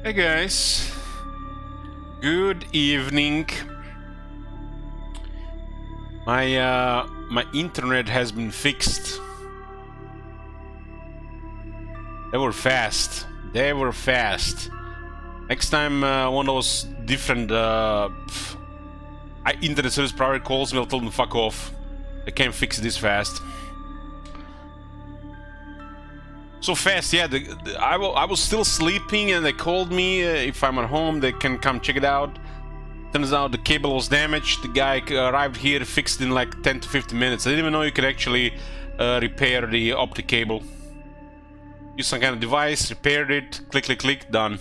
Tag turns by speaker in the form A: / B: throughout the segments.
A: Hey guys, good evening. My internet has been fixed. They were fast. They were fast. Next time one of those different internet service provider calls me, I'll tell them fuck off. They can't fix this fast. So fast, yeah. I was still sleeping, and they called me. If I'm at home, they can come check it out. Turns out the cable was damaged. The guy arrived here, fixed it in like 10 to 15 minutes. I didn't even know you could actually repair the optic cable. Use some kind of device, repaired it, click, click, click, done.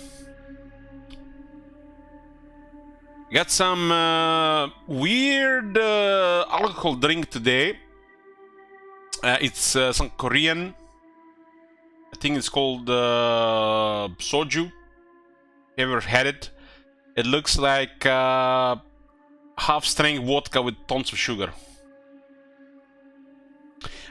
A: Got some weird alcohol drink today. It's some Korean. I think it's called soju. Ever had it? It looks like half-strength vodka with tons of sugar.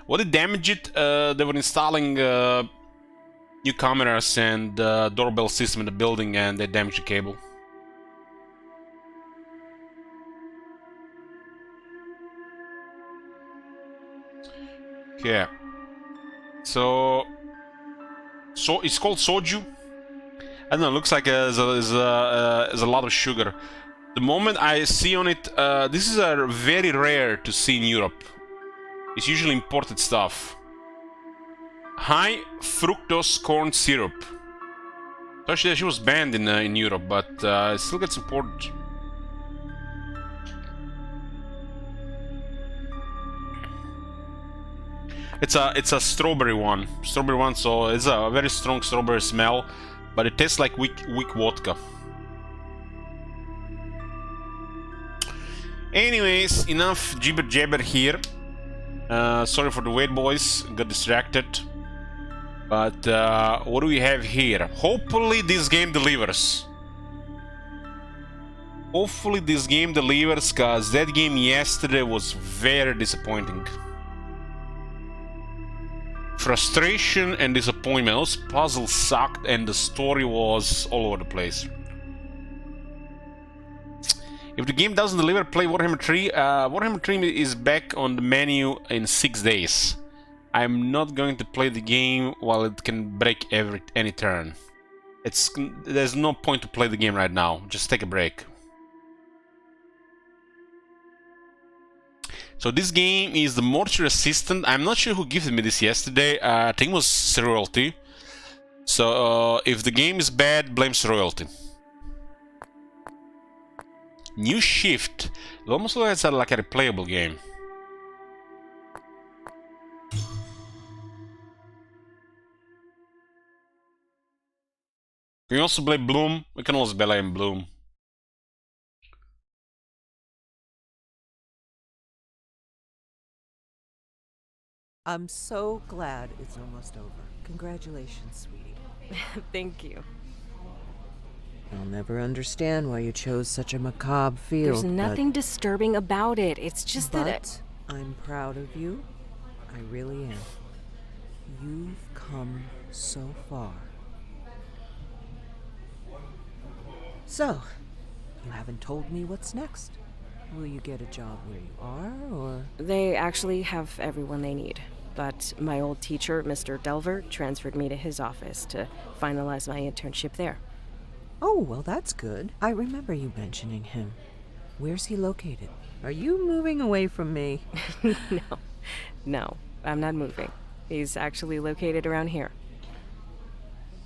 A: What did damage it? They were installing new cameras and doorbell system in the building, and they damaged the cable. Yeah. So it's called soju. I don't know, it looks like there's a lot of sugar. The moment I see on it, this is very rare to see in Europe. It's usually imported stuff. High fructose corn syrup. Actually, she was banned in Europe, but it still gets imported. It's a strawberry one, so it's a very strong strawberry smell, but it tastes like weak vodka. Anyways, enough jibber jabber here. Sorry for the wait, boys, got distracted. But what do we have here? Hopefully this game delivers. Hopefully this game delivers, cause that game yesterday was very disappointing. Frustration and disappointment. Those puzzles sucked and the story was all over the place. If the game doesn't deliver, play Warhammer 3. Warhammer 3 is back on the menu in 6 days. I'm not going to play the game while it can break any turn. There's no point to play the game right now. Just take a break. So this game is the Mortuary Assistant. I'm not sure who gifted me this yesterday. I think it was Royalty. So if the game is bad, blame Royalty. New shift. It almost looks like a replayable game. Can you also blame Bloom? We can also blame Bloom.
B: I'm so glad it's almost over. Congratulations, sweetie.
C: Thank you.
B: I'll never understand why you chose such a macabre field.
C: There's nothing disturbing about it. It's just that
B: I'm proud of you. I really am. You've come so far. So, you haven't told me what's next. Will you get a job where you are, or...?
C: They actually have everyone they need. But my old teacher, Mr. Delver, transferred me to his office to finalize my internship there.
B: Oh, well, that's good. I remember you mentioning him. Where's he located? Are you moving away from me?
C: No, I'm not moving. He's actually located around here.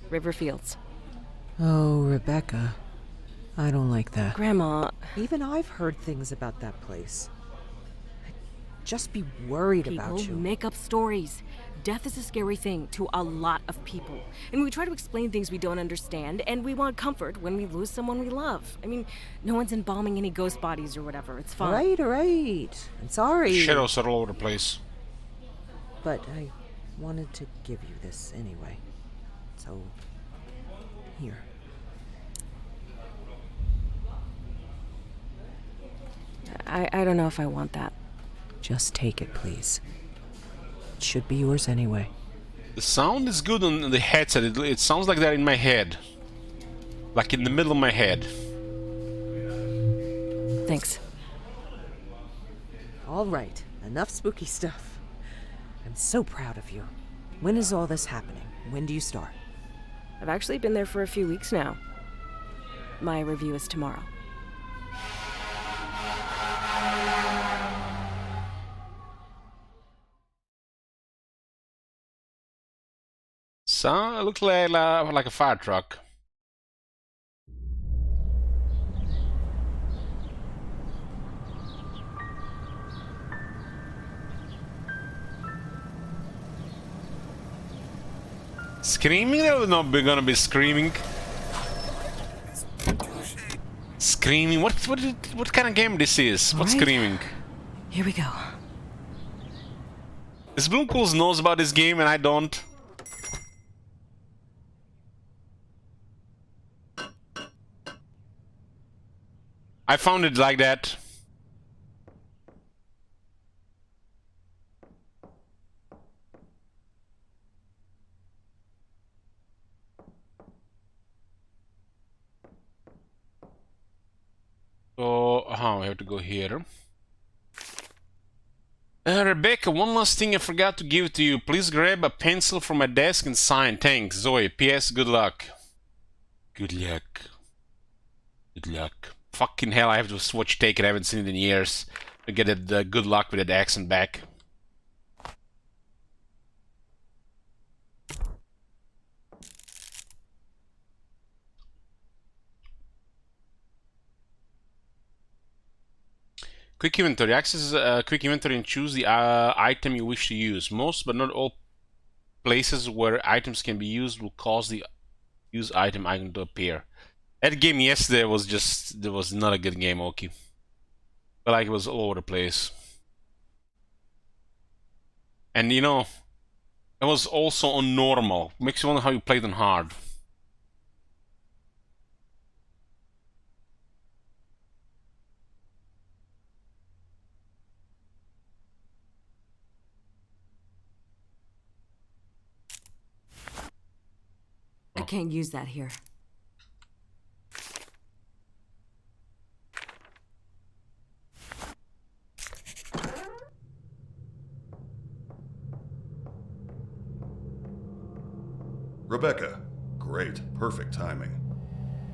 C: River Fields.
B: Oh, Rebecca. I don't like that.
C: Grandma...
B: Even I've heard things about that place. I'd just be worried about you.
C: People make up stories. Death is a scary thing to a lot of people. And we try to explain things we don't understand, and we want comfort when we lose someone we love. I mean, no one's embalming any ghost bodies or whatever. It's fine.
B: All right. I'm sorry.
A: Shadows are all over the place.
B: But I wanted to give you this anyway. So, here.
C: I don't know if I want that.
B: Just take it, please. It should be yours anyway.
A: The sound is good on the headset. It sounds like they're in my head. Like in the middle of my head.
C: Thanks.
B: All right, enough spooky stuff. I'm so proud of you. When is all this happening? When do you start?
C: I've actually been there for a few weeks now. My review is tomorrow.
A: So, it looks like a fire truck. Screaming? They're not gonna be screaming. Screaming? What kind of game this is? What's
C: Alright.
A: screaming?
C: Here we go.
A: This Bloomcools knows about this game and I don't. I found it like that. So, we have to go here. Rebecca, one last thing I forgot to give to you. Please grab a pencil from my desk and sign. Thanks, Zoe. P.S. Good luck. Good luck. Good luck. Fucking hell, I have to watch Take It. I haven't seen it in years. To get it, good luck with that accent back. Quick inventory. Access quick inventory and choose the item you wish to use. Most but not all places where items can be used will cause the use item icon to appear. That game yesterday was just, there was not a good game, Oki. But like it was all over the place. And you know, it was also on normal. Makes you wonder how you played on hard.
C: I can't use that here.
D: Rebecca, great, perfect timing.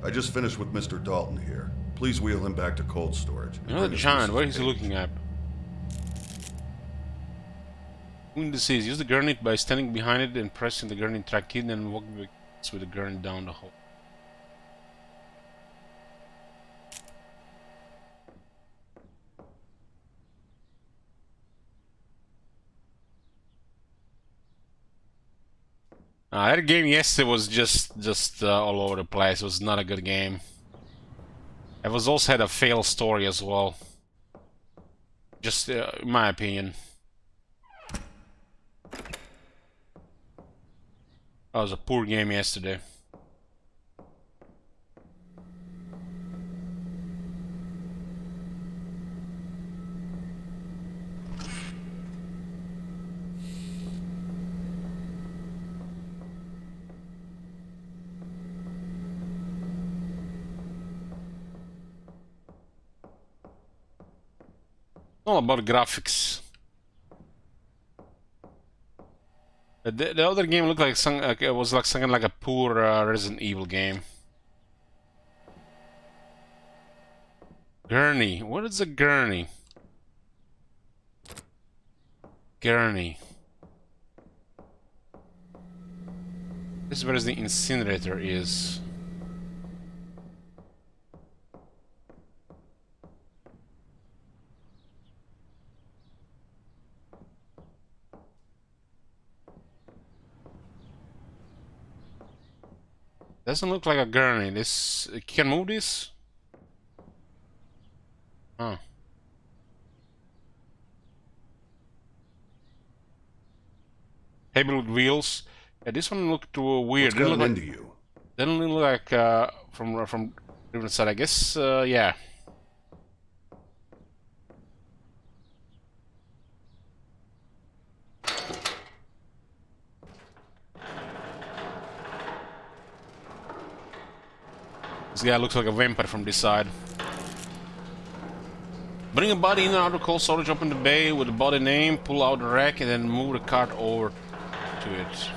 D: I just finished with Mr. Dalton here. Please wheel him back to cold storage.
A: You know, John, what is he looking at? Doing this is use the gurney by standing behind it and pressing the gurney track in and walk with the gurney down the hole. That game yesterday was just all over the place. It was not a good game. It was also had a fail story as well. Just in my opinion. That was a poor game yesterday. All about graphics. The other game looked like it was like something like a poor Resident Evil game. Gurney. What is a gurney? Gurney. This is where the incinerator is. Doesn't look like a gurney. This can move this? Huh. Table with wheels. Yeah, this one looked weird.
D: What's gotten
A: Look
D: into
A: like,
D: you?
A: doesn't look like from different side. I guess yeah. This guy looks like a vampire from this side. Bring a body in and out of cold storage, open the bay with the body name, pull out the rack, and then move the cart over to it.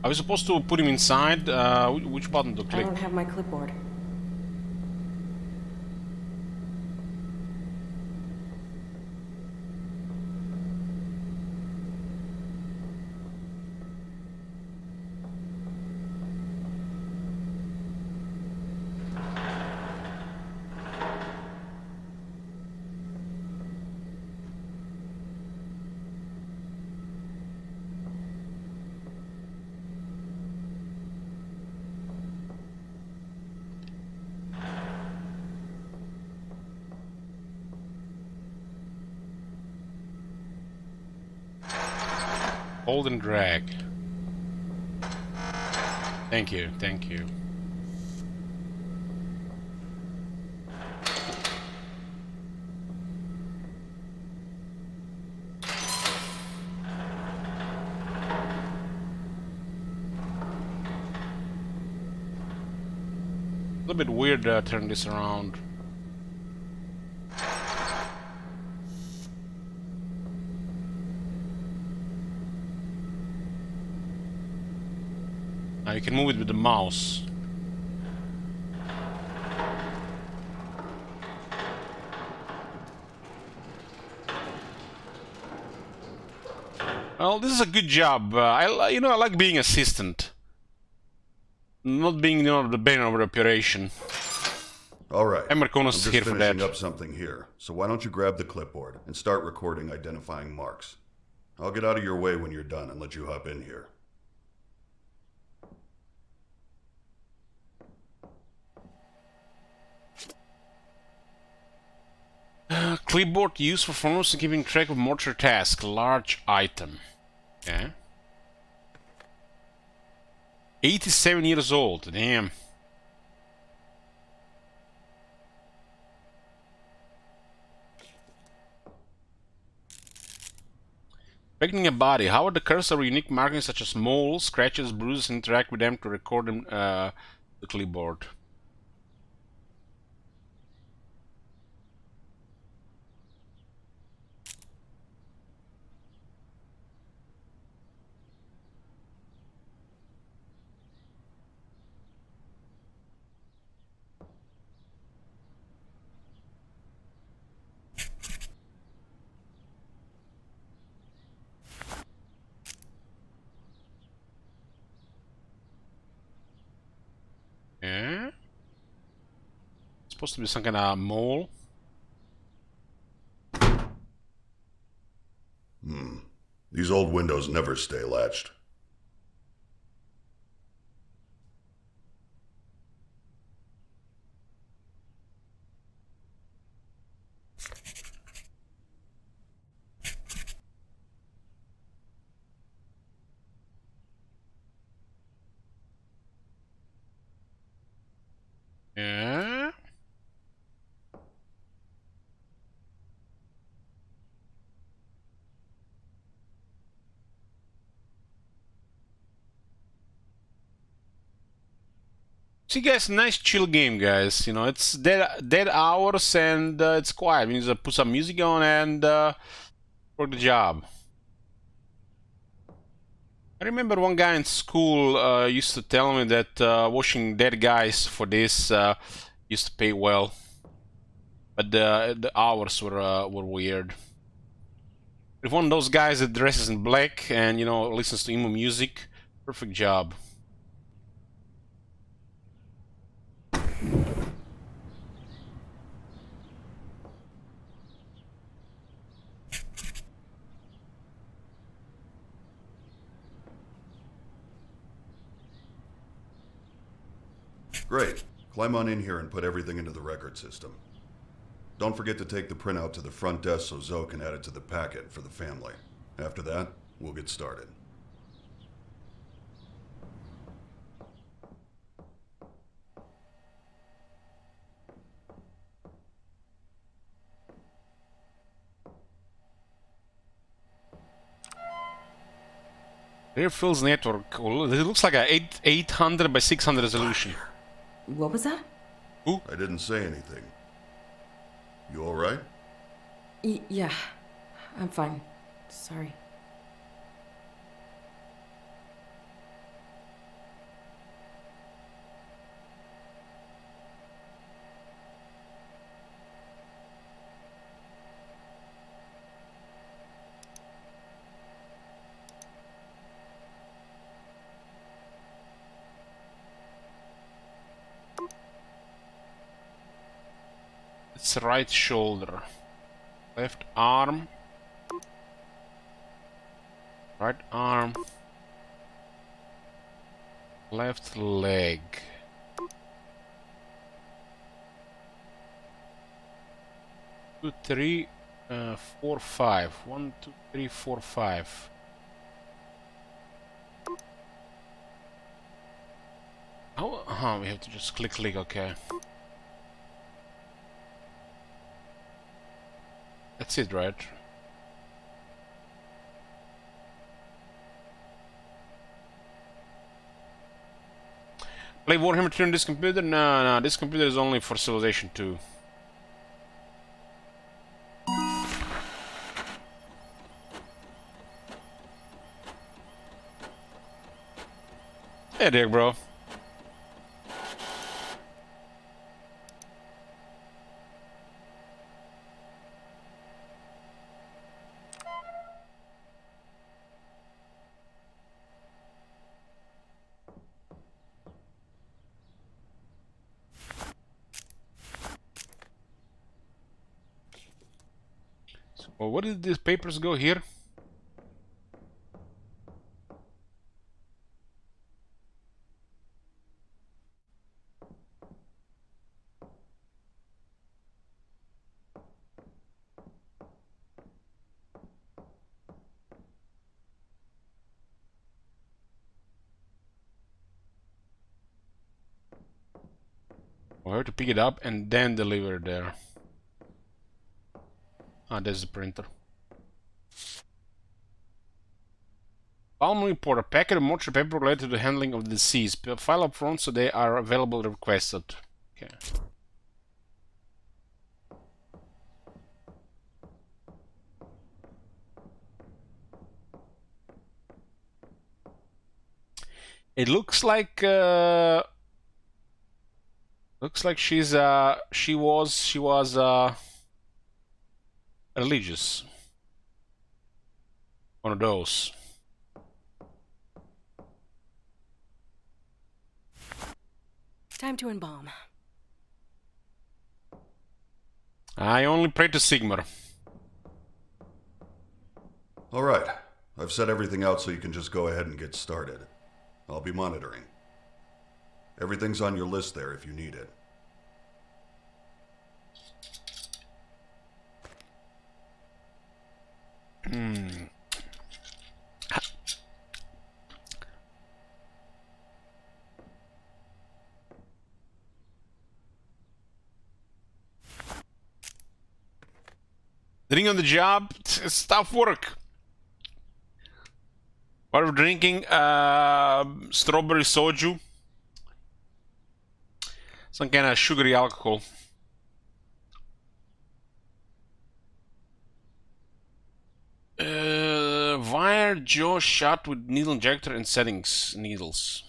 A: Are we supposed to put him inside? Which button to
C: I
A: click?
C: don't have my clipboard.
A: Hold and drag. Thank you, thank you. A little bit weird turn this around. Now you can move it with the mouse. Well, this is a good job. I like being assistant, not being the brain of the operation.
D: All right.
A: And
D: I'm
A: Marcona's
D: just
A: here for
D: finishing
A: that.
D: up something here. So why don't you grab the clipboard and start recording identifying marks? I'll get out of your way when you're done and let you hop in here.
A: Clipboard used for photos and keeping track of mortuary task. Large item. Okay. 87 years old. Damn. Picking a body. How are the cursor or unique markings such as moles, scratches, bruises interact with them to record them the clipboard? Yeah. It's supposed to be some kind of mole.
D: These old windows never stay latched.
A: Yeah. See, guys, nice chill game, guys. You know, it's dead hours and it's quiet. We just put some music on and work the job. I remember one guy in school used to tell me that washing dead guys for this used to pay well, but the hours were weird. If one of those guys that dresses in black and listens to emo music, perfect job.
D: Great. Climb on in here and put everything into the record system. Don't forget to take the printout to the front desk so Zoe can add it to the packet for the family. After that, we'll get started.
A: Airfield's network. Oh, it looks like a 800 by 600 resolution.
C: What was that?
D: I didn't say anything. You all right?
C: Yeah, I'm fine. Sorry.
A: It's right shoulder, left arm, right arm, left leg. Two, three, 4, 5. 1, 2, 3, 4, 5. Oh, we have to just click, okay. That's it, right? Play Warhammer 3 on this computer? No, this computer is only for Civilization 2. Hey there, bro. Well, where did these papers go here? We have to pick it up and then deliver it there. Ah, there's the printer. Palm report, a packet of mortuary paper related to the handling of the deceased. File up front so they are available if requested. Okay. It looks like she was religious. One of those.
C: Time to embalm.
A: I only pray to Sigmar.
D: All right. I've set everything out so you can just go ahead and get started. I'll be monitoring. Everything's on your list there if you need it.
A: Drink on the job, it's tough work. What we're drinking, strawberry soju. Some kind of sugary alcohol. Wire jaw shot with needle injector and settings needles.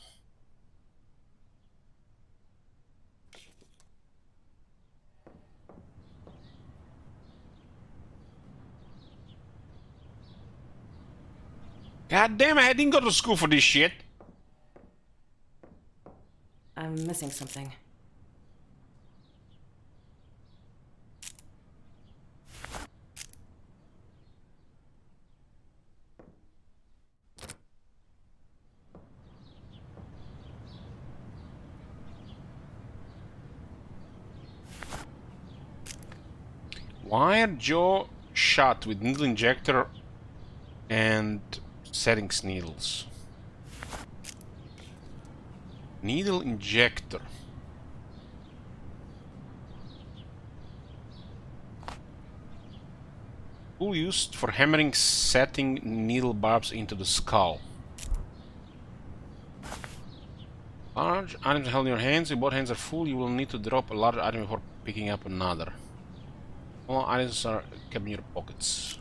A: God damn it, I didn't go to school for this shit.
C: I'm missing something.
A: Wire jaw shot with needle injector and settings needles. Needle injector. Tool used for hammering setting needle barbs into the skull. Large items held in your hands. If both hands are full, you will need to drop a large item before picking up another. All items are kept in your pockets.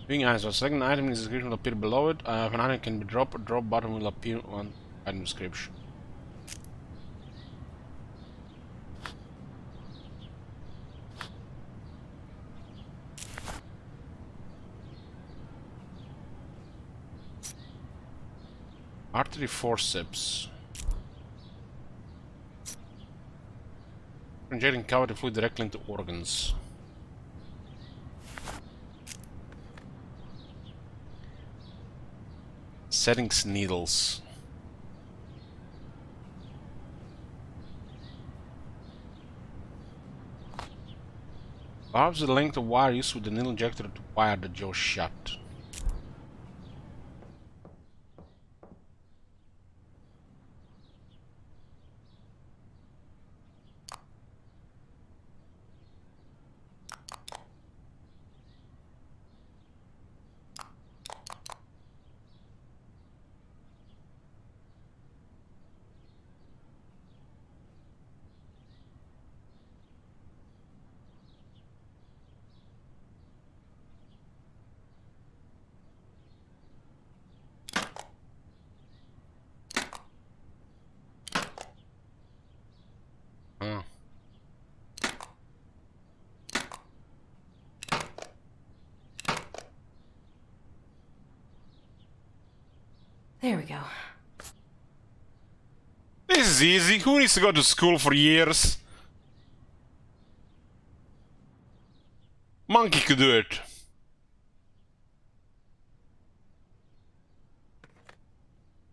A: Viewing items. While selecting an item, the description will appear below it. If an item can be dropped, a drop button will appear on item description. Artery forceps. Injecting cavity fluid directly into organs. Settings needles. Barbs the length of wire used with the needle injector to wire the jaw shut. Huh.
C: There we go.
A: This is easy. Who needs to go to school for years? Monkey could do it.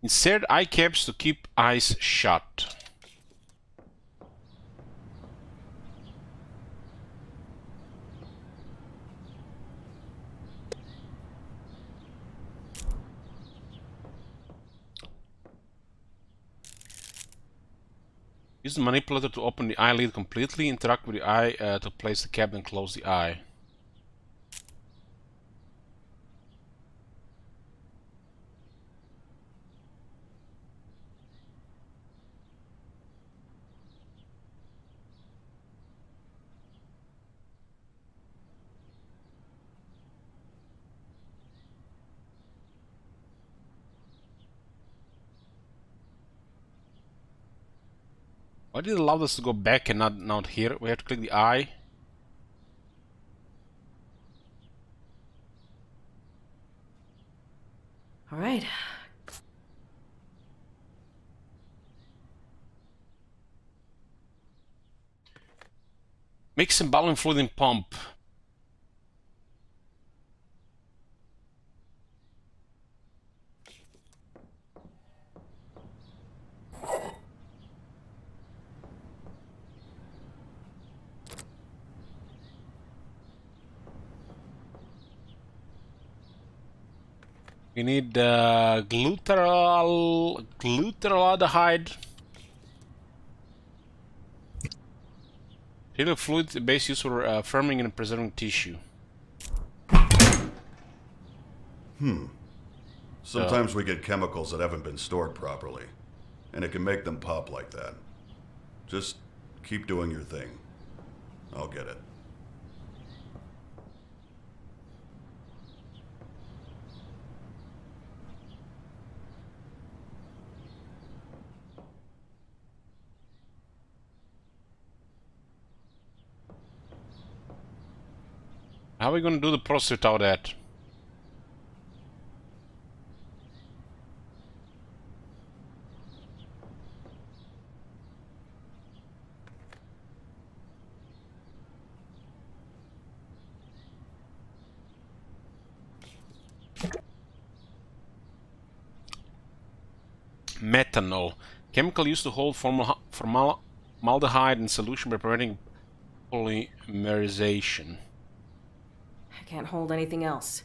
A: Insert eye caps to keep eyes shut. Use the manipulator to open the eyelid completely. Interact with the eye to place the cap and close the eye. Why did it allow us to go back and not here? We have to click the eye.
C: All right.
A: Mix some balloon fluid and pump. We need glutaraldehyde. Tailor fluid base used for firming and preserving tissue.
D: Sometimes we get chemicals that haven't been stored properly, and it can make them pop like that. Just keep doing your thing. I'll get it.
A: How are we gonna do the process without that? Methanol. Chemical used to hold formaldehyde in solution by preventing polymerization.
C: I can't hold anything else.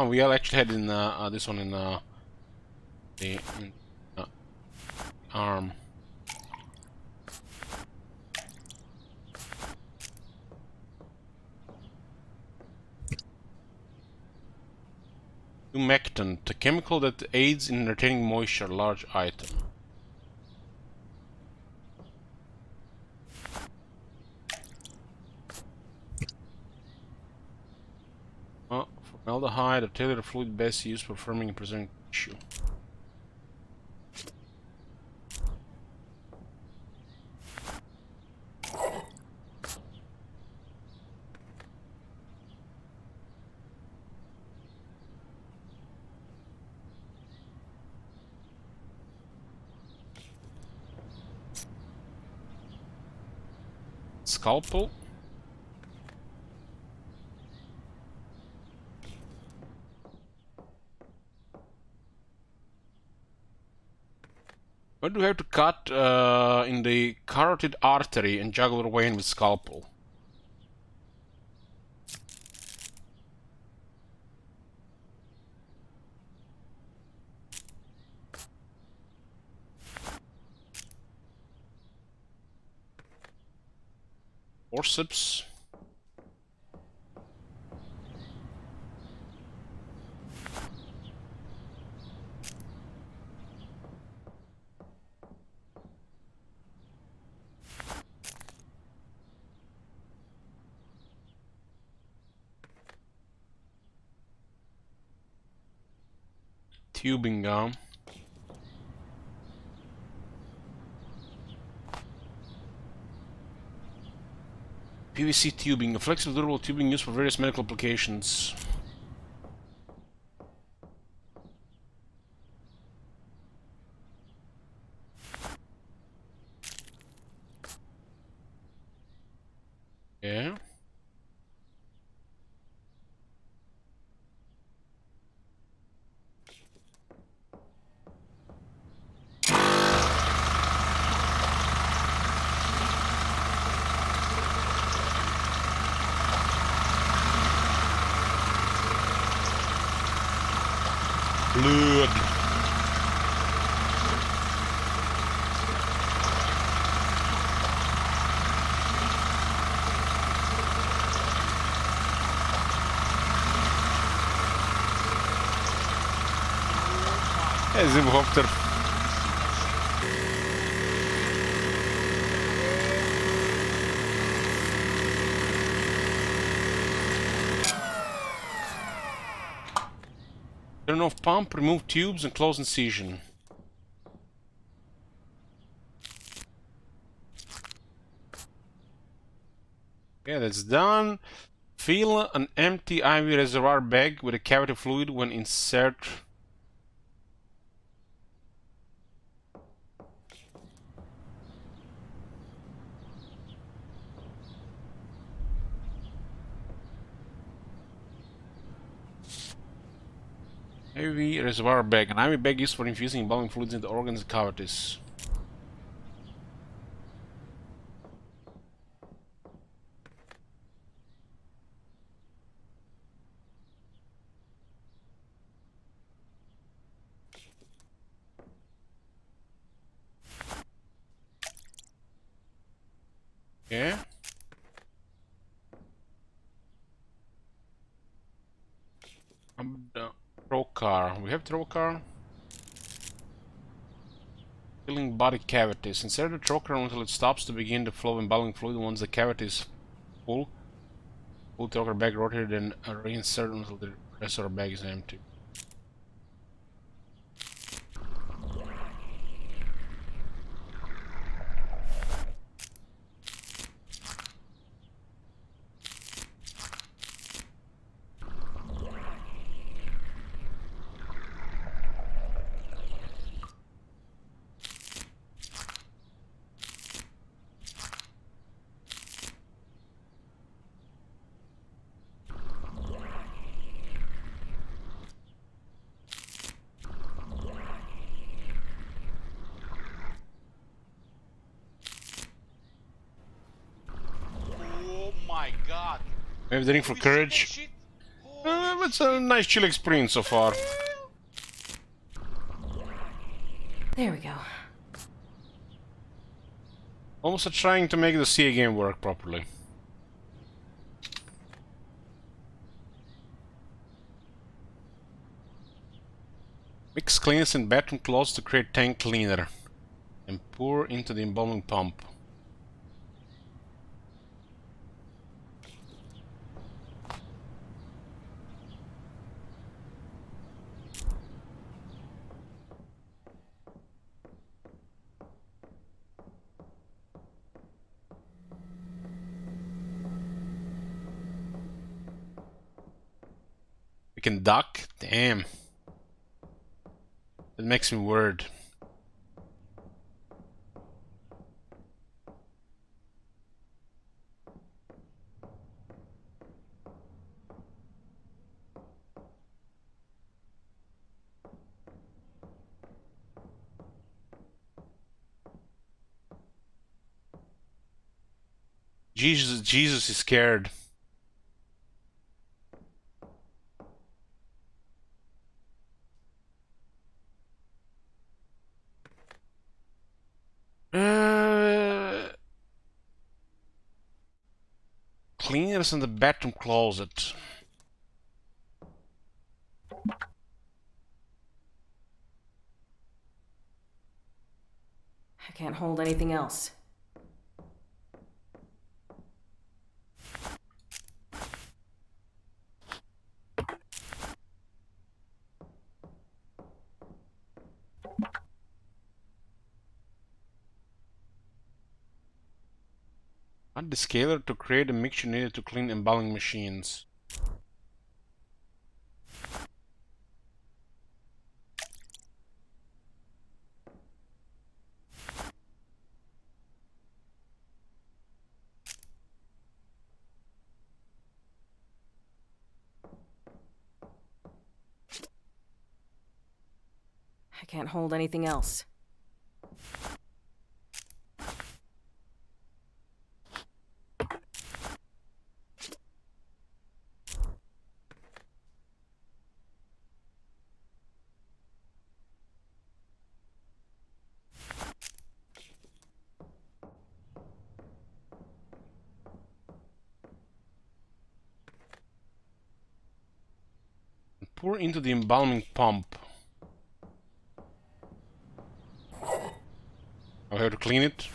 A: We all actually had in this one in the arm. Humectant, a chemical that aids in retaining moisture, large item. Formaldehyde, a tailored fluid best used for firming and preserving tissue. Scalpel. What do we have to cut in the carotid artery and jugular vein with scalpel? Forceps. Tubing gum. PVC tubing, a flexible durable tubing used for various medical applications. Yeah. Blood. Is überhaupt der... Turn off pump, remove tubes and close incision. Yeah, that's done. Fill an empty IV reservoir bag with a cavity fluid when insert. IV reservoir bag. An IV bag used for infusing embalming fluids into organs and cavities. Yeah. car. We have throw car. Filling body cavities. Insert the throw car until it stops to begin the flow of embalming fluid. Once the cavity is full, pull the throw car back, rotate it, and reinsert until the rest of the bag is empty.
E: My god.
A: We have the ring for courage. It's a nice chill experience so far.
C: There we go.
A: Almost trying to make the CA game work properly. Mix cleaners in bathroom clothes to create tank cleaner. And pour into the embalming pump. We can duck? Damn. That makes me worried. Jesus is scared. Cleaners in the bathroom closet.
C: I can't hold anything else.
A: Add the scaler to create a mixture needed to clean embalming machines.
C: I can't hold anything else.
A: Pour into the embalming pump. I have to clean it.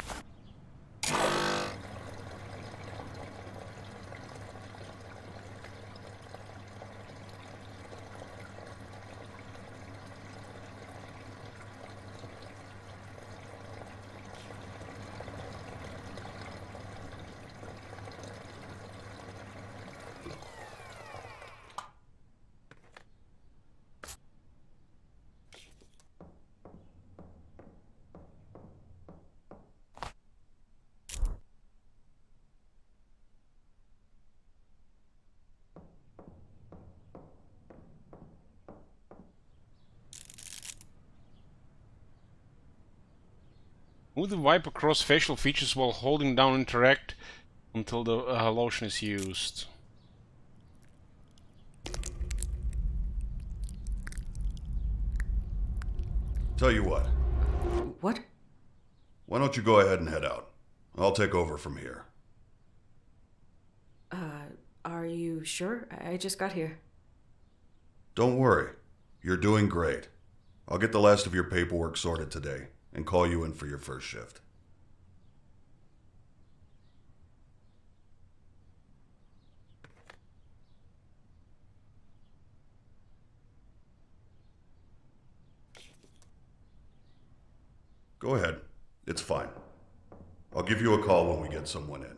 A: Move the wipe across facial features while holding down interact until the lotion is used.
D: Tell you what,
C: What?
D: why don't you go ahead and head out? I'll take over from here.
C: Are you sure? I just got here.
D: Don't worry. You're doing great. I'll get the last of your paperwork sorted today and call you in for your first shift. Go ahead. It's fine. I'll give you a call when we get someone in.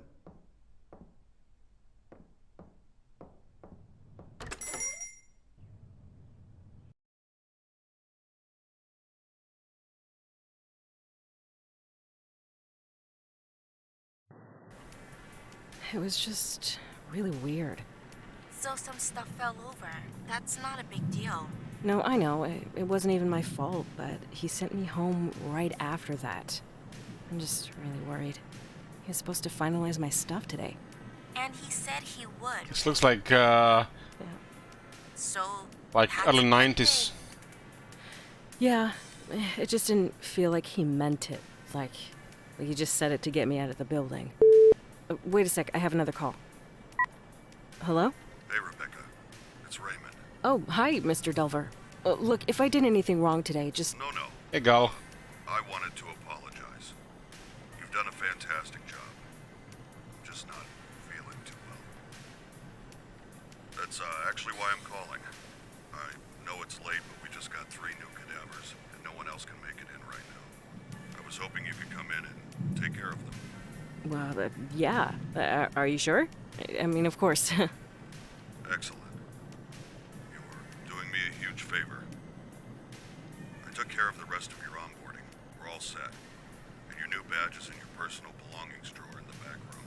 C: It was just really weird.
E: So some stuff fell over. That's not a big deal.
C: No, I know. It wasn't even my fault, but he sent me home right after that. I'm just really worried. He was supposed to finalize my stuff today.
E: And he said he would.
A: This looks like
E: So
A: like early 90s.
C: Yeah, it just didn't feel like he meant it. Like he just said it to get me out of the building. Wait a sec, I have another call. Hello?
D: Hey, Rebecca. It's Raymond.
C: Oh, hi, Mr. Delver. Look, if I did anything wrong today, just...
D: No.
A: Hey, gal.
D: I wanted to apologize. You've done a fantastic job. I'm just not feeling too well. That's actually why I'm calling. I know it's late, but we just got 3 new cadavers, and no one else can make it in right now. I was hoping you could come in and take care of them.
C: Well, yeah. Are you sure? I mean, of course.
D: Excellent. You're doing me a huge favor. I took care of the rest of your onboarding. We're all set. And your new badge is in your personal belongings drawer in the back room.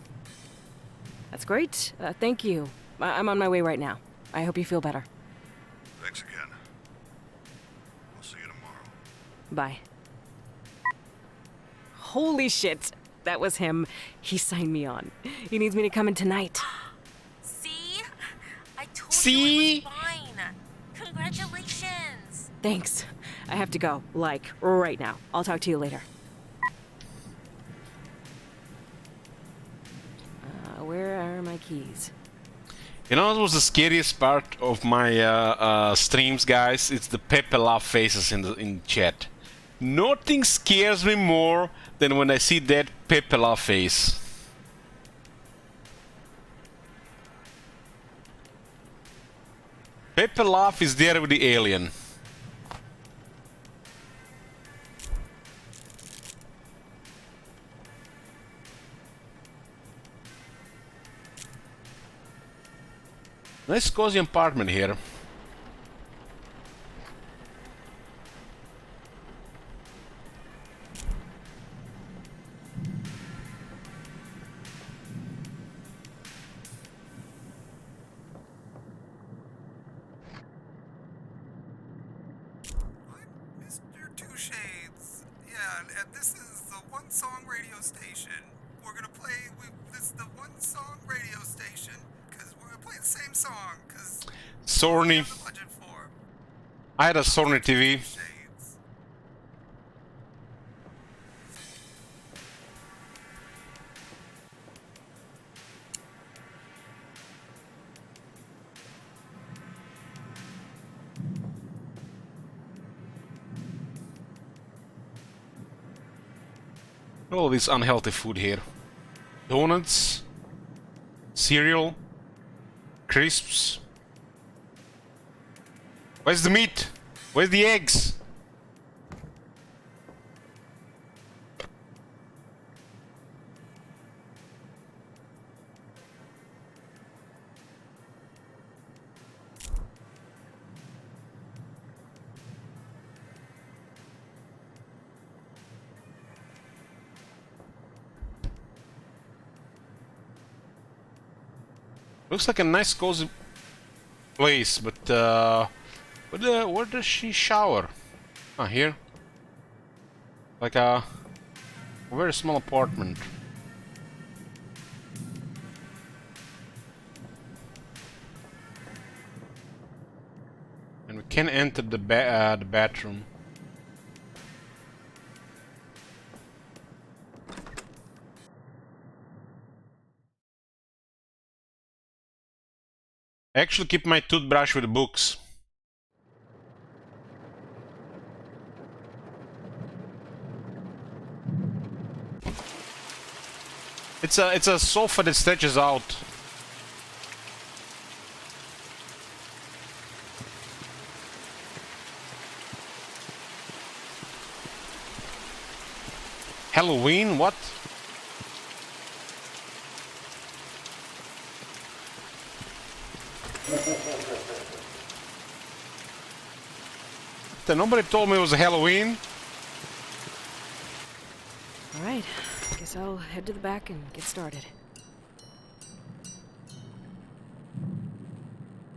C: That's great. Thank you. I'm on my way right now. I hope you feel better.
D: Thanks again. I'll see you tomorrow.
C: Bye. Holy shit! That was him. He signed me on. He needs me to come in tonight.
E: See? I told
A: See?
E: you it was fine. Congratulations.
C: Thanks. I have to go. Like, right now. I'll talk to you later. Where are my keys?
A: You know what was the scariest part of my streams, guys? It's the Pepe laugh faces in chat. Nothing scares me more than when I see that Pepe laugh face. Pepe laugh is there with the alien. Nice cozy apartment here.
F: I'm Mr. Two Shades. Yeah, and this is the One Song radio station. We're gonna play this is the One Song radio station because we're gonna play the same song because
A: Sorny.
F: have the budget for
A: I had a Sorny TV.
F: Shades.
A: All this unhealthy food here. Donuts, cereal, crisps. Where's the meat? Where's the eggs? Looks like a nice cozy place, but where does she shower? Ah, here. Like a very small apartment. And we can enter the bathroom. I actually keep my toothbrush with books. it's a sofa that stretches out. Halloween? What? Nobody told me it was Halloween.
C: All right, guess I'll head to the back and get started.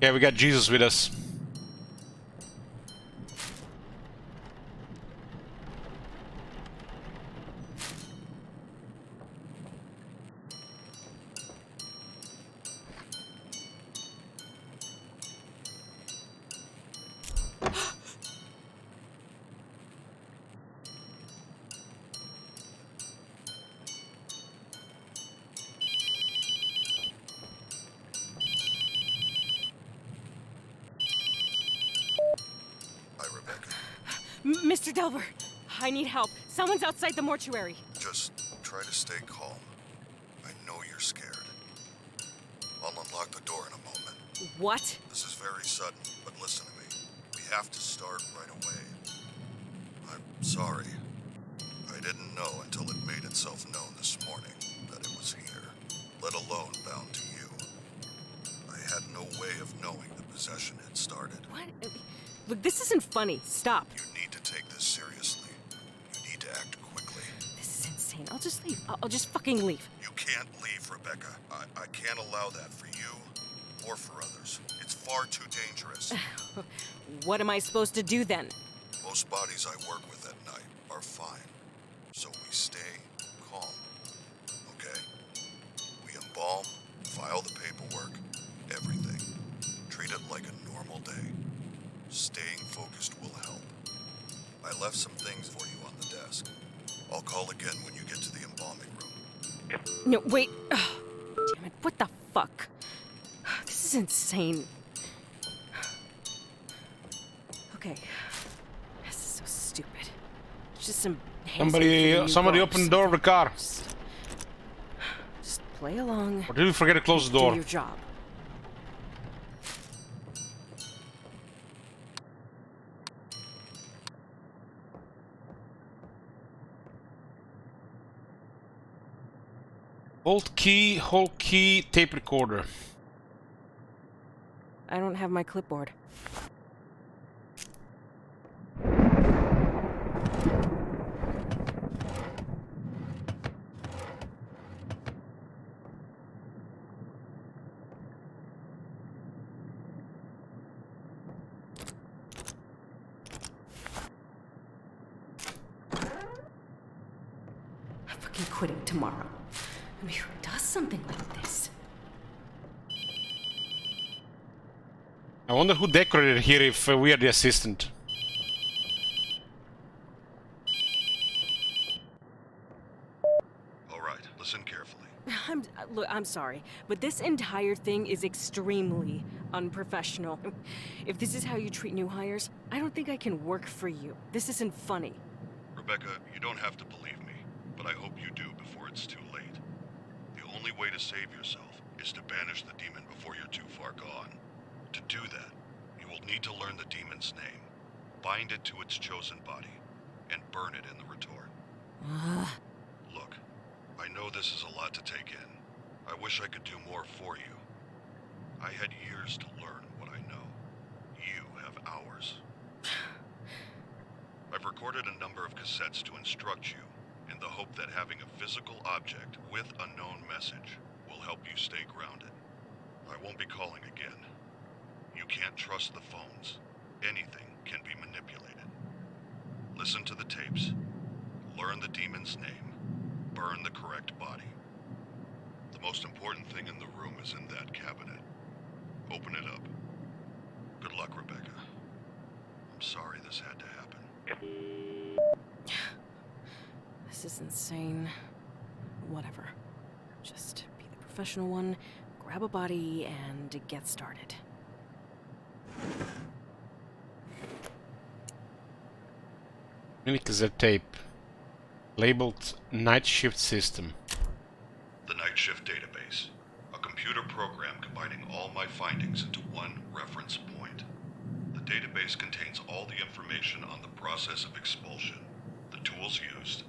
A: Yeah, we got Jesus with us.
D: Hi, Rebecca.
C: Mr. Delver, I need help. Someone's outside the mortuary.
D: Just try to stay calm. I know you're scared. I'll unlock the door in a moment.
C: What?
D: This is very sudden, but listen to me. We have to start right away. I'm sorry. I didn't know until it made itself known this morning that it was here, let alone bound to you. I had no way of knowing the possession had started.
C: What? Look, this isn't funny. Stop.
D: You need to take this seriously. You need to act quickly.
C: This is insane. I'll just leave. I'll just fucking leave.
D: You can't leave, Rebecca. I can't allow that for you or for others. It's far too dangerous.
C: What am I supposed to do then?
D: Most bodies I work with at night are fine. So we stay calm. Okay? We embalm, file the paperwork, everything. Treat it like a normal day. Staying focused will help. I left some things for you on the desk. I'll call again when you get to the embalming room.
C: No, wait. Ugh, damn it. What the fuck? This is insane. Okay. This is so stupid. It's just some...
A: Somebody opened the door of the car.
C: Just play along.
A: Or did we forget to close the
C: Do
A: door?
C: your job.
A: Alt key, whole key, tape recorder.
C: I don't have my clipboard. I'm fucking quitting tomorrow. I mean, who does something like this?
A: I wonder who decorated here if we are the assistant.
D: All right, listen carefully.
C: Look, I'm sorry, but this entire thing is extremely unprofessional. If this is how you treat new hires, I don't think I can work for you. This isn't funny.
D: Rebecca, you don't have to believe me, but I hope you do before it's too late. The only way to save yourself is to banish the demon before you're too far gone. To do that, you will need to learn the demon's name, bind it to its chosen body, and burn it in the retort. Look, I know this is a lot to take in. I wish I could do more for you. I had years to learn what I know. You have hours. I've recorded a number of cassettes to instruct you in the hope that having a physical object with a known message will help you stay grounded. I won't be calling again. You can't trust the phones. Anything can be manipulated. Listen to the tapes. Learn the demon's name. Burn the correct body. The most important thing in the room is in that cabinet. Open it up. Good luck, Rebecca. I'm sorry this had to happen.
C: This is insane. Whatever. Just be the professional one, grab a body, and get started.
A: Mini cassette tape. Labeled night shift system.
D: The night Redshift database, a computer program combining all my findings into one reference point. The database contains all the information on the process of expulsion, the tools used,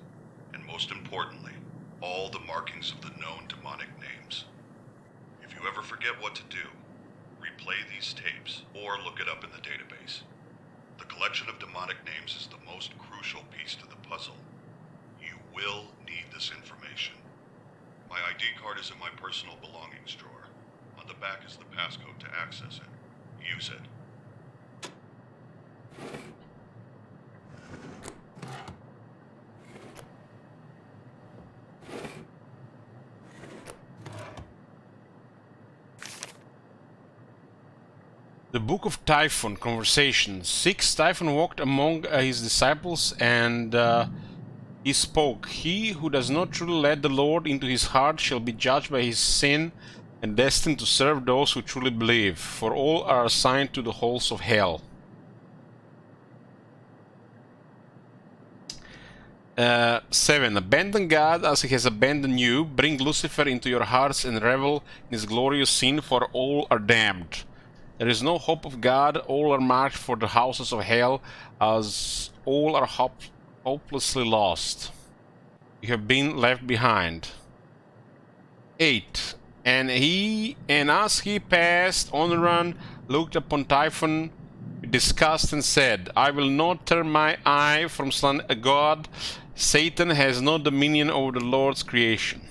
D: and most importantly, all the markings of the known demonic names. If you ever forget what to do, replay these tapes or look it up in the database. The collection of demonic names is the most crucial piece to the puzzle. You will need this information. My ID card is in my personal belongings drawer. On the back is the passcode to access it. Use it.
A: The Book of Typhon, Conversation. 6. Typhon walked among his disciples and he spoke. He who does not truly let the Lord into his heart shall be judged by his sin and destined to serve those who truly believe, for all are assigned to the halls of hell. 7. Abandon God as he has abandoned you. Bring Lucifer into your hearts and revel in his glorious sin, for all are damned. There is no hope of God, all are marked for the houses of hell, as all are hopelessly lost. You have been left behind. 8. And as he passed on run, looked upon Typhon with disgust and said, I will not turn my eye from God. Satan has no dominion over the Lord's creation.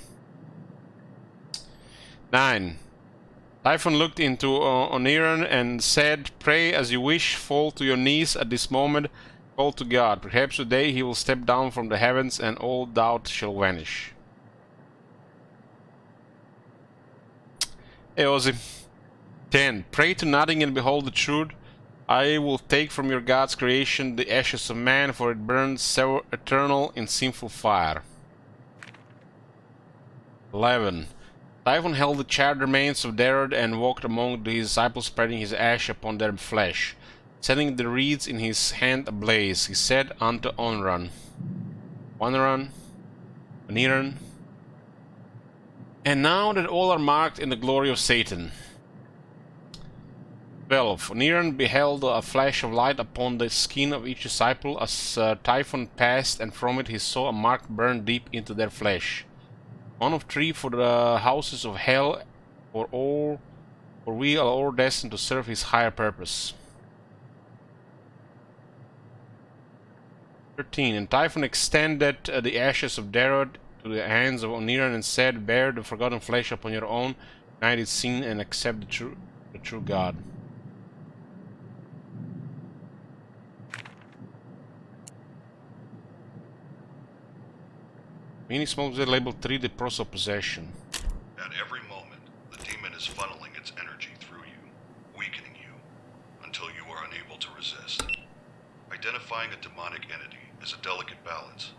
A: 9. Typhon looked into Oniran and said, Pray as you wish, fall to your knees at this moment, call to God. Perhaps today he will step down from the heavens and all doubt shall vanish. Hey Ozzy. 10. Pray to nothing and behold the truth. I will take from your God's creation the ashes of man, for it burns eternal in sinful fire. 11. Typhon held the charred remains of Derod and walked among his disciples, spreading his ash upon their flesh. Setting the reeds in his hand ablaze, he said unto Onran, Oniran, and now that all are marked in the glory of Satan. 12. Oniran beheld a flash of light upon the skin of each disciple as Typhon passed, and from it he saw a mark burn deep into their flesh. 1 of 3 for the houses of hell, for we are all destined to serve his higher purpose. 13. And Typhon extended the ashes of Derod to the hands of Oniran and said, Bear the forgotten flesh upon your own united sin and accept the true God. Mini smokes are labeled 3, the process of possession.
D: At every moment, the demon is funneling its energy through you, weakening you, until you are unable to resist. Identifying a demonic entity is a delicate balance.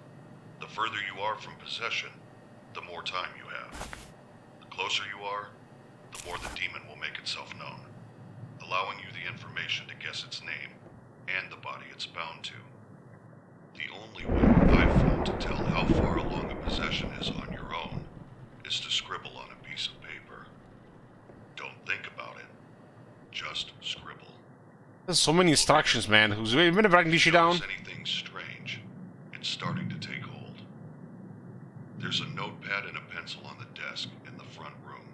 D: The further you are from possession, the more time you have. The closer you are, the more the demon will make itself known, allowing you the information to guess its name and the body it's bound to. The only way I've found to tell how far along a possession is on your own is to scribble on a piece of paper. Don't think about it. Just scribble.
A: There's so many instructions, man. Who's even writing this shit down?
D: Anything strange, it's starting to take hold. There's a notepad and a pencil on the desk in the front room.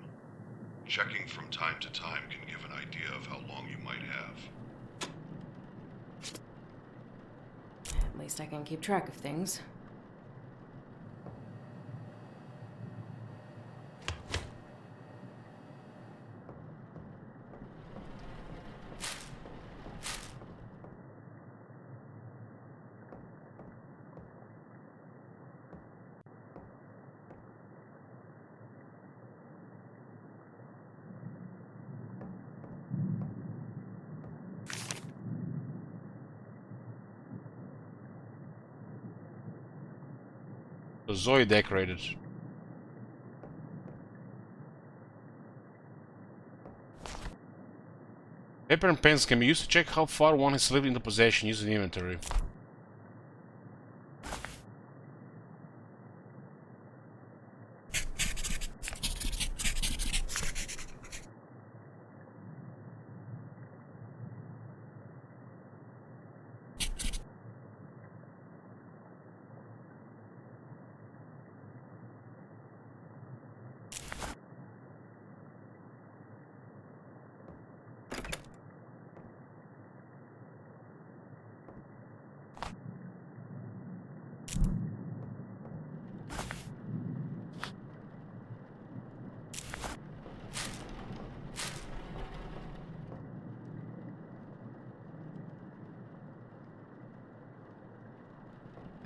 D: Checking from time to time can give an idea of how long you might have.
C: At least I can keep track of things.
A: Zoe decorated. Paper and pens can be used to check how far one has slipped into possession using the inventory.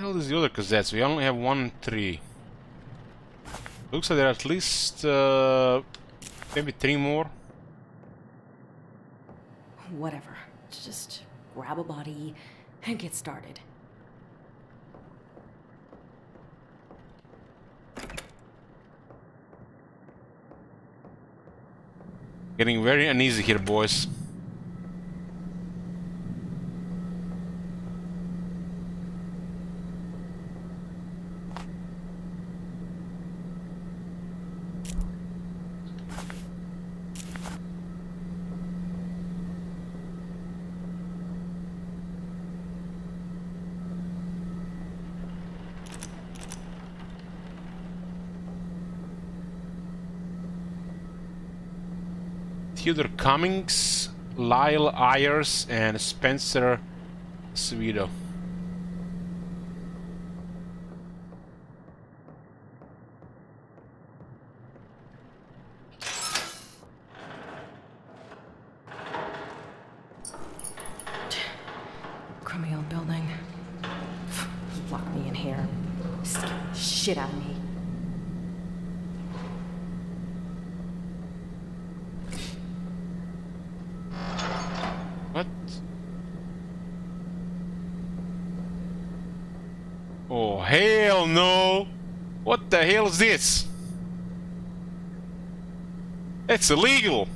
A: hell is the other cassettes? We only have 1 and 3. Looks like there are at least maybe 3 more.
C: Whatever. Just grab a body and get started.
A: Getting very uneasy here, boys. Theodore Cummings, Lyle Ayers, and Spencer Sweeto.
C: Crummy old building. Lock me in here. Scare the shit out of me.
A: What? Oh, hell no! What the hell is this? It's illegal!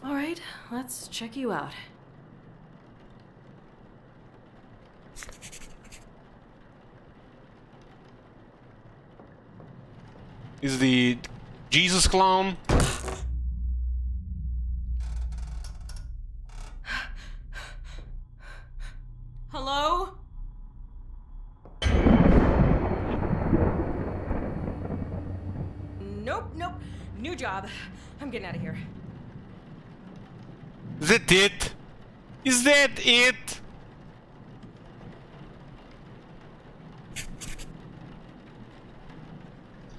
C: All right, let's check you out.
A: Is the Jesus clown?
C: Hello? Nope. New job. I'm getting out of here.
A: Is that it? Is that it?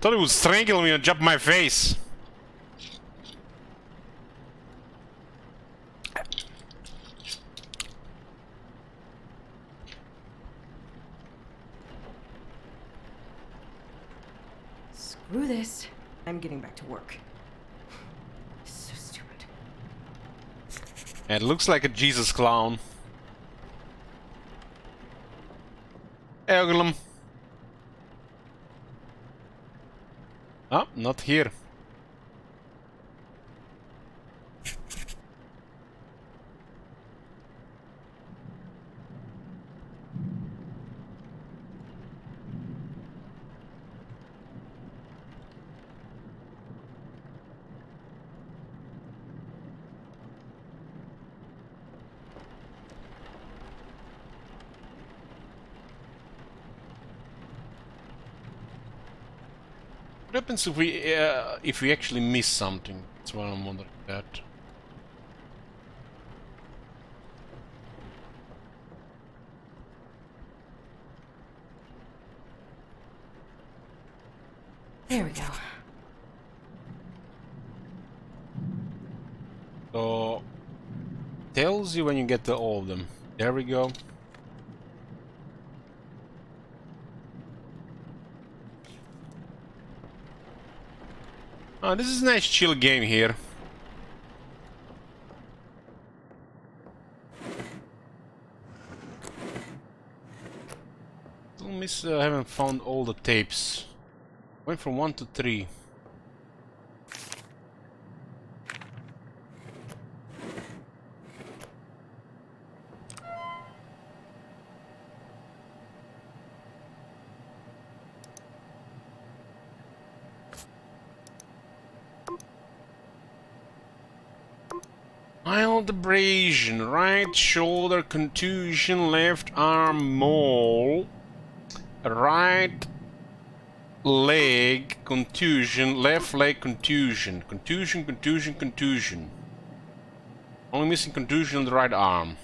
A: Thought he would strangle me and jump my face.
C: Screw this. I'm getting back to work. So stupid.
A: It looks like a Jesus clown. Eglum. Oh, not here. What happens if we actually miss something? That's what I'm wondering about.
C: There we go.
A: So tells you when you get to all of them. There we go. Oh, this is a nice chill game here. Still miss haven't found all the tapes. Went from 1 to 3. Mild abrasion, right shoulder contusion, left arm mole, right leg contusion, left leg contusion, contusion. Only missing contusion on the right arm.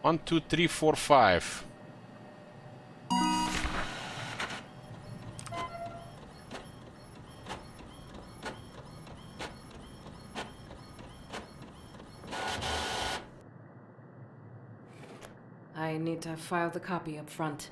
A: 1, 2, 3, 4, 5.
C: I need to file the copy up front.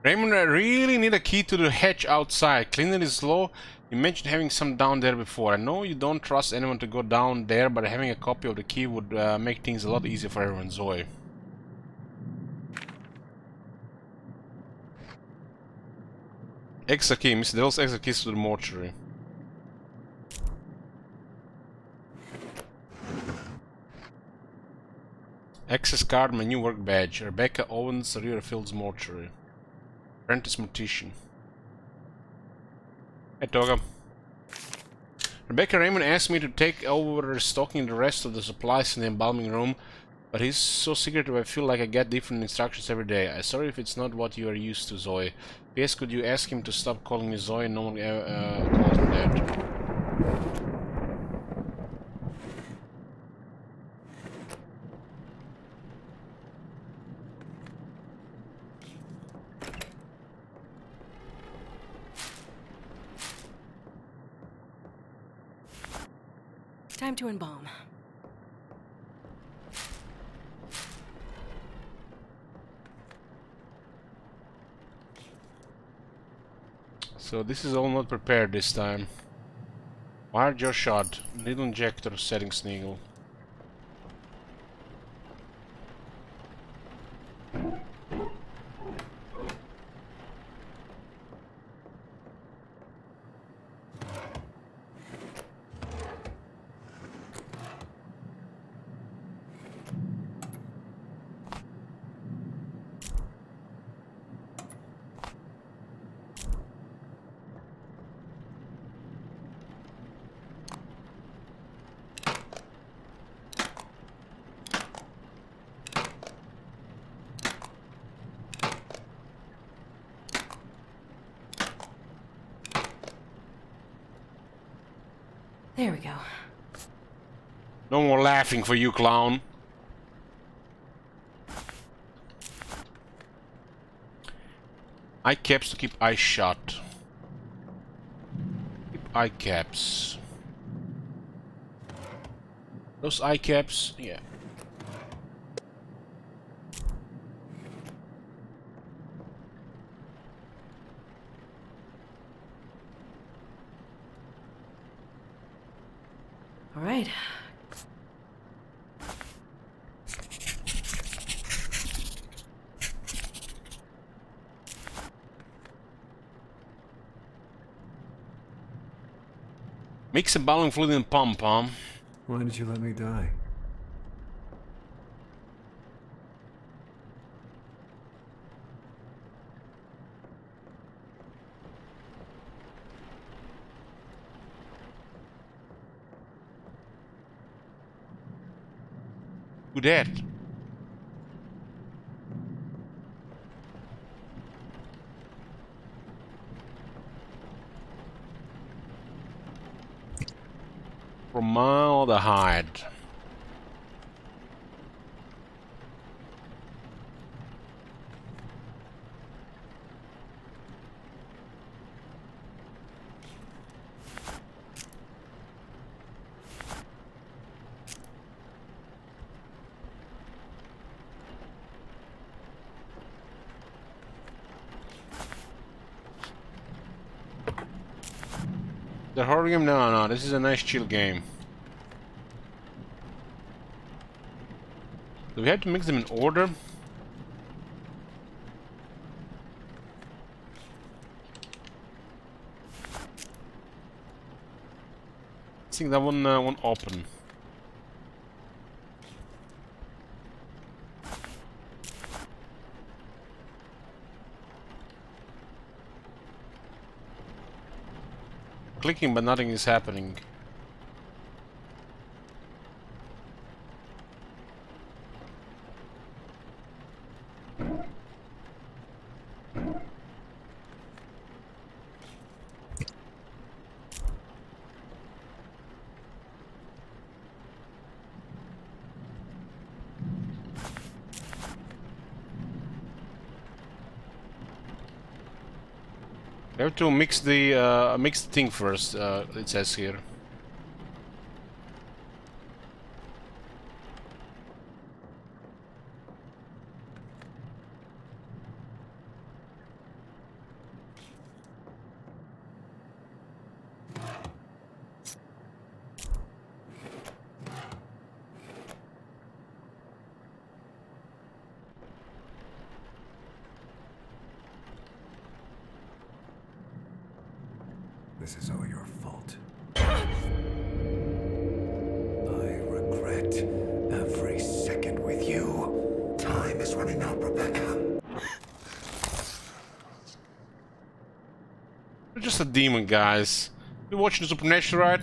A: Raymond, I really need a key to the hatch outside. Cleaner is low. You mentioned having some down there before. I know you don't trust anyone to go down there, but having a copy of the key would make things a lot easier for everyone, Zoe. Extra key. Mr. Dell's extra keys to the mortuary. Access card, my new work badge. Rebecca Owens, Riverfield's mortuary. Apprentice mortician. Hey, Toga. Rebecca Raymond asked me to take over stocking the rest of the supplies in the embalming room, but he's so secretive I feel like I get different instructions every day. I'm sorry if it's not what you are used to, Zoe. P.S. Could you ask him to stop calling me Zoe? No one calls me that.
C: Time to embalm.
A: So this is all not prepared this time. Wire jaw shot. Needle injector setting Sneagle.
C: There we go.
A: No more laughing for you, clown. Eye caps to keep eyes shut. Keep eye caps. Those eye caps, yeah.
C: All right.
A: Mix embalming fluid in pom-pom.
G: Why did you let me die?
A: Who that? Formaldehyde. The horror game? No, no, this is a nice chill game. Do we have to mix them in order? I think that one won't open. Clicking, but nothing is happening. We have to mix the thing first. It says here.
G: This is all your fault. I regret every second with you. Time is running out, Rebecca.
A: You're just a demon, guys. You're watching Supernatural, right?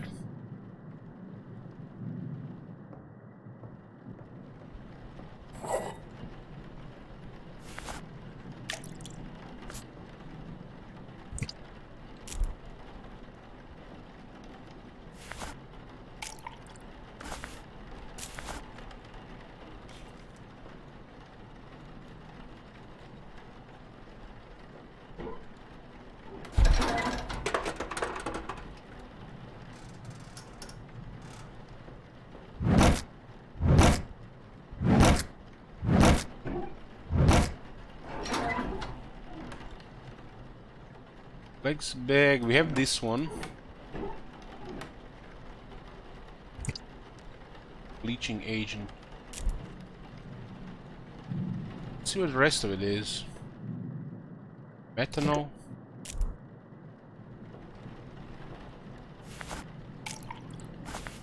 A: Legs bag. We have this one. Bleaching agent. Let's see what the rest of it is. Methanol.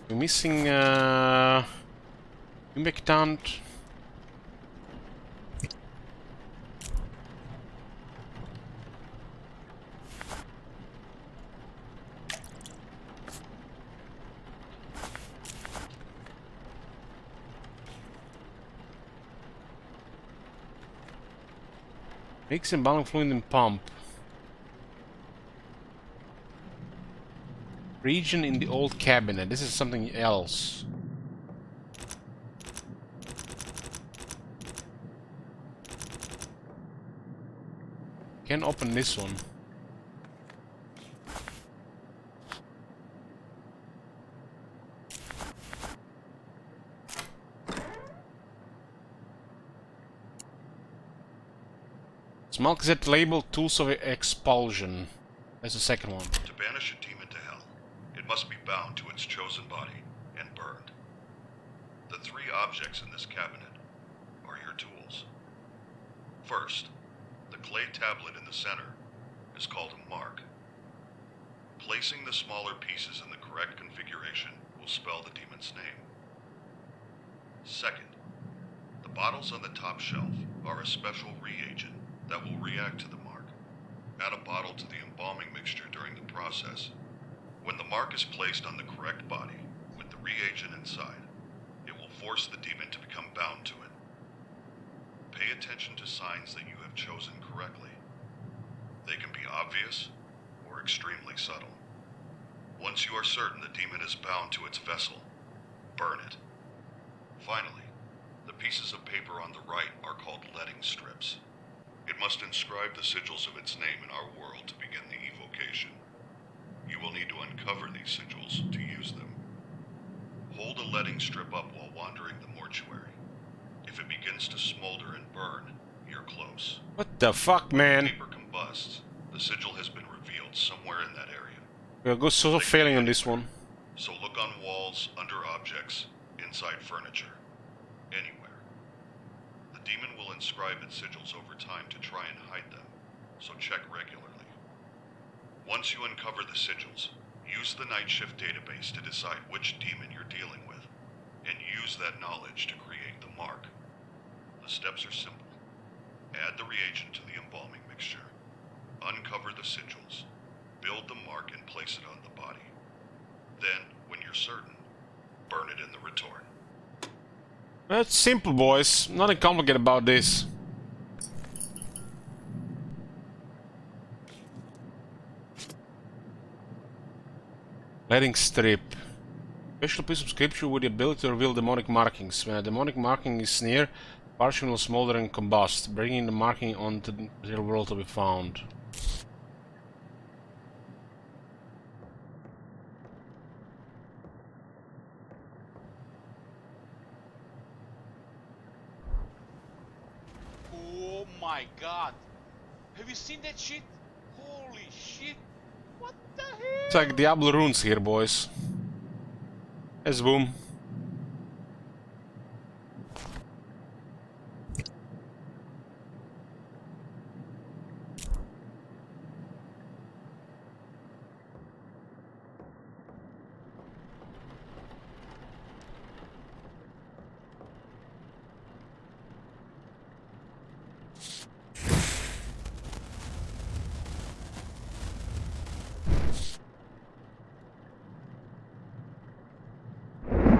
A: We're missing humectant. Mix embalming fluid and pump. Region in the old cabinet. This is something else. Can't open this one. Small cassette label Tools of Expulsion. That's the second one.
D: To banish a demon to hell, it must be bound to its chosen body and burned. The three objects in this cabinet are your tools. First, the clay tablet in the center is called a mark. Placing the smaller pieces in the correct configuration will spell the demon's name. Second, the bottles on the top shelf are a special reagent that will react to the mark. Add a bottle to the embalming mixture during the process. When the mark is placed on the correct body with the reagent inside, it will force the demon to become bound to it. Pay attention to signs that you have chosen correctly. They can be obvious or extremely subtle. Once you are certain the demon is bound to its vessel, burn it. Finally, the pieces of paper on the right are called letting strips. It must inscribe the sigils of its name in our world to begin the evocation. You will need to uncover these sigils to use them. Hold a letting strip up while wandering the mortuary. If it begins to smolder and burn, you're close.
A: What the fuck, man?
D: If the paper combusts, the sigil has been revealed somewhere in that area.
A: We're good sort of failing on this one.
D: So look on walls, under objects, inside furniture, anywhere. The demon will inscribe its sigils over time to try and hide them, so check regularly. Once you uncover the sigils, use the night shift database to decide which demon you're dealing with, and use that knowledge to create the mark. The steps are simple. Add the reagent to the embalming mixture. Uncover the sigils. Build the mark and place it on the body. Then, when you're certain, burn it in the retort.
A: That's simple, boys. Nothing complicated about this. Letting strip. Special piece of scripture with the ability to reveal demonic markings. When a demonic marking is near, parchment will smolder and combust, bringing the marking onto the real world to be found.
H: Oh my god! Have you seen that shit? Holy shit! What the hell?
A: It's like Diablo runes here, boys. Yes, boom.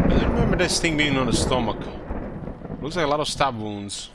A: I don't remember this thing being on the stomach. Looks like a lot of stab wounds.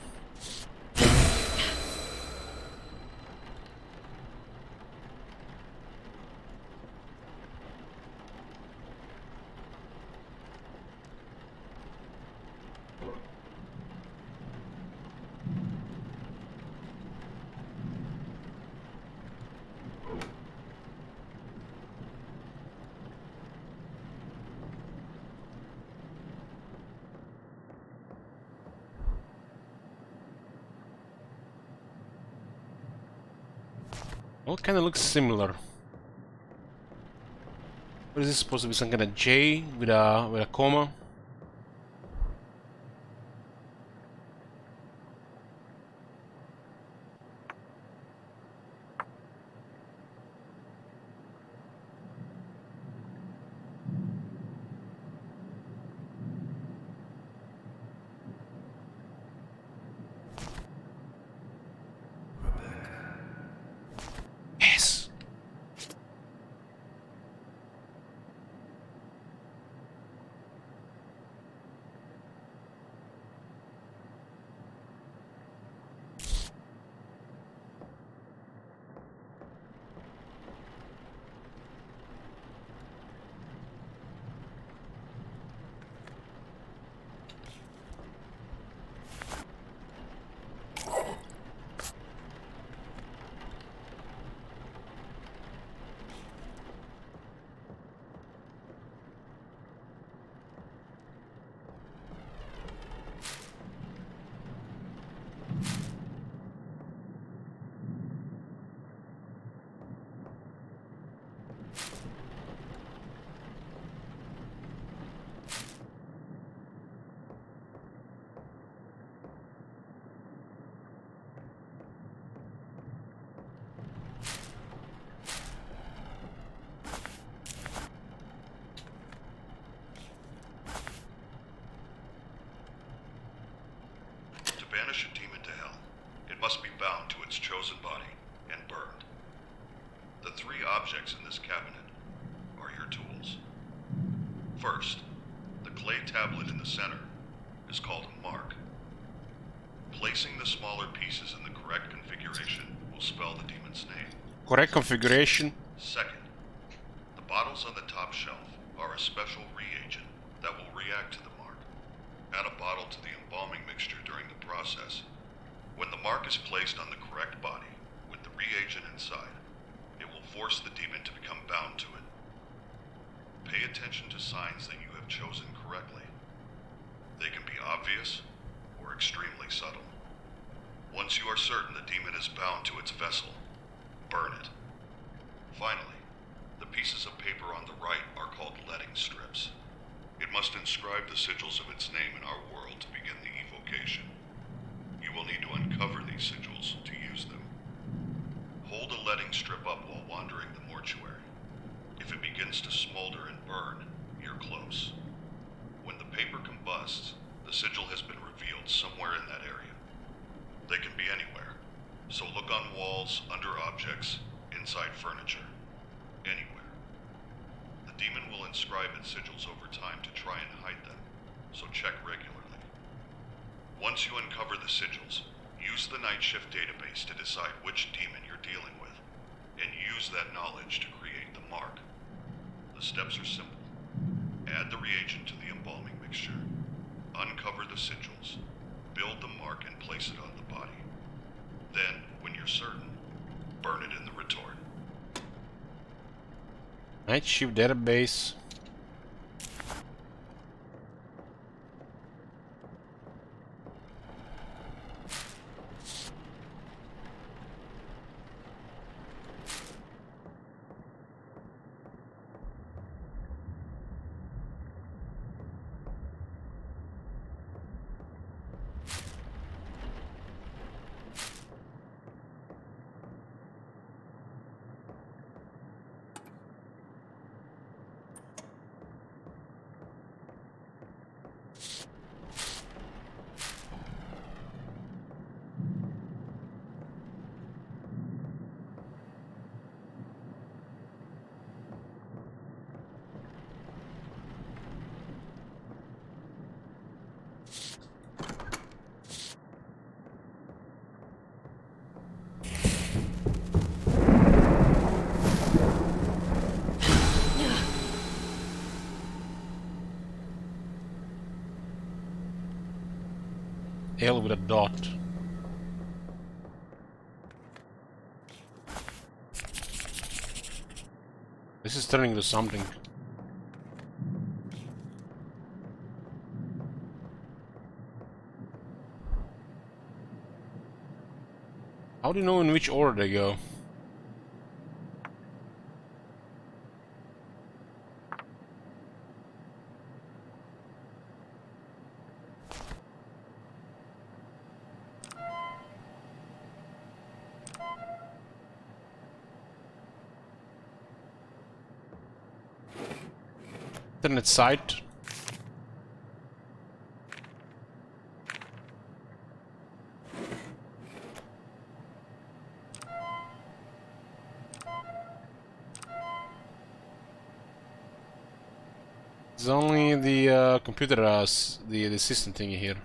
A: Well, kind of looks similar. What is this supposed to be? Some kind of J with a comma? Yes.
D: To banish a demon to hell, it must be bound to its chosen body and burned. The three objects in this cabinet are your tools. First, the clay tablet in the center is called a mark. Placing the smaller pieces in the correct configuration will spell the demon's name.
A: Correct configuration.
D: Second, the bottles on the top shelf are a special reagent that will react to the mark. Add a bottle to the embalming mixture during the process. When the mark is placed on the correct body with the reagent inside, it will force the demon to become bound to it. Pay attention to signs that you have chosen correctly. They can be obvious or extremely subtle. Once you are certain the demon is bound to its vessel, burn it. Finally, The pieces of paper on the right are called letting strips. It must inscribe the sigils of its name in our world to begin the evocation. You will need to uncover these sigils to use them. Hold a letting strip up while wandering the mortuary. If it begins to smolder and burn, you're close. When the paper combusts, the sigil has been revealed somewhere in that area. They can be anywhere, so look on walls, under objects, inside furniture. Anywhere. The demon will inscribe its sigils over time to try and hide them, so check regularly. Once you uncover the sigils, use the night shift database to decide which demon you're dealing with, and use that knowledge to create the mark. The steps are simple. Add the reagent to the embalming mixture. Uncover the sigils. Build the mark and place it on the body. Then, when you're certain, burn it in the retort.
A: Night shift database. L with a dot. This is turning into something. How do you know in which order they go? Internet site. It's only the computer the system thingy here.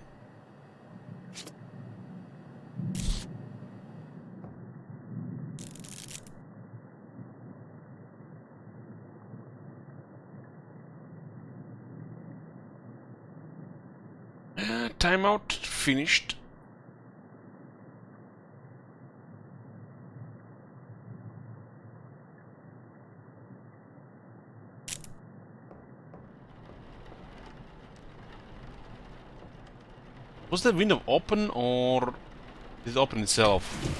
A: Timeout finished. Was the window open or did it open itself?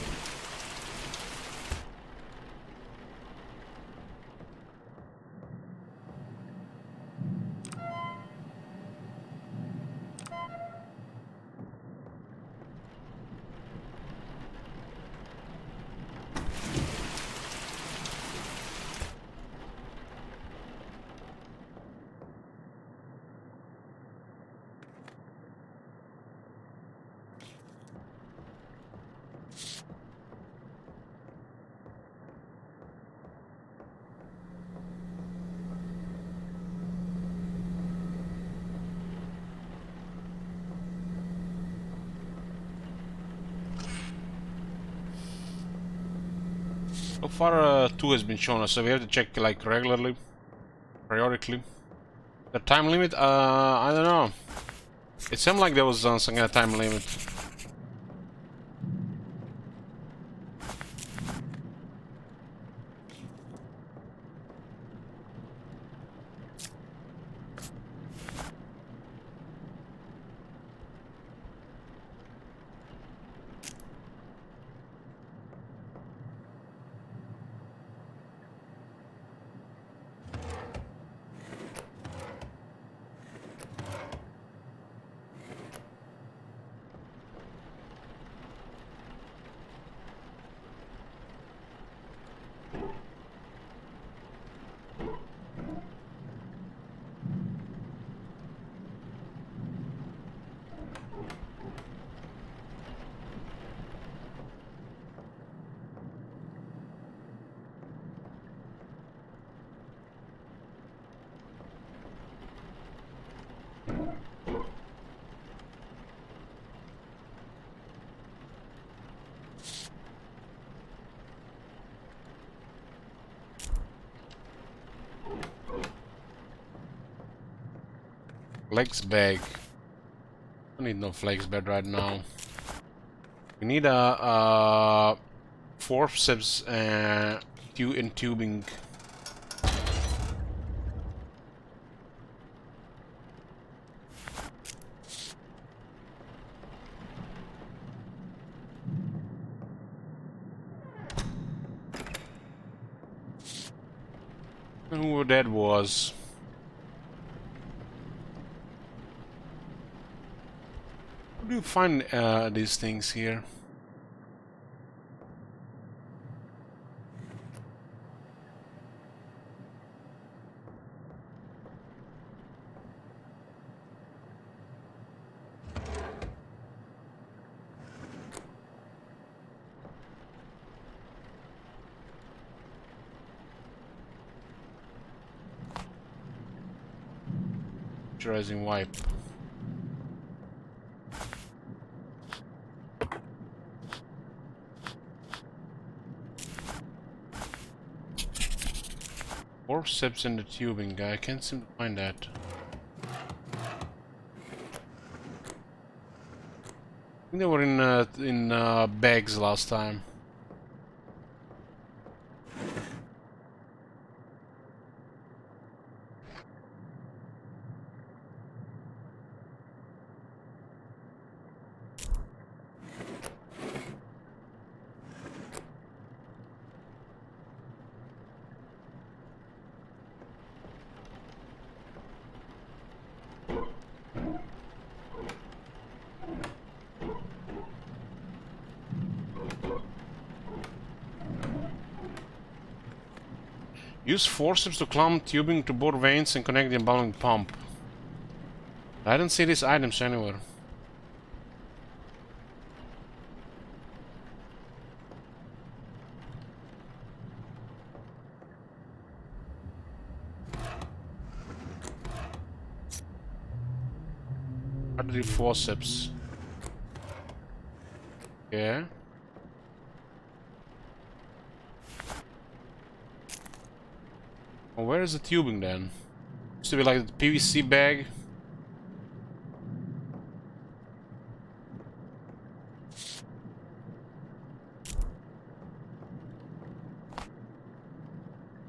A: So far 2 has been shown us, so we have to check like regularly, periodically. The time limit? I don't know. It seemed like there was some kind of time limit. Flex bag. I need no flex bed right now. We need a forceps and tubing. Who that was? How do you find these things here? Moisturizing wipe. Forceps in the tubing. I can't seem to find that. I think they were in bags last time. Use forceps to clamp tubing to bore veins and connect the embalming pump. I don't see these items anywhere. Artery forceps. Yeah. Well, where is the tubing then? Used to be like the PVC bag.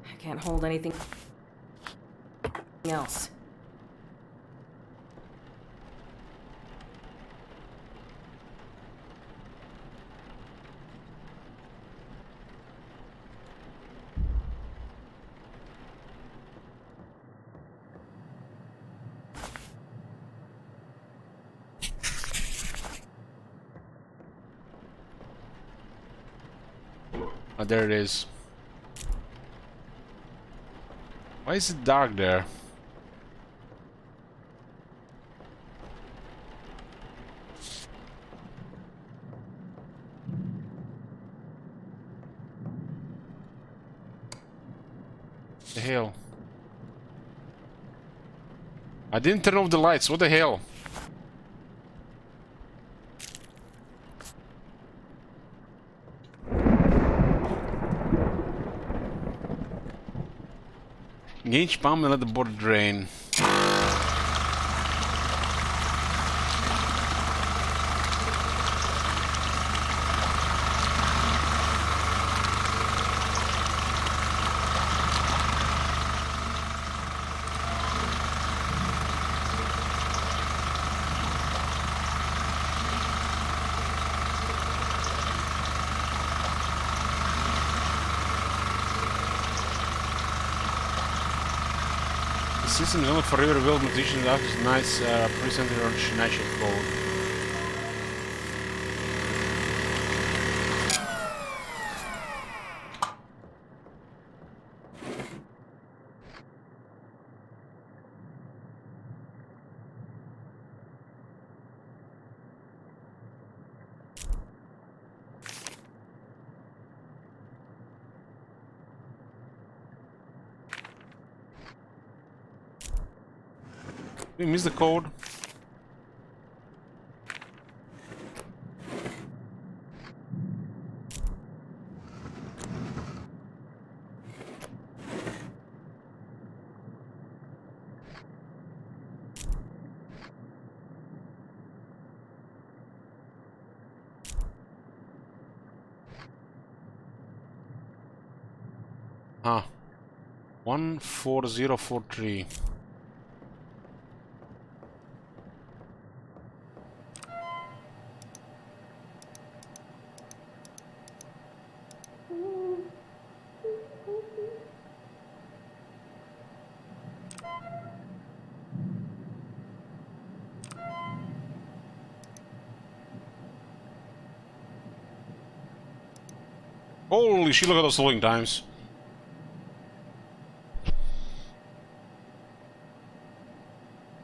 C: I can't hold anything else.
A: Oh, there it is. Why is it dark there? The hell? I didn't turn off the lights. What the hell? Engage pump and let the water drain. The system is only for real musicians after this nice presented or natural code. We missed the code. Huh. 14043. Holy shit, look at those loading times.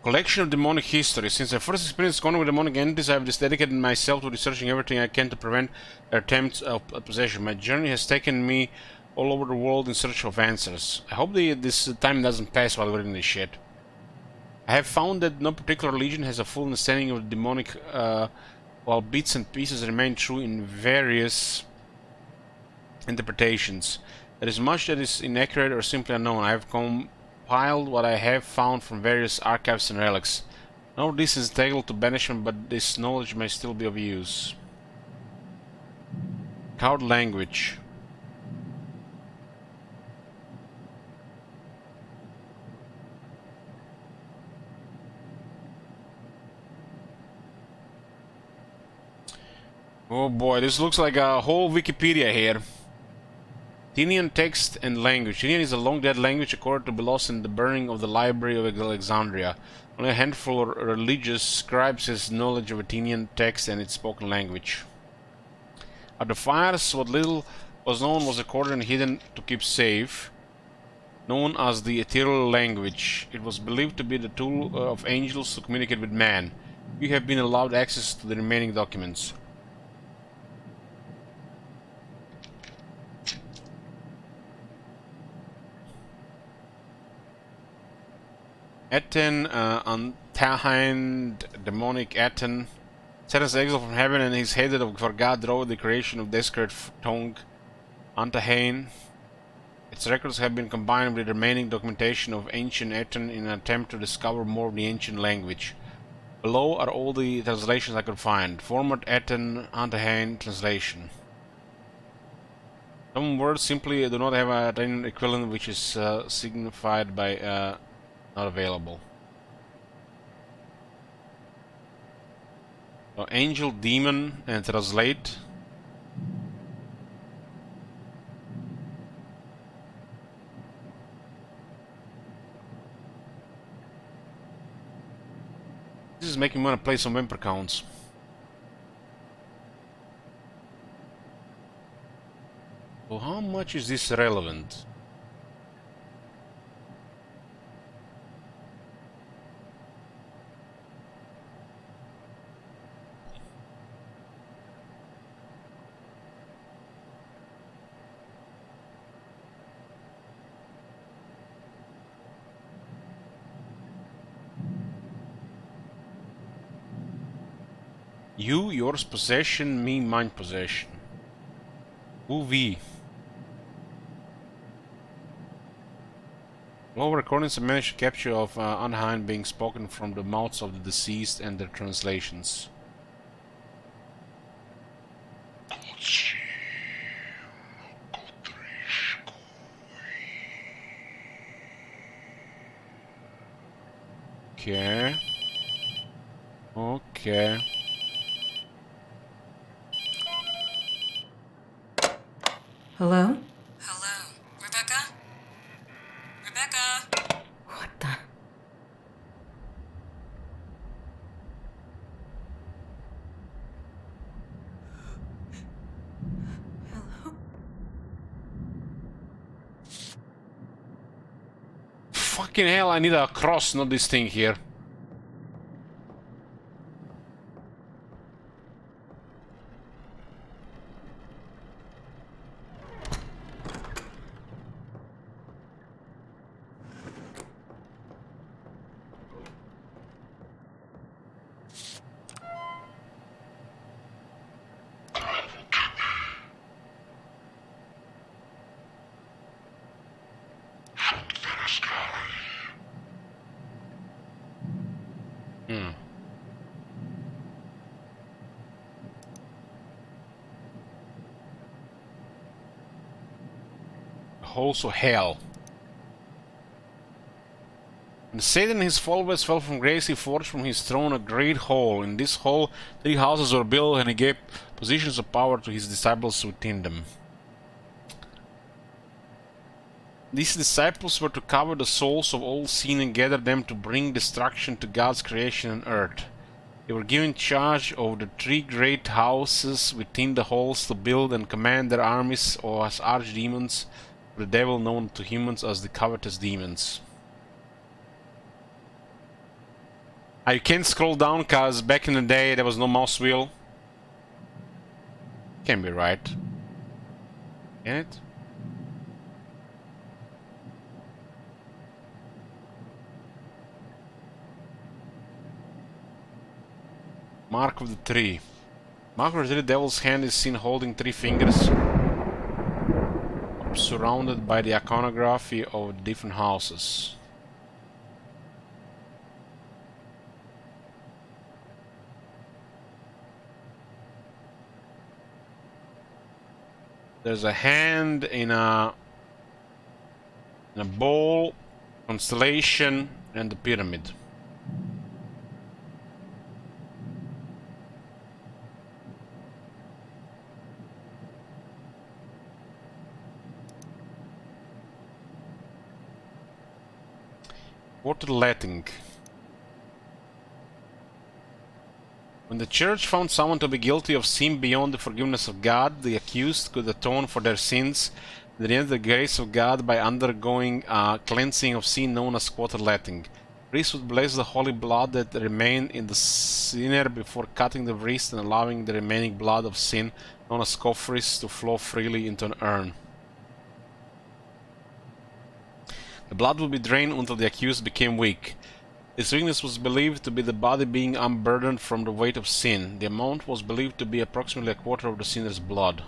A: Collection of demonic history. Since I first experienced contact with demonic entities, I have just dedicated myself to researching everything I can to prevent their attempts of possession. My journey has taken me all over the world in search of answers. I hope this time doesn't pass while reading this shit. I have found that no particular religion has a full understanding of the demonic, while bits and pieces remain true in various interpretations. There is much that is inaccurate or simply unknown. I have compiled what I have found from various archives and relics. None of this is entitled to banishment, but this knowledge may still be of use. Cowed language. Oh boy, this looks like a whole Wikipedia here. Tinian text and language. Tinian is a long-dead language accorded to be lost in the burning of the Library of Alexandria. Only a handful of religious scribes has knowledge of Athenian text and its spoken language. At the fires, what little was known was recorded and hidden to keep safe, known as the ethereal language. It was believed to be the tool of angels to communicate with man. You have been allowed access to the remaining documents. Aten, untamed demonic Aten, set as exile from heaven, and his hated for God drove the creation of desperate tongue, Antahane. Its records have been combined with the remaining documentation of ancient Aten in an attempt to discover more of the ancient language. Below are all the translations I could find. Format Aten Antahane translation. Some words simply do not have an Aten equivalent, which is signified by not available. So, angel, demon, and translate. This is making me want to play some Whimper counts. So how much is this relevant? You, yours possession, me, mine possession. Who we? Low recordings have managed to capture of Anheim being spoken from the mouths of the deceased and their translations. Okay. Okay.
I: Hello?
C: Hello, Rebecca? Rebecca?
I: What the?
A: Fucking hell, I need a cross, not this thing here. holes of hell. When Satan and his followers fell from grace, he forged from his throne a great hole. In this hole 3 houses were built, and he gave positions of power to his disciples within them. These disciples were to cover the souls of all sin and gather them to bring destruction to God's creation on earth. They were given charge of the 3 great houses within the halls to build and command their armies or as archdemons, the devil known to humans as the covetous demons. You can't scroll down because back in the day there was no mouse wheel. Can be right. Can it? Mark of the 3. Mark of the 3, devil's hand is seen holding 3 fingers, surrounded by the iconography of different houses. There's a hand in a bowl, constellation, and the pyramid. Water letting. When the church found someone to be guilty of sin beyond the forgiveness of God, the accused could atone for their sins and enter the grace of God by undergoing a cleansing of sin known as water letting. Priests would bless the holy blood that remained in the sinner before cutting the wrist and allowing the remaining blood of sin, known as copheries, to flow freely into an urn. The blood would be drained until the accused became weak. This weakness was believed to be the body being unburdened from the weight of sin. The amount was believed to be approximately a quarter of the sinner's blood.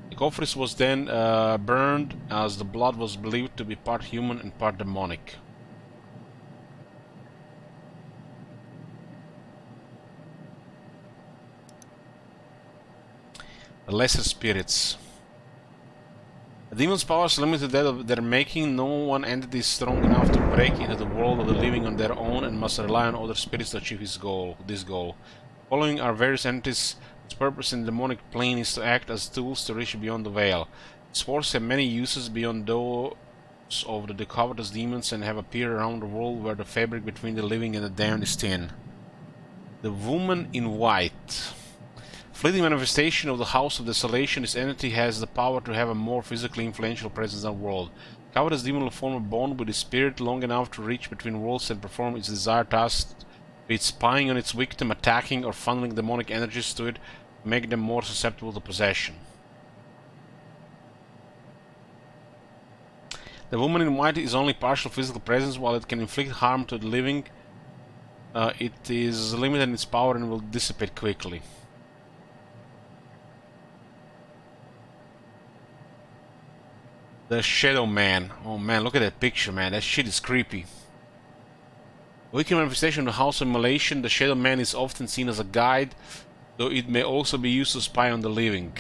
A: The copheries was then burned, as the blood was believed to be part human and part demonic. The lesser spirits. A demon's power is limited to that of their making. No one entity is strong enough to break into the world of the living on their own and must rely on other spirits to achieve this goal. Following are various entities whose purpose in the demonic plane is to act as tools to reach beyond the veil. These forces have many uses beyond those of the covetous demons and have appeared around the world where the fabric between the living and the damned is thin. The Woman in White. Fleeting manifestation of the House of Desolation, this entity has the power to have a more physically influential presence in the world. Covetous demon will form a bond with its spirit long enough to reach between worlds and perform its desired tasks, be it spying on its victim, attacking, or funneling demonic energies to it to make them more susceptible to possession. The Woman in White is only partial physical presence. While it can inflict harm to the living, it is limited in its power and will dissipate quickly. The Shadow Man. Oh man, look at that picture, man. That shit is creepy. A wicked manifestation of the House of Immolation, the Shadow Man is often seen as a guide, though it may also be used to spy on the living.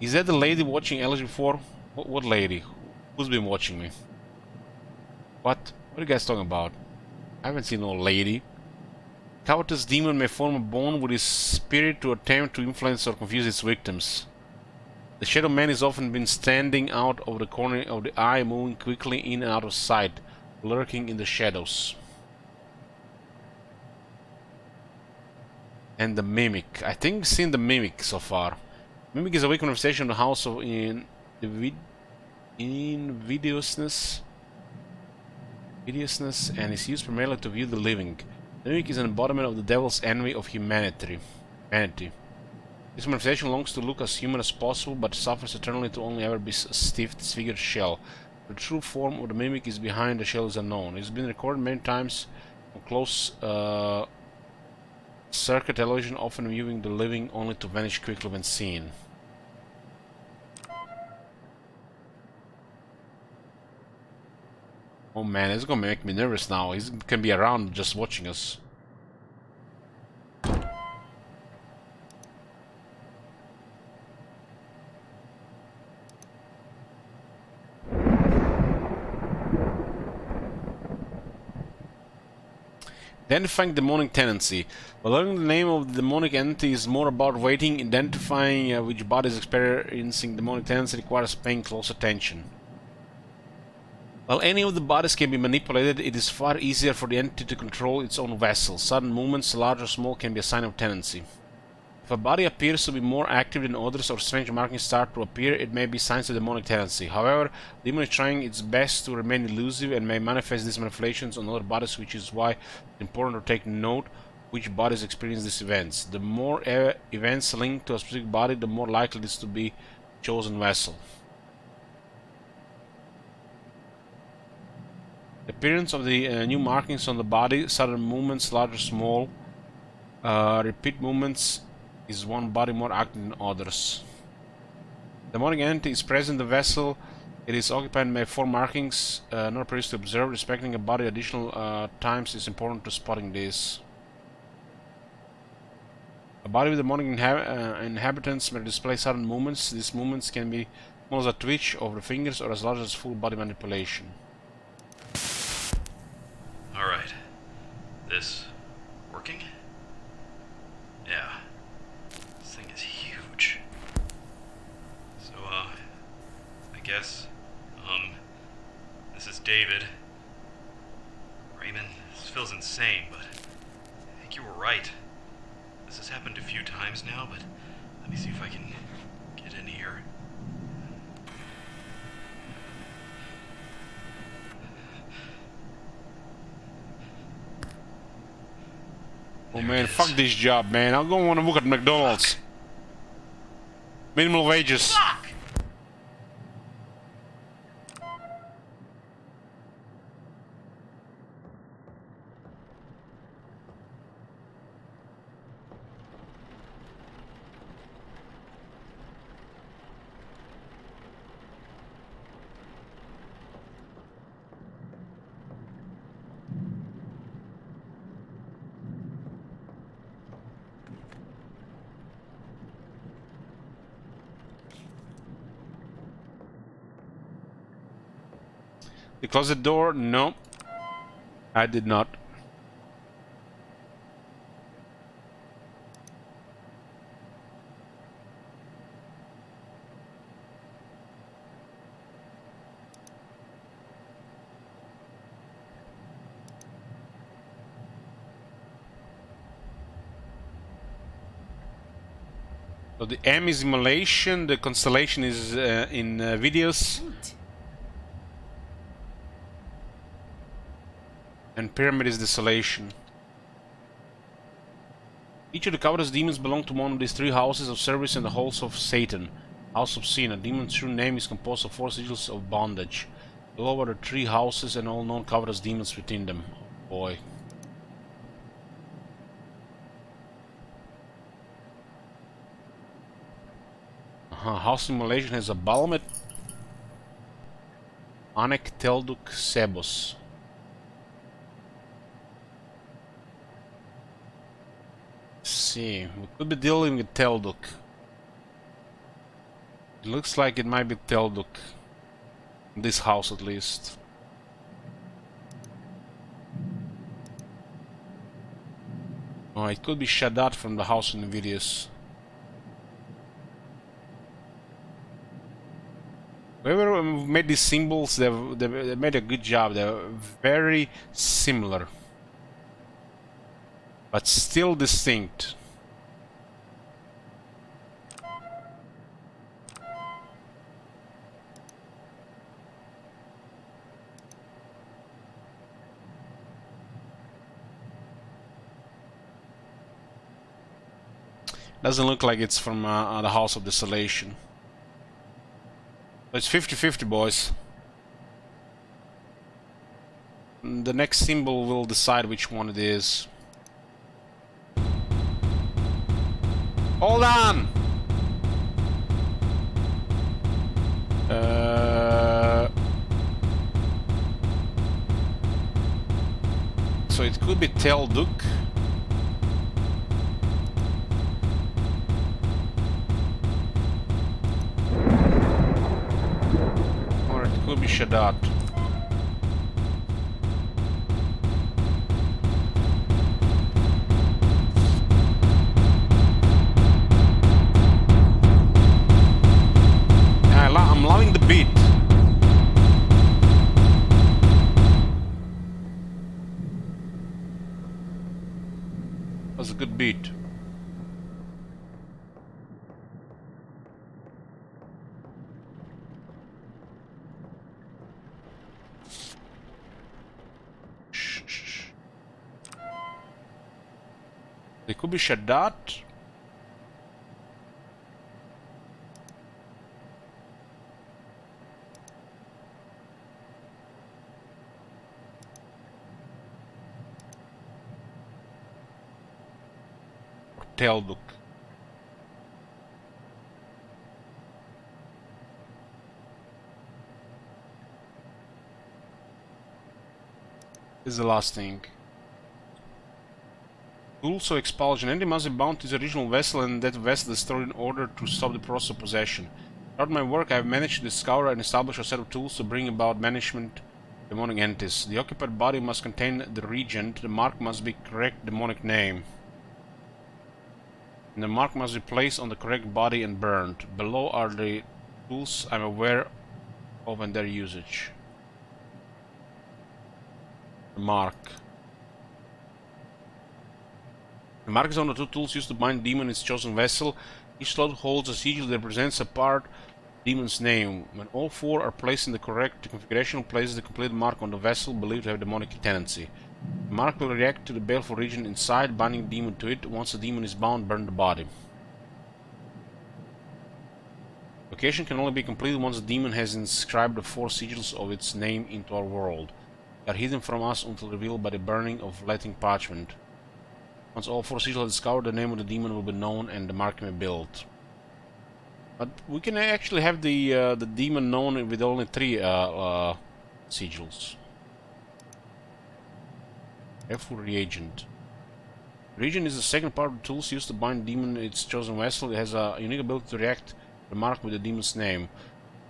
A: Is that the lady watching Alice before? What lady? Who's been watching me? What? What are you guys talking about? I haven't seen no lady. Covetous demon may form a bond with his spirit to attempt to influence or confuse its victims. The Shadow Man is often been standing out of the corner of the eye, moving quickly in and out of sight, lurking in the shadows. And the Mimic. I think I've seen the Mimic so far. Mimic is a weak manifestation of the House of Invidiousness and is used primarily to view the living. The Mimic is an embodiment of the devil's envy of humanity. This manifestation longs to look as human as possible, but suffers eternally to only ever be a stiff, disfigured shell. The true form of the Mimic is behind the shell is unknown. It has been recorded many times on close circuit television, often viewing the living only to vanish quickly when seen. Oh man, it's gonna make me nervous now. He can be around just watching us. Identifying demonic tendency. But learning the name of the demonic entity is more about waiting. Identifying which body is experiencing demonic tendency requires paying close attention. While any of the bodies can be manipulated, it is far easier for the entity to control its own vessel. Sudden movements, large or small, can be a sign of tendency. If a body appears to be more active than others or strange markings start to appear, it may be signs of demonic tendency. However, the demon is trying its best to remain elusive and may manifest these manipulations on other bodies, which is why it's important to take note which bodies experience these events. The more events linked to a specific body, the more likely it is to be chosen vessel. The appearance of the new markings on the body, sudden movements, large or small, repeat movements, is one body more active than others. The demonic entity is present in the vessel. It is occupied by 4 markings, not previously observed. Respecting a body additional times is important to spotting this. A body with demonic inhabitants may display sudden movements. These movements can be small as a twitch of the fingers or as large as full body manipulation.
J: Alright. This working? Yeah. This thing is huge. So, I guess, this is David. Raymond, this feels insane, but I think you were right. This has happened a few times now, but let me see if I can get in here.
A: Oh man, fuck this job, man. I'm gonna want to work at McDonald's.
J: Fuck.
A: Minimal wages.
J: Fuck!
A: You close the door? No. I did not. So the M is immolation, the constellation is in videos. And pyramid is desolation. Each of the covetous demons belong to one of these 3 houses of service in the halls of Satan. House of Sin. A demon's true name is composed of 4 sigils of bondage. Below are the 3 houses and all known covetous demons within them. Oh boy. House immolation has a Balmet, Anek, Telduk, Sebos. See, we could be dealing with Telduk. It looks like it might be Telduk. In this house at least. Oh, it could be Shaddad from the house in the videos. Whoever made these symbols, they made a good job. They're very similar. But still distinct. Doesn't look like it's from the House of Desolation. But it's 50-50, boys. The next symbol will decide which one it is. Hold on! So it could be Telduk. Or it could be Shaddad. They could be Shaddad. Or Telduk. This is the last thing. Also expulsion. Andy must be bound to his original vessel and that vessel destroyed in order to stop the process of possession. Throughout my work, I have managed to discover and establish a set of tools to bring about banishment of demonic entities. The occupied body must contain the regent. The mark must be correct demonic name. And the mark must be placed on the correct body and burned. Below are the tools I'm aware of and their usage. The mark. The mark is one of the two tools used to bind demon in its chosen vessel. Each slot holds a sigil that represents a part of the demon's name. When all four are placed in the correct configuration, places the complete mark on the vessel believed to have demonic tendency. The mark will react to the baleful region inside, binding the demon to it. Once the demon is bound, burn the body. Location can only be completed once the demon has inscribed the four sigils of its name into our world. They are hidden from us until revealed by the burning of Latin parchment. Once all four sigils are discovered, the name of the demon will be known and the mark may be built. But we can actually have the demon known with only 3 sigils. Careful reagent. Reagent is the second part of the tools used to bind demon in its chosen vessel. It has a unique ability to react to the mark with the demon's name.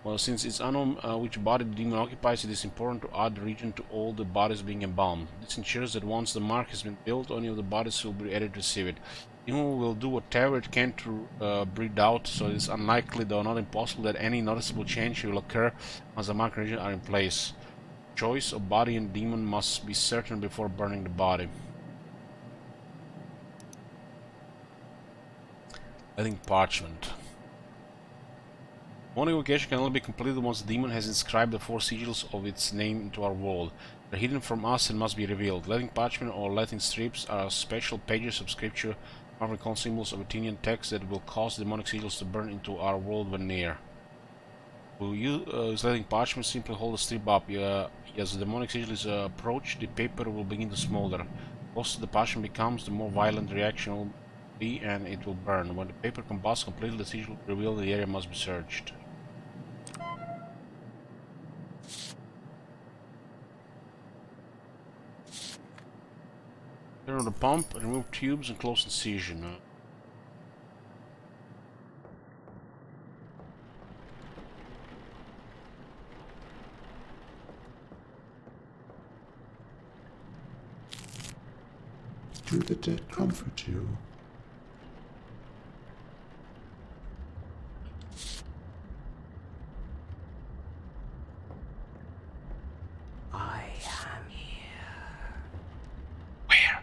A: Well, since it's unknown which body the demon occupies, it is important to add the region to all the bodies being embalmed. This ensures that once the mark has been built, only of the bodies will be ready to receive it. The demon will do whatever it can to breed out, so it is unlikely, though not impossible, that any noticeable change will occur once the mark and region are in place. Choice of body and demon must be certain before burning the body. Letting parchment. One evocation can only be completed once the demon has inscribed the 4 sigils of its name into our world. They are hidden from us and must be revealed. Latin parchment or Latin strips are special pages of scripture, African symbols of Athenian text that will cause demonic sigils to burn into our world when near. Will you use Latin parchment? Simply hold the strip up. As the demonic sigil is approached, the paper will begin to smolder. The closer the parchment becomes, the more violent the reaction will be and it will burn. When the paper combusts completely, the sigil will reveal the area must be searched. Turn on the pump, remove tubes and close incision.
G: Do the dead comfort you?
B: I am here.
A: Where?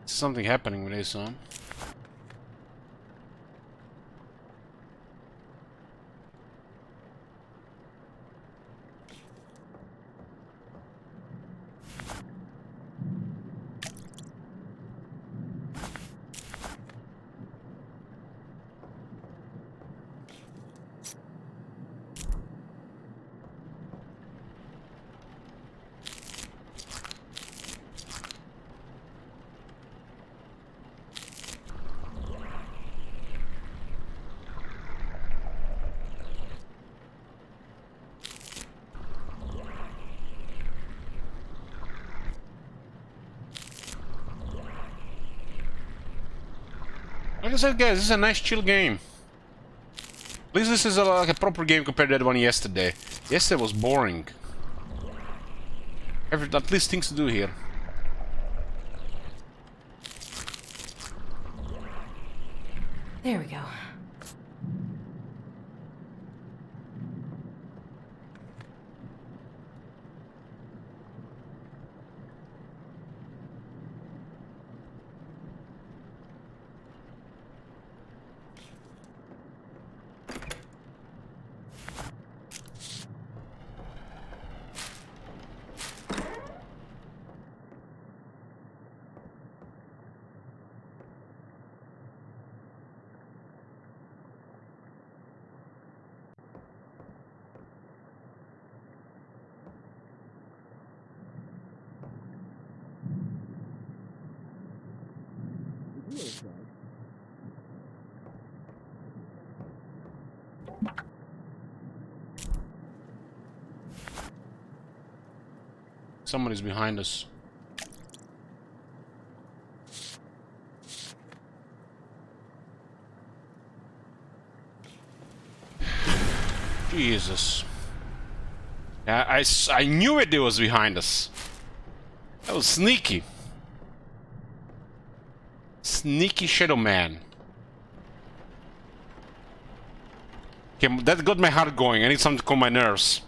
A: Something happening with this, huh? Like I said, guys, this is a nice chill game. At least this is like a proper game compared to that one yesterday. Yesterday was boring. At least things to do here.
I: There we go.
A: Somebody's behind us. Jesus. Yeah, I knew it was behind us. That was sneaky. Sneaky Shadow Man. Okay, that got my heart going. I need something to calm my nerves.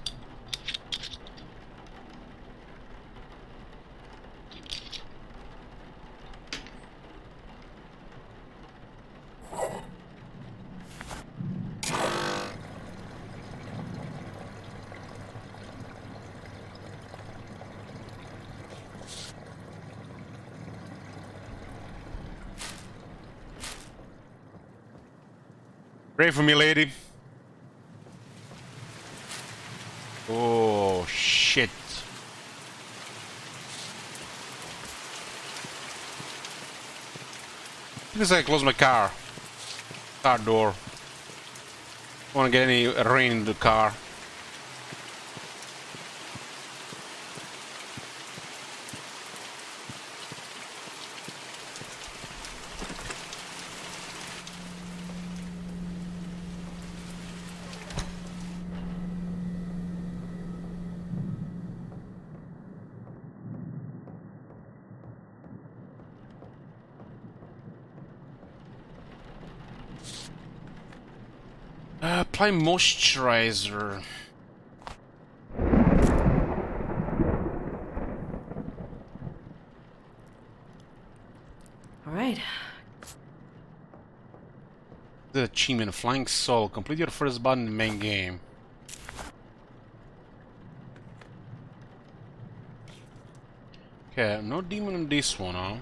A: Pray for me, lady. Oh, shit. I guess I close my car door. Don't want to get any rain in the car. Apply moisturizer.
I: All right.
A: The achievement, Flying Soul. Complete your first button in the main game. Okay, no demon on this one, huh?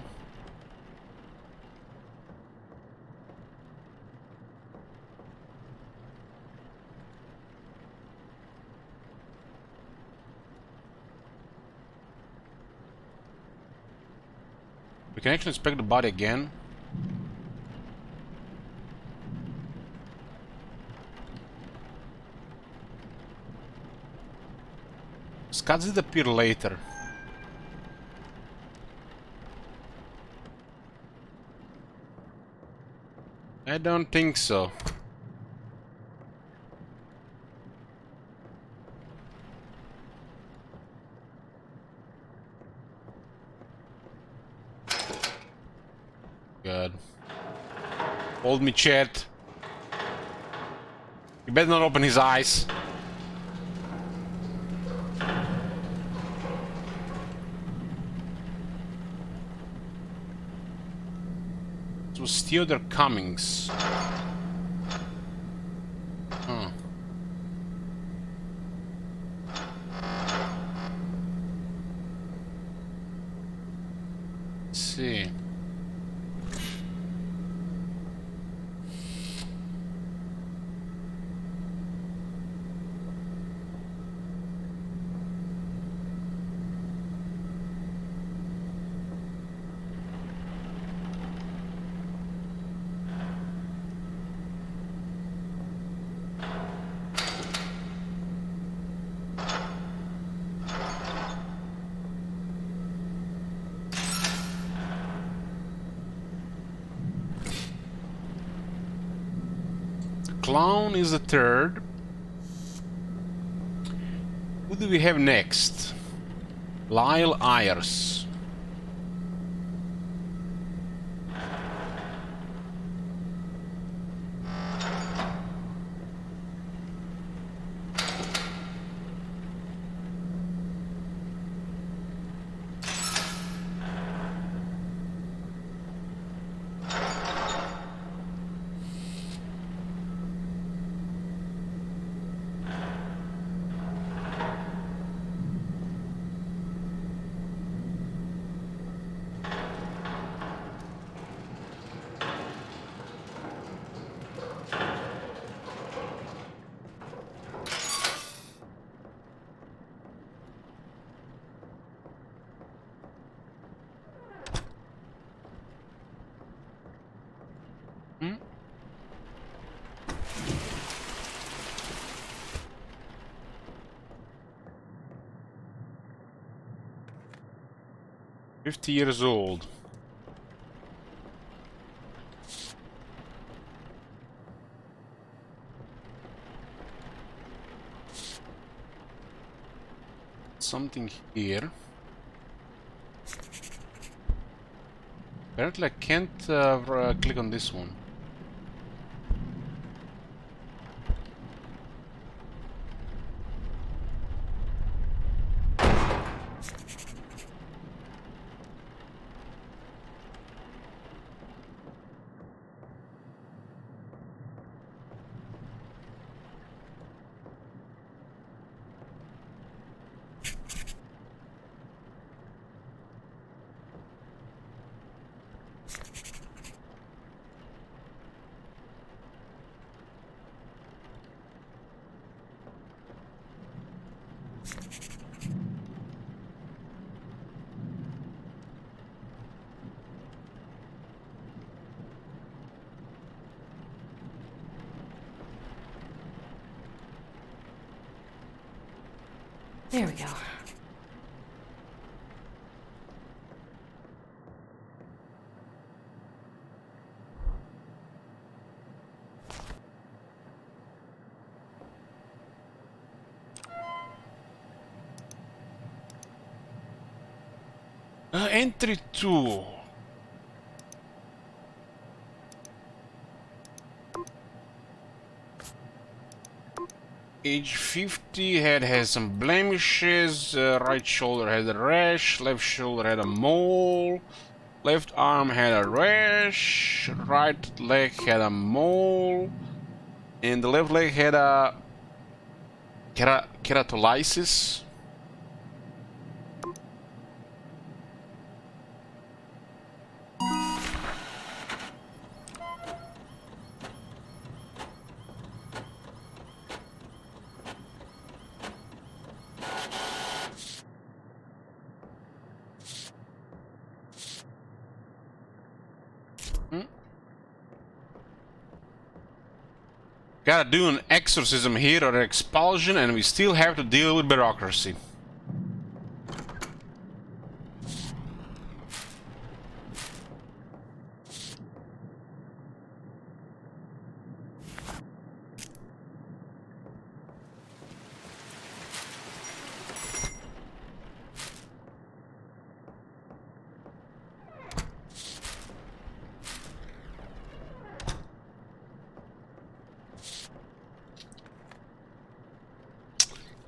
A: We can actually inspect the body again. Scuds did appear later. I don't think so. Good. Hold me, chat. You better not open his eyes. It was Theodore Cummings. Huh. Let's see. Clown is the third. Who do we have next? Lyle Ayers. 50 years old. Something here. Apparently I can't click on this one.
I: There we go.
A: Entry 2. Age 50, head has some blemishes, right shoulder had a rash, left shoulder had a mole, left arm had a rash, right leg had a mole, and the left leg had a keratolysis. Gotta do an exorcism here or expulsion, and we still have to deal with bureaucracy.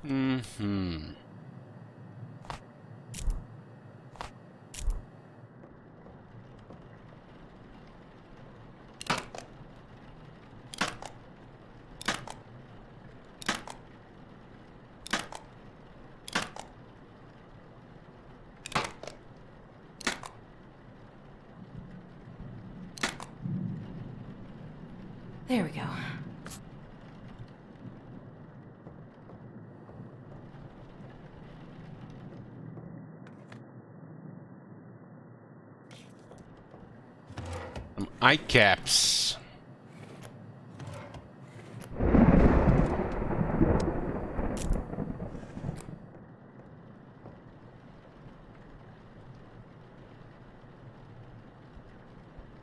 A: Mm-hmm.
I: There we go.
A: Some eye caps.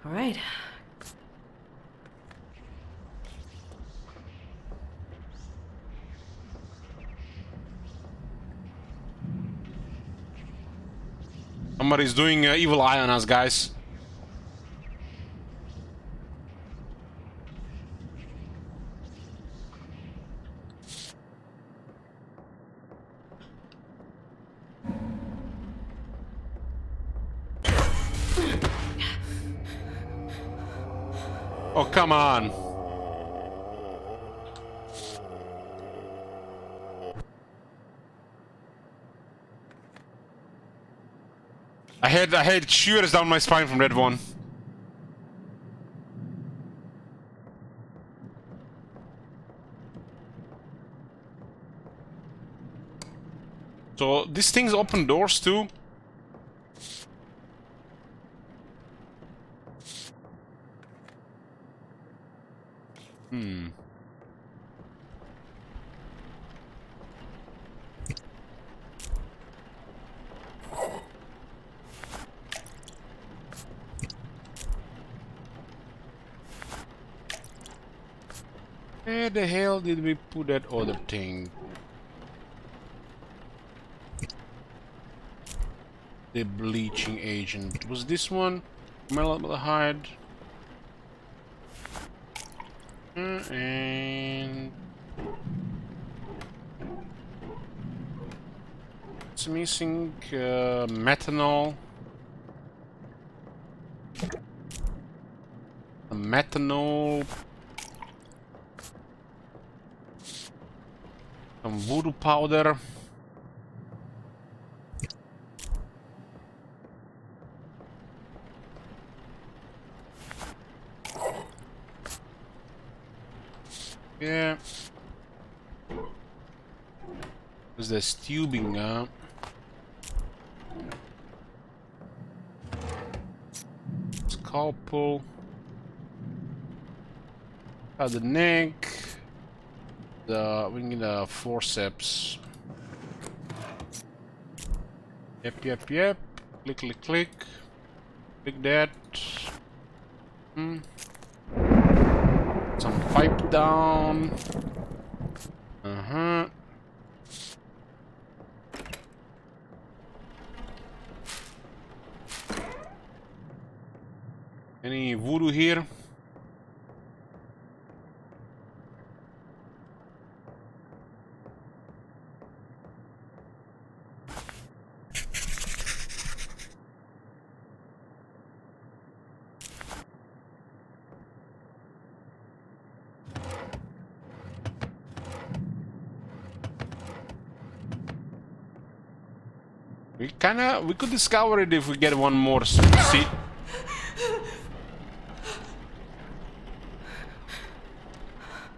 I: All right.
A: Somebody's doing evil eye on us, guys. Oh, come on. I had shivers down my spine from that one. So these things open doors too. Hmm. Where the hell did we put that other thing? The bleaching agent. Was this one? Formaldehyde. And it's missing methanol. Methanol. Some voodoo powder. Yeah. There's this tubing, scalpel. The neck. We need a forceps. Yep. Click. Click that. Some pipe down. Any voodoo here? We could discover it if we get one more seat.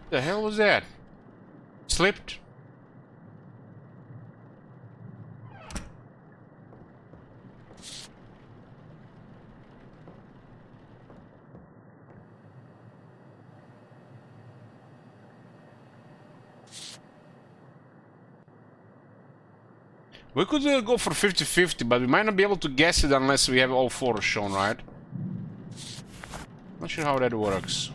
A: The hell was that? Slipped? We could go for 50-50, but we might not be able to guess it unless we have all four shown, right? Not sure how that works.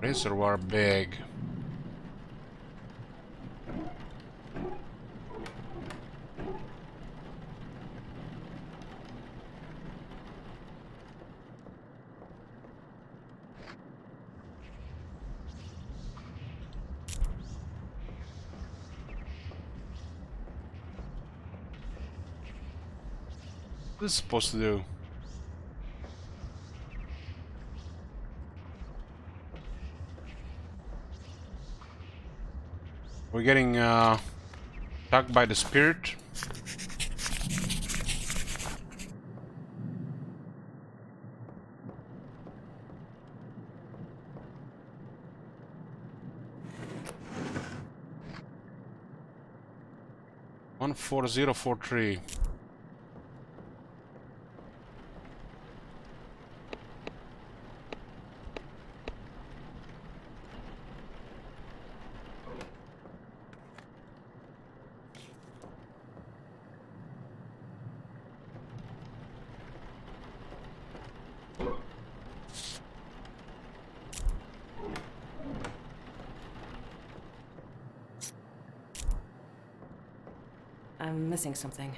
A: Reservoir bag. What is it supposed to do? We're getting attacked by the spirit. One 4043.
C: I'm missing something.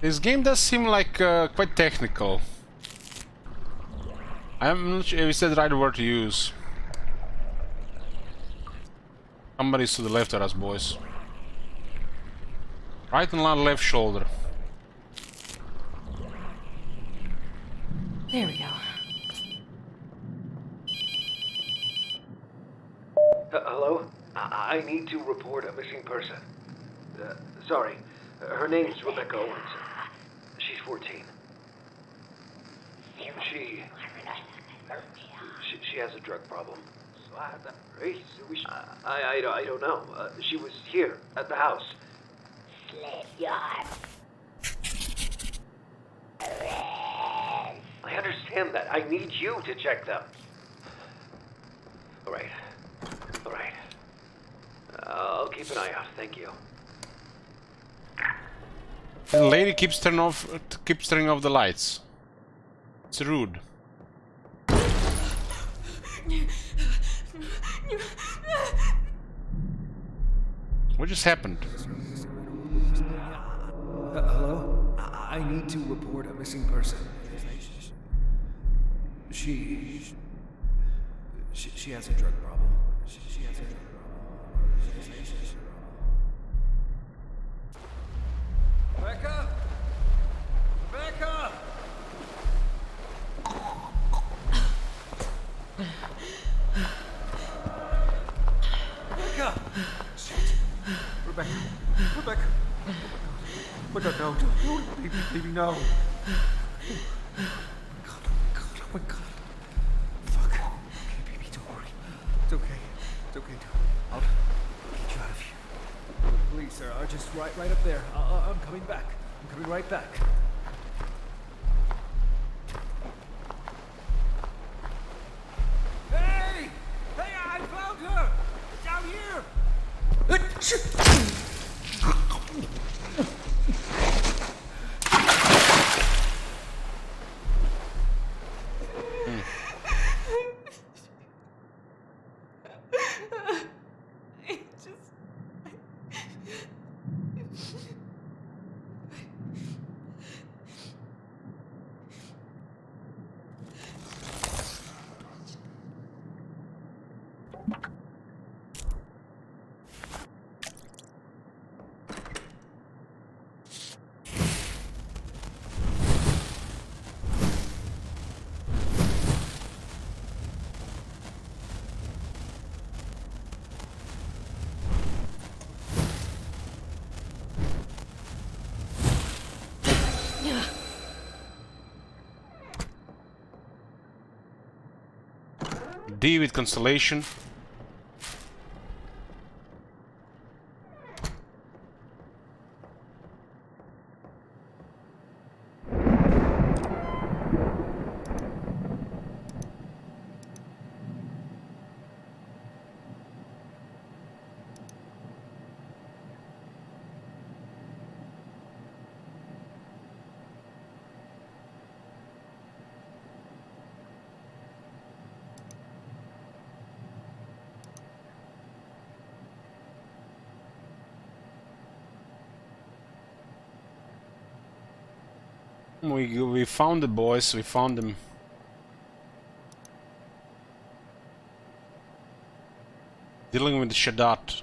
A: This game does seem like quite technical. I'm not sure if it's the right word to use. Somebody's to the left of us, boys. Right and left shoulder.
C: There we go.
G: Hello? I need to report a missing person. Sorry. Her name's Rebecca Owens. She's 14. She has a drug problem. I don't know. She was here at the house. I understand that. I need you to check them. All right. I'll keep an eye out. Thank you.
A: The lady keeps turning off the lights. It's rude. What just happened?
G: Hello? I need to report a missing person. She has a drug problem. She has a drug problem. Rebecca? Rebecca! Rebecca! Shit. Rebecca. Rebecca, no. Baby, no. Oh my God. Fuck. Okay, baby, don't worry. It's okay. I'll get you out of here. The police are just right up there. I'm coming back. I'm coming right back. Hey! Hey, I found her! Down here!
A: D with Constellation. We found the boys, we found them. Dealing with the Shadat.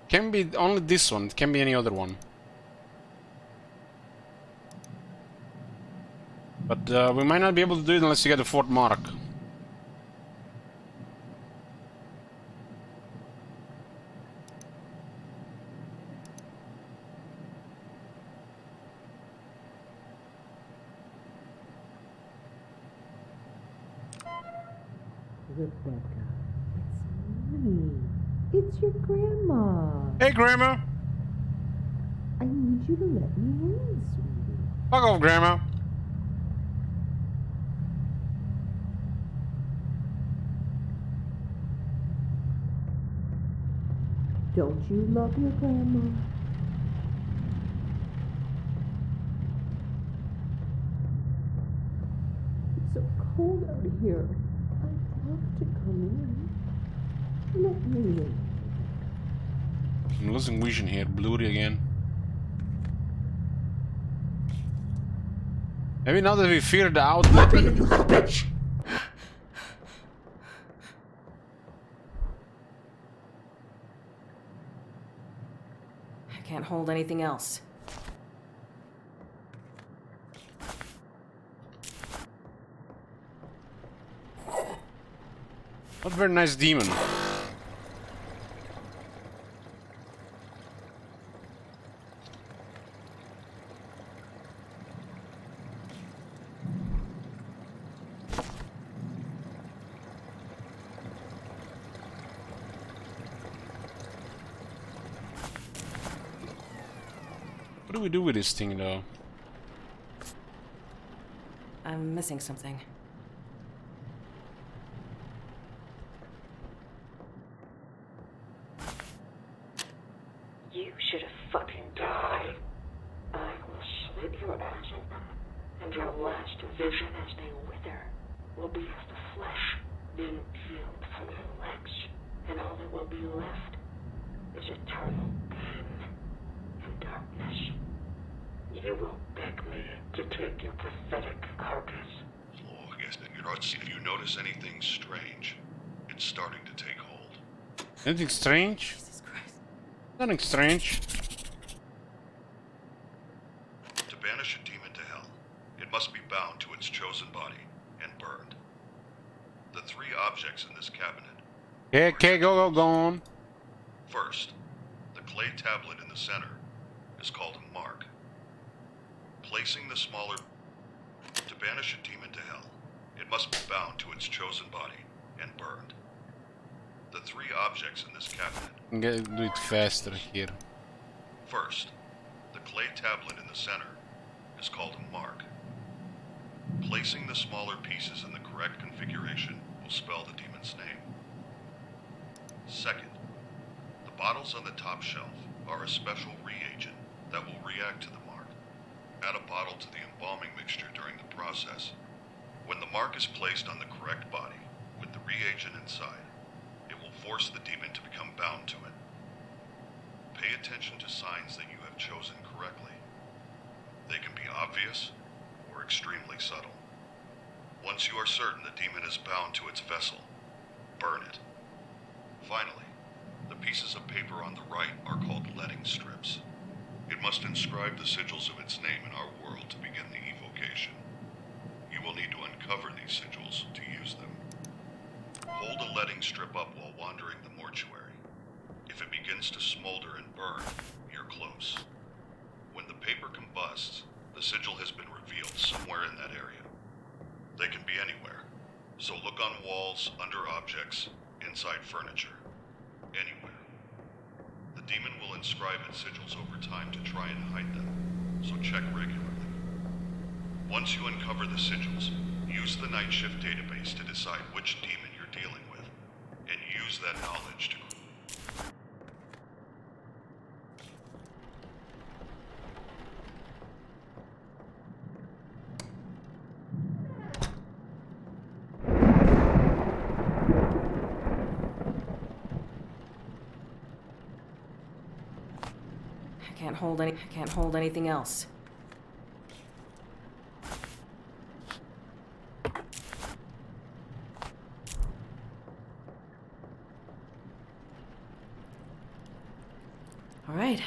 A: Can be only this one, it can be any other one. But we might not be able to do it unless you get the fourth mark.
B: Rebecca, it's me. It's your grandma.
A: Hey, Grandma.
B: I need you to let me in, sweetie.
A: Fuck off, Grandma.
B: Don't you love your grandma? It's so cold out here. I'd love to come in. Let me in.
A: I'm losing vision here. Blurry again. Maybe now that we figured out. Bitch!
C: I can't hold anything else.
A: Not very nice demon. What do we do with this thing, though?
C: I'm missing something.
B: You should have fucking died. I will slit your ass open, and your last vision as they wither will be of the flesh being peeled from your legs, and all that will be left is eternal pain and darkness. You will beg me to take your pathetic carcass.
D: Oh, yes, if you notice anything strange, it's starting to take hold.
A: Anything strange?
C: Jesus Christ.
A: Nothing strange.
D: To banish a demon to hell, it must be bound to its chosen body and burned. The three objects in this cabinet.
A: Okay, go on.
D: First, the clay tablet in the center is called a mark. Placing the smaller... To banish a demon to hell, it must be bound to its chosen body and burned. The three objects in this cabinet...
A: Do it faster here.
D: First, the clay tablet in the center is called a mark. Placing the smaller pieces in the correct configuration will spell the demon's name. Second, the bottles on the top shelf are a special reagent that will react to the mark. Add a bottle to the embalming mixture during the process. When the mark is placed on the correct body with the reagent inside, it will force the demon to become bound to it. Pay attention to signs that you have chosen correctly. They can be obvious or extremely subtle. Once you are certain the demon is bound to its vessel, burn it. Finally, the pieces of paper on the right are called letting strips. It must inscribe the sigils of its name in our world to begin the evocation. You will need to uncover these sigils to use them. Hold a letting strip up while wandering the mortuary. If it begins to smolder and burn, you're close. When the paper combusts, the sigil has been revealed somewhere in that area. They can be anywhere, so look on walls, under objects, inside furniture, anywhere. The demon will inscribe its sigils over time to try and hide them, so check regularly. Once you uncover the sigils, use the night shift database to decide which demon you're dealing with, and use that knowledge to...
C: I can't hold anything else. All right.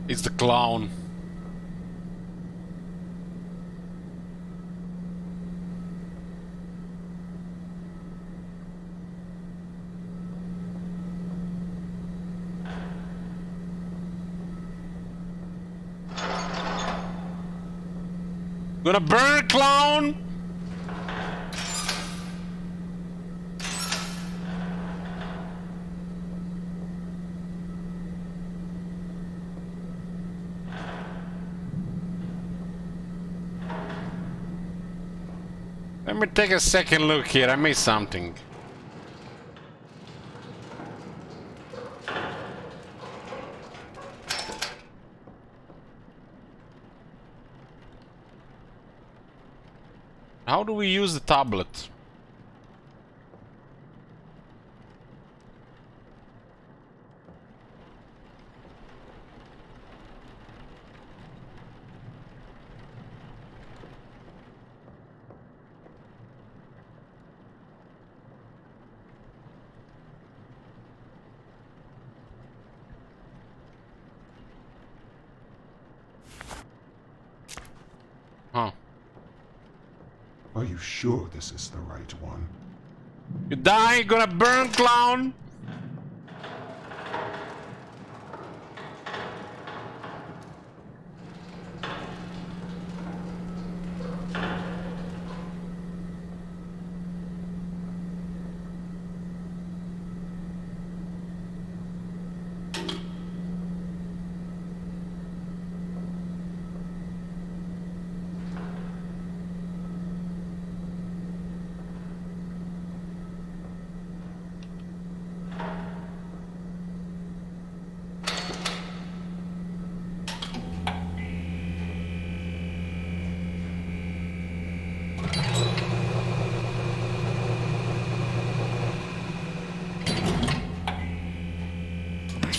A: It's the clown. Gonna burn, clown! Let me take a second look here. I missed something. How do we use the tablet? Huh.
K: Are you sure this is the right one?
A: You die, gonna burn, clown!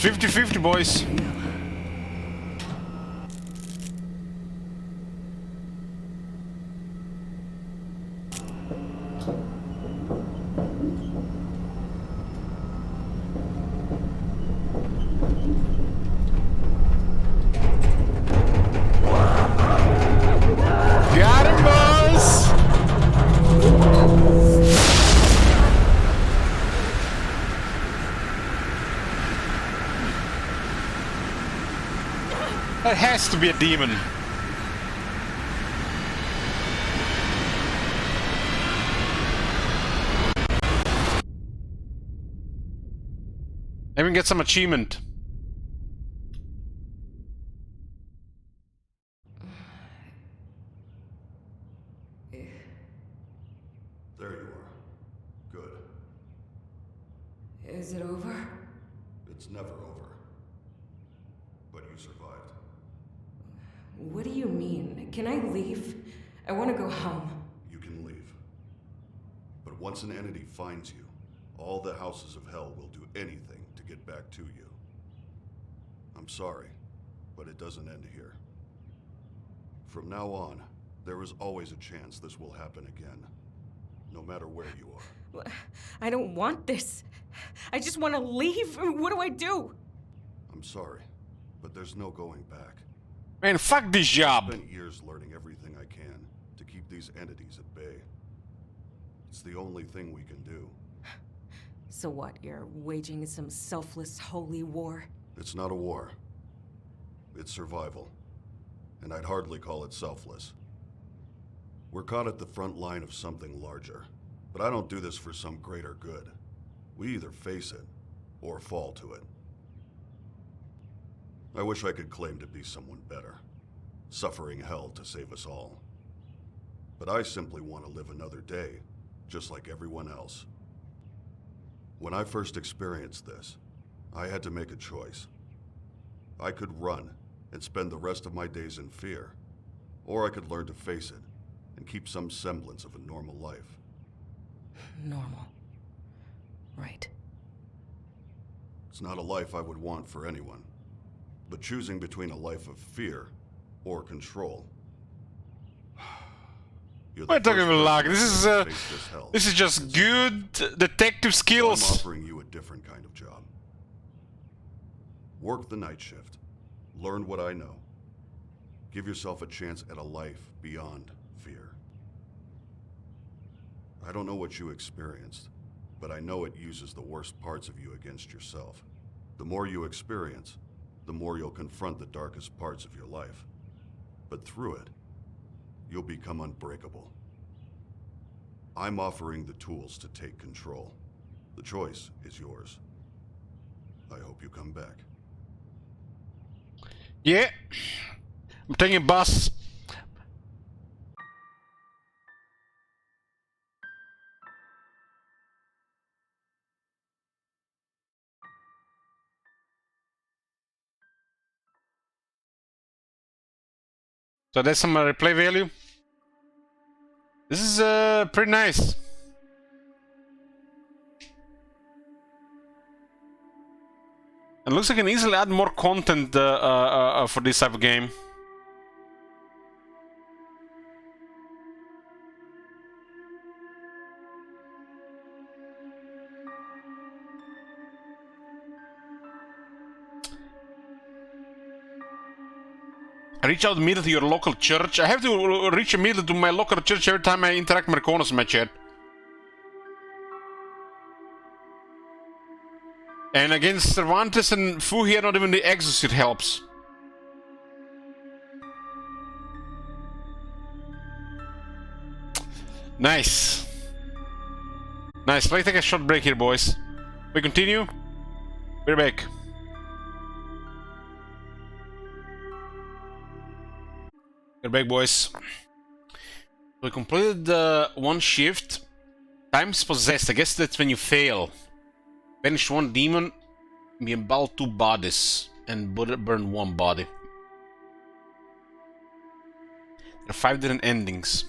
A: It's 50-50, boys. Got him, boys! That has to be a demon. Even get some achievement.
D: There you are. Good.
I: Is it over?
D: It's never over. But you survived.
I: What do you mean? Can I leave? I want to go home.
D: You can leave. But once an entity finds you, all the houses of hell will do anything to get back to you. I'm sorry, but it doesn't end here. From now on, there is always a chance this will happen again. No matter where you are.
I: I don't want this. I just want to leave. What do I do?
D: I'm sorry, but there's no going back.
A: Man, fuck this job.
D: I've spent years learning everything I can to keep these entities at bay. It's the only thing we can do.
I: So what, you're waging some selfless holy war?
D: It's not a war. It's survival. And I'd hardly call it selfless. We're caught at the front line of something larger. But I don't do this for some greater good. We either face it, or fall to it. I wish I could claim to be someone better, suffering hell to save us all. But I simply want to live another day, just like everyone else. When I first experienced this, I had to make a choice. I could run and spend the rest of my days in fear, or I could learn to face it and keep some semblance of a normal life.
I: Normal. Right.
D: It's not a life I would want for anyone, but choosing between a life of fear or control.
A: We're talking about luck. This is just good detective skills.
D: So I'm offering you a different kind of job. Work the night shift. Learn what I know. Give yourself a chance at a life beyond fear. I don't know what you experienced, but I know it uses the worst parts of you against yourself. The more you experience, the more you'll confront the darkest parts of your life. But through it, you'll become unbreakable. I'm offering the tools to take control. The choice is yours. I hope you come back.
A: Yeah. I'm taking a bus. So that's some replay value. This is pretty nice. It looks like I can easily add more content for this type of game. Reach out immediately to your local church. I have to reach immediately to my local church every time I interact with Marconis in my chat. And against Cervantes and Fu here, not even the Exorcist helps. Nice. Nice. Let's take a short break here, boys. We continue. We're back. We're back, boys. We completed one shift. Time's possessed. I guess that's when you fail. Banish one demon, be about 2 bodies, and burn 1 body. There are 5 different endings.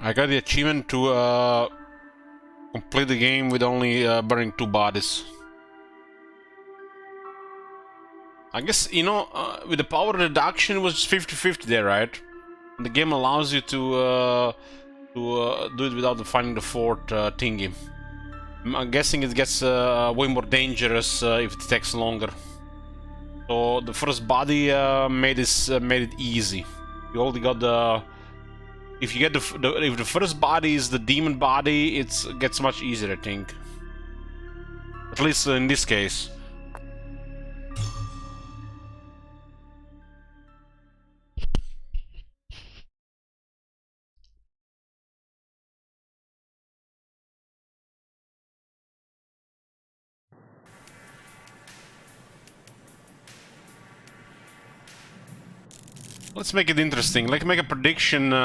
A: I got the achievement to complete the game with only burning 2 bodies. I guess, you know, with the power reduction it was 50-50 there, right? And the game allows you to do it without finding the 4th thingy. I'm guessing it gets way more dangerous if it takes longer. So the first body made it easy. You only got the... If you get if the first body is the demon body, it gets much easier, I think. At least in this case. Let's make it interesting. Like make a prediction. Do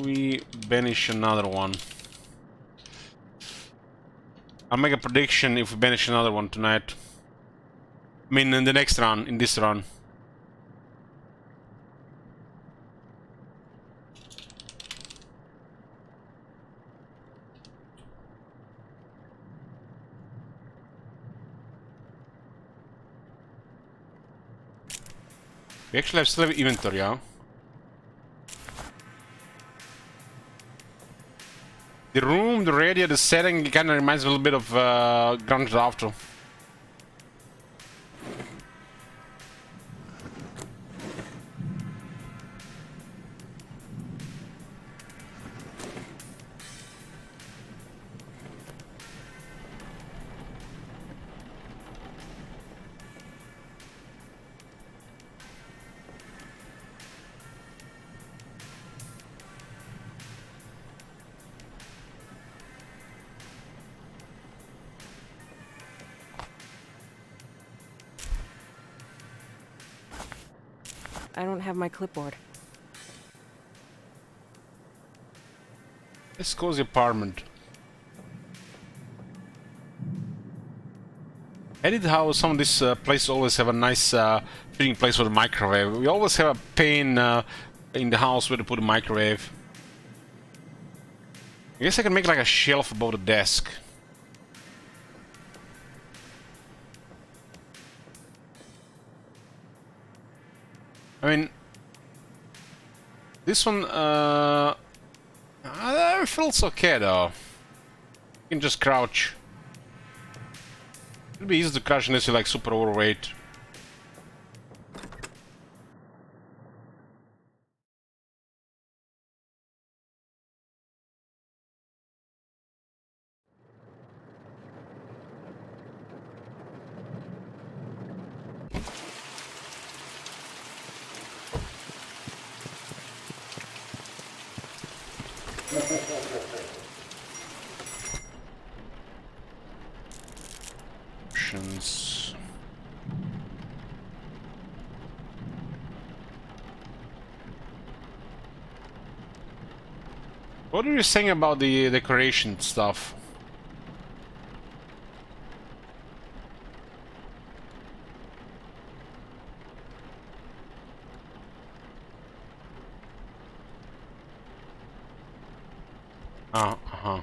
A: we banish another one? I'll make a prediction if we banish another one tonight. I mean, in the next run, in this run. We actually still have inventory, yeah? The room, the radio, the setting, it kind of reminds me a little bit of Grand Theft Auto.
C: I don't have my clipboard.
A: This cozy apartment. I did how some of these places always have a nice fitting place for the microwave. We always have a pane in the house where to put a microwave. I guess I can make like a shelf above the desk. I mean, this one, it feels okay though. You can just crouch. It'll be easy to crouch unless you're like super overweight. Options. What are you saying about the decoration stuff? Uh-huh.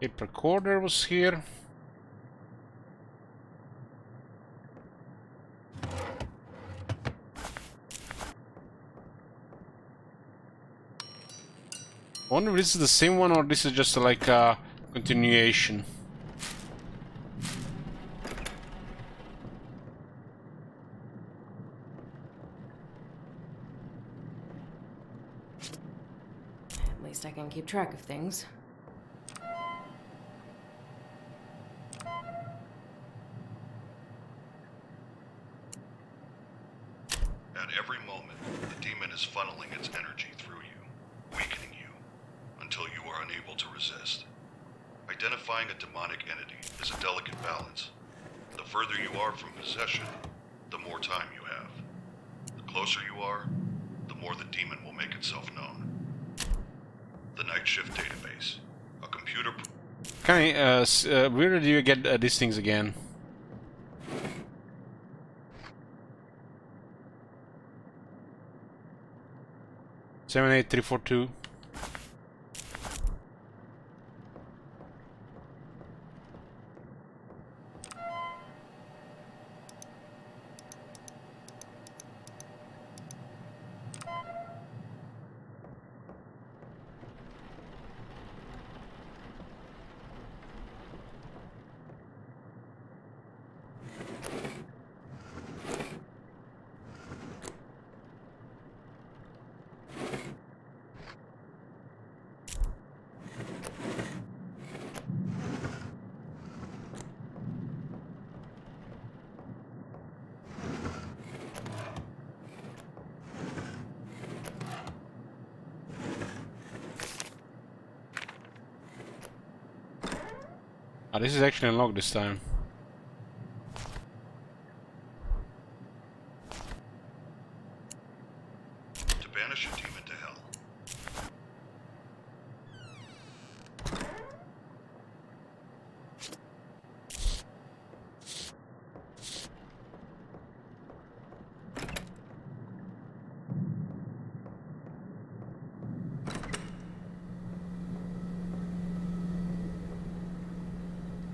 A: Tape recorder was here. I wonder if this is the same one or this is just like a continuation.
I: At least I can keep track of things.
D: At every moment, the demon is funneling its energy through you, weakening you, until you are unable to resist. Identifying a demonic entity is a delicate balance. The further you are from possession, the more time you have. The closer you are, the more the demon will make itself known. The Night Shift Database, a computer...
A: Where do you get these things again? Seven 8342. Ah, this is actually unlocked this time.
D: To banish a demon to hell.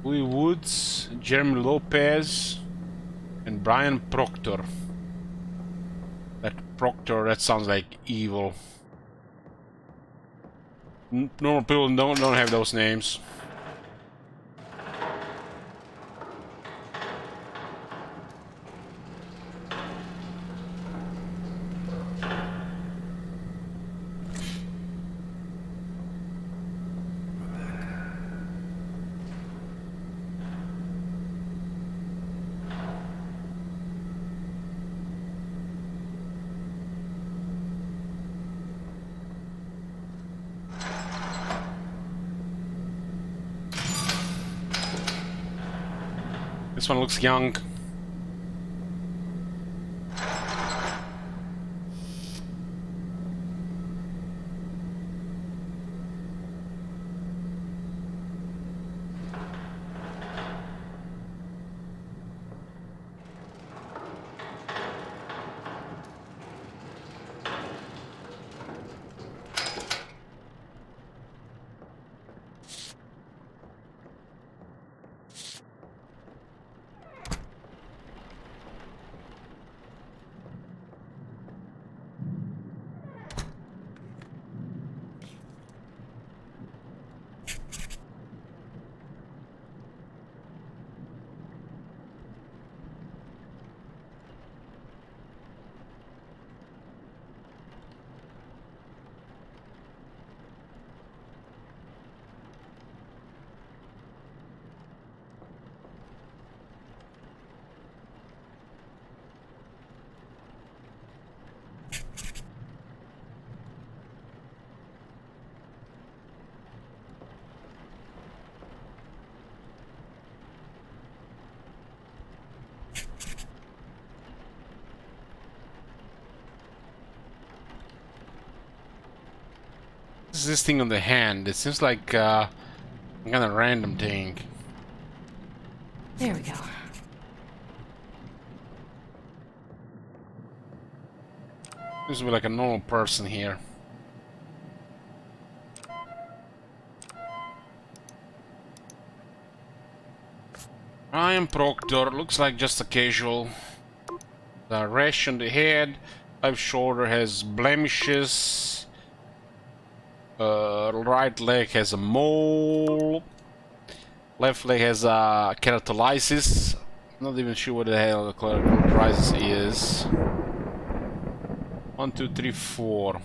A: Louis Woods, Jeremy Lopez, and Brian Proctor. That Proctor, that sounds like evil. Normal people don't have those names. This one looks young. is this thing on the hand? It seems like a kind of random thing.
C: There we go.
A: Seems to be like a normal person here. I am Proctor. Looks like just a casual. The rash on the head. Left shoulder has blemishes. Right leg has a mole. Left leg has a keratolysis. Not even sure what the hell the keratolysis is. 1, 2, 3, 4.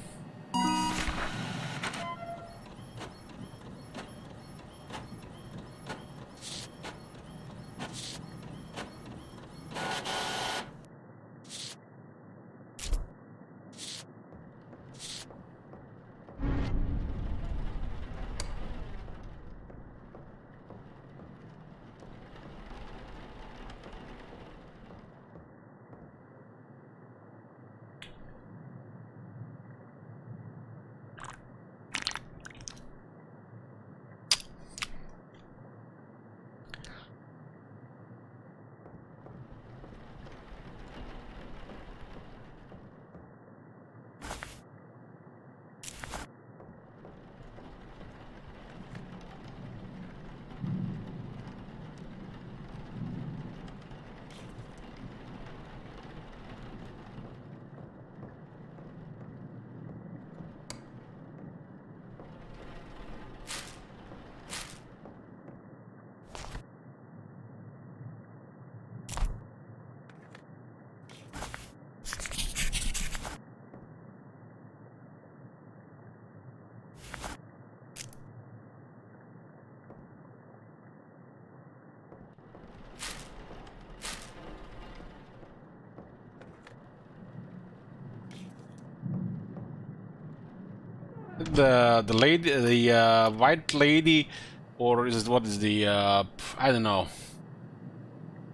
A: The lady, the white lady, or is it what is the I don't know.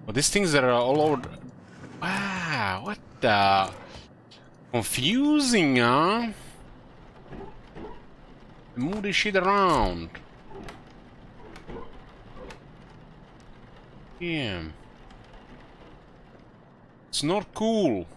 A: But these things that are all over. Wow, what the confusing, huh? Move this shit around. Damn. It's not cool.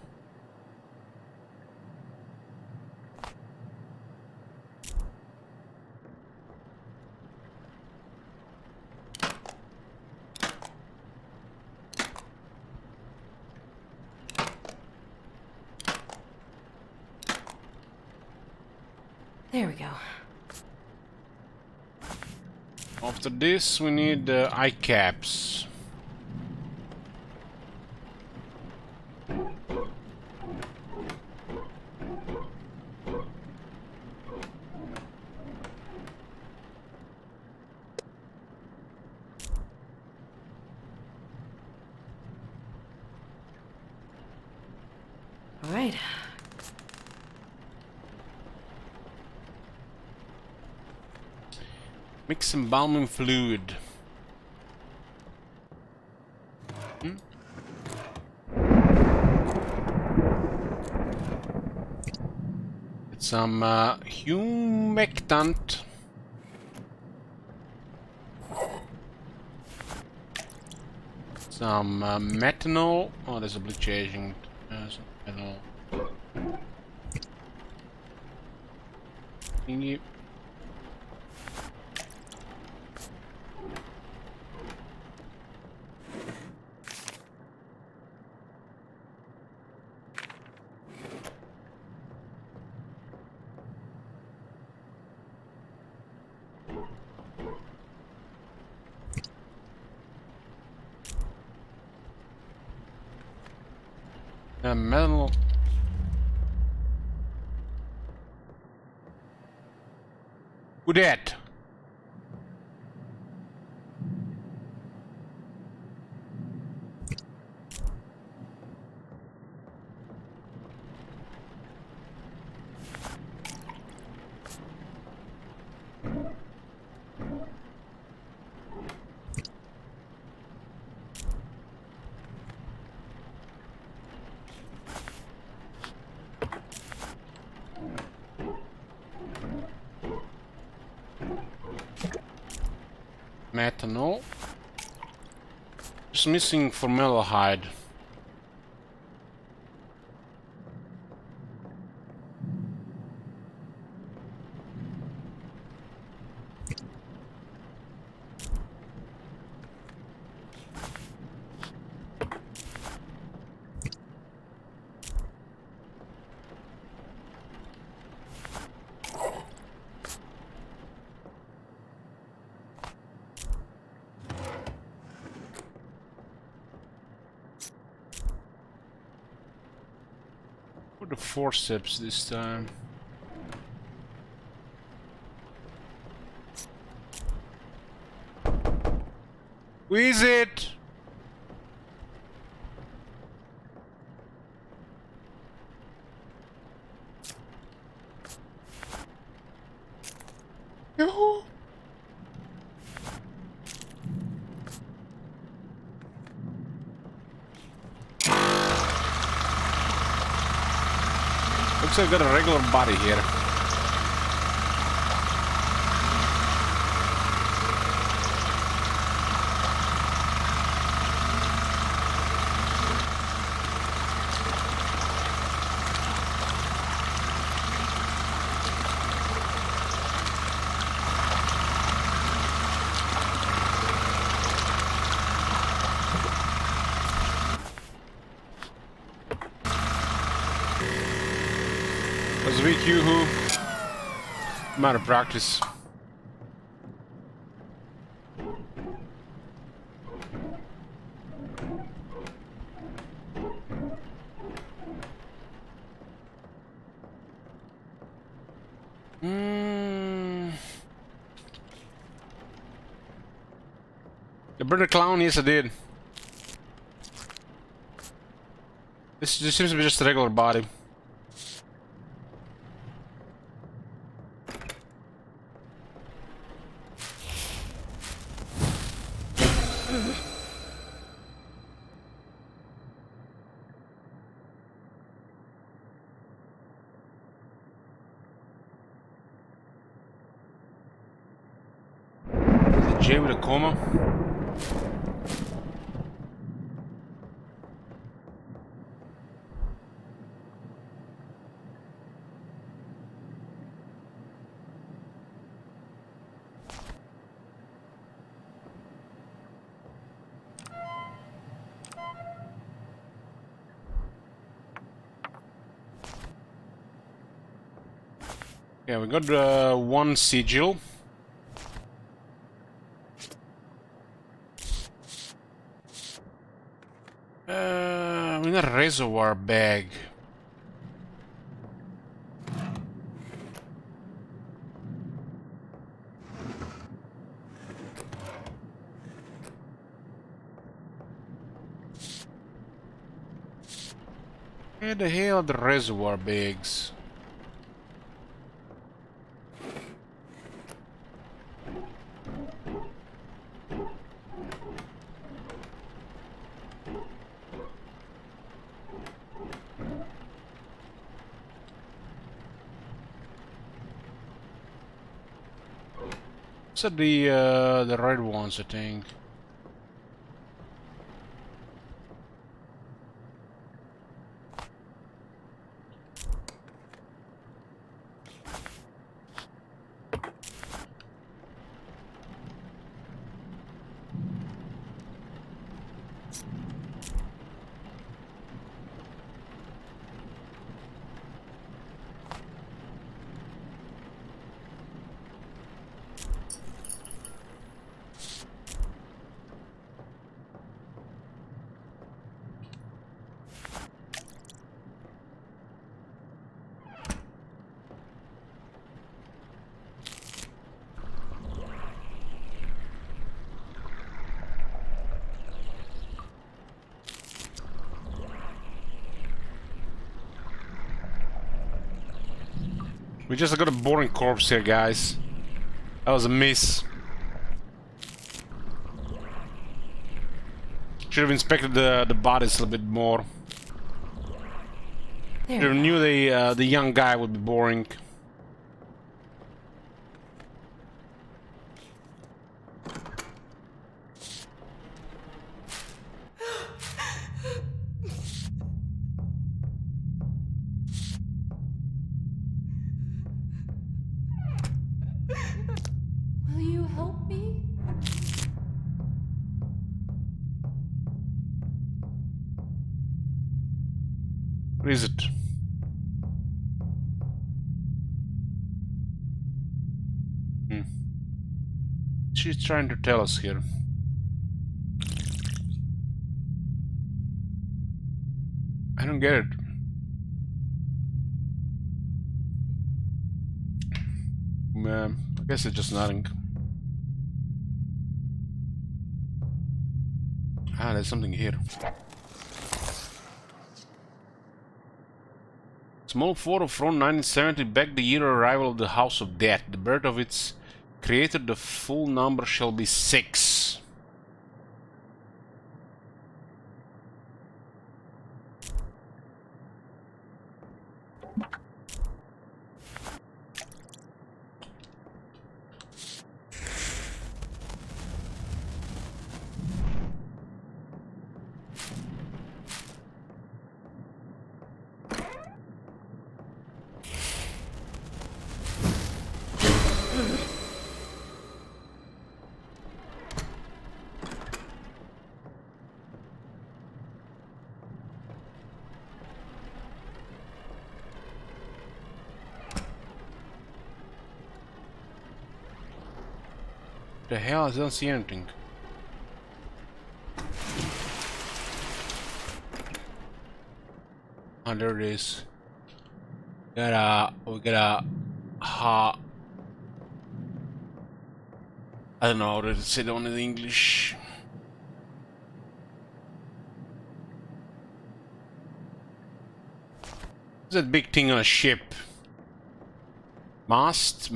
C: There we go.
A: After this, we need eye caps.
C: All right.
A: Mix embalming fluid. Hmm? It's some humectant. Some methanol. Oh, there's a bleach agent. Some methanol. Thingy. Metal. Who that? Methanol. Just missing formaldehyde. The forceps this time. Who is it? Yoo-hoo. Looks like I got a regular body here. Was a weak yoo-hoo. I'm out of practice. The Brother Clown, yes I did. This seems to be just a regular body. Jay with a coma. Yeah, we got one sigil. We got a reservoir bag. Where the hell are the reservoir bags? These are the red ones, I think. We just got a boring corpse here, guys. That was a miss. Should have inspected the bodies a little bit more. Should have knew the young guy would be boring. What is it? She's trying to tell us here. I don't get it. I guess it's just nothing. Ah, there's something here. Small photo from 1970 back the year arrival of the House of Death. The birth of its creator, the full number shall be 6. The hell? I don't see anything. Oh, there it is. We got I don't know how to say it on in English. What's that big thing on a ship? Masts?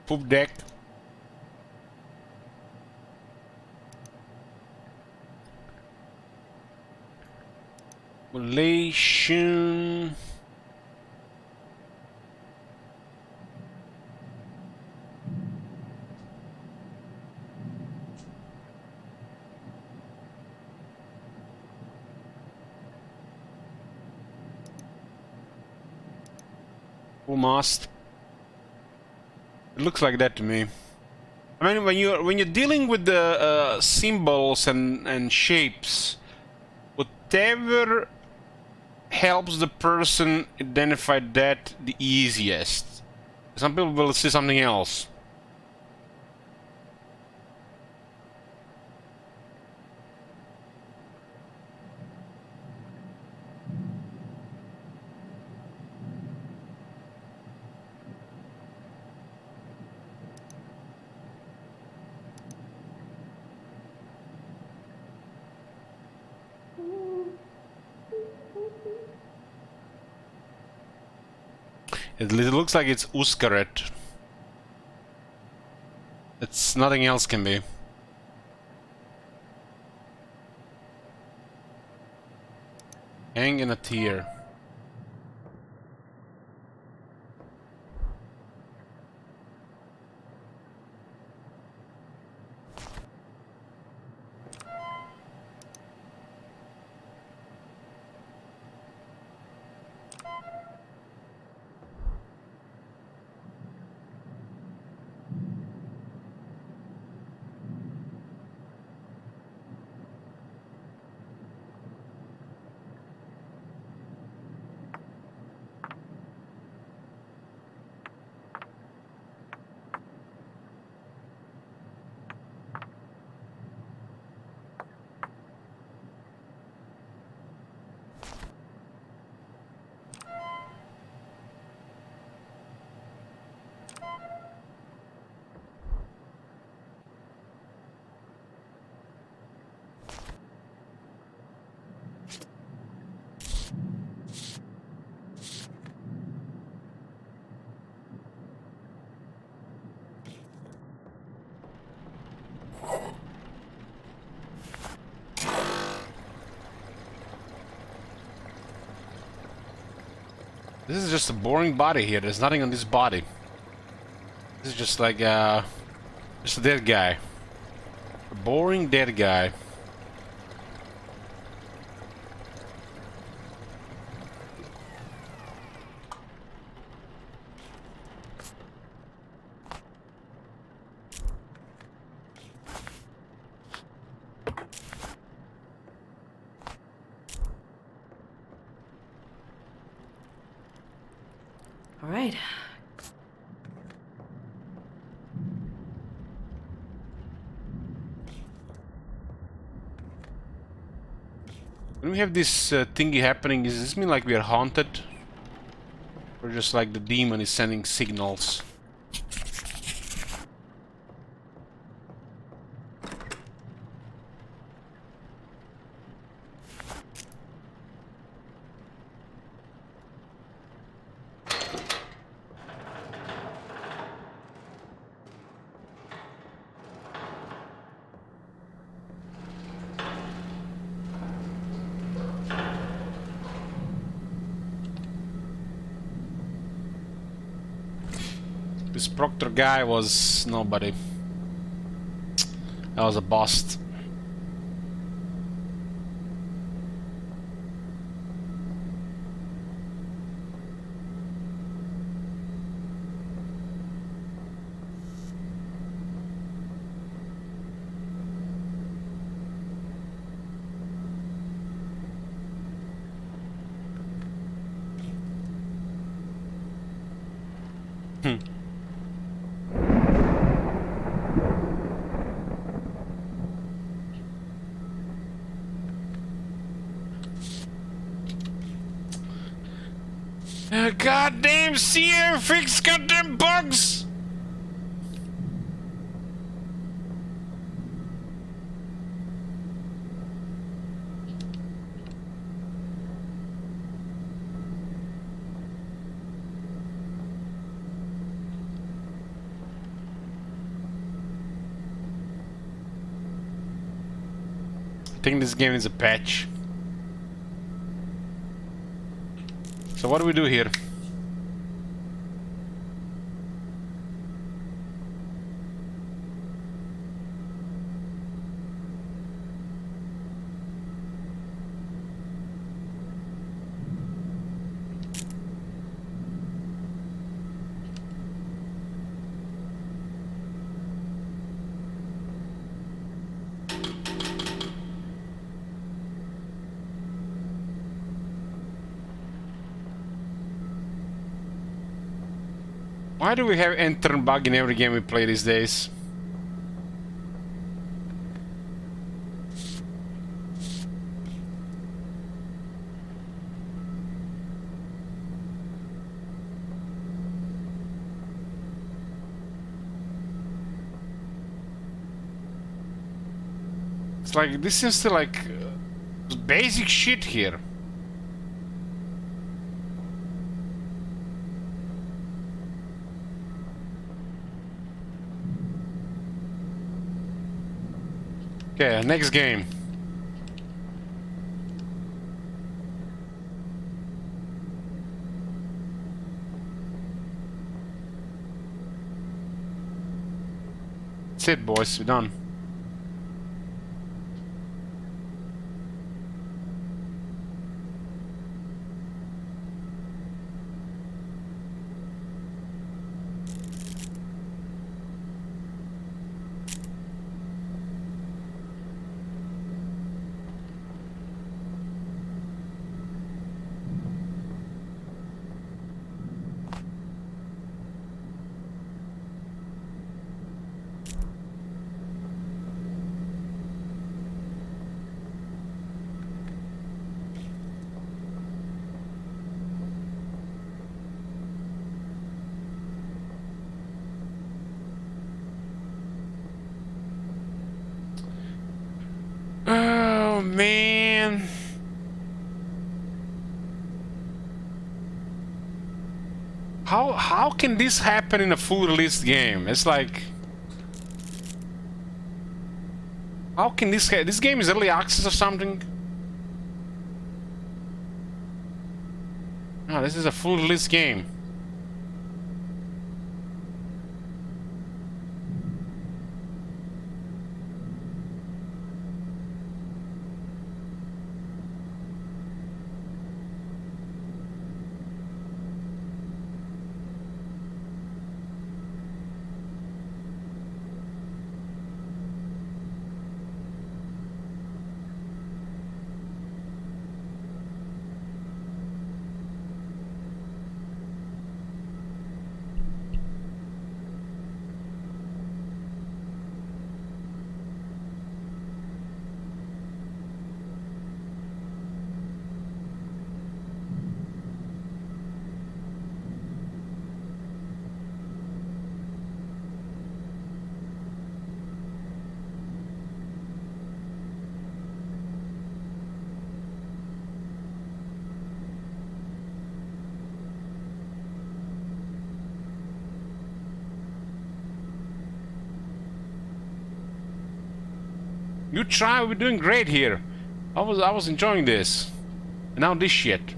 A: Poop deck. Relation. Full mast. It looks like that to me. I mean, when you're dealing with the symbols and shapes, whatever helps the person identify that the easiest. Some people will see something else. It looks like it's Uskaret. It's nothing else can be. Hang in a tear. This is just a boring body here. There's nothing on this body. This is just like just a dead guy. A boring dead guy.
I: All right.
A: When we have this thingy happening, does this mean like we are haunted? Or just like the demon is sending signals? This Proctor guy was nobody. That was a bust. Goddamn Seer, fix goddamn bugs! I think this game is a patch. So what do we do here? Why do we have enter bug in every game we play these days? It's like, this seems to like basic shit here. Okay, next game. That's it, boys. We're done. Oh, man. How can this happen in a full released game? It's like, how can this game is early access or something? No, this is a full release game. You try. We're doing great here. I was enjoying this. And now this shit.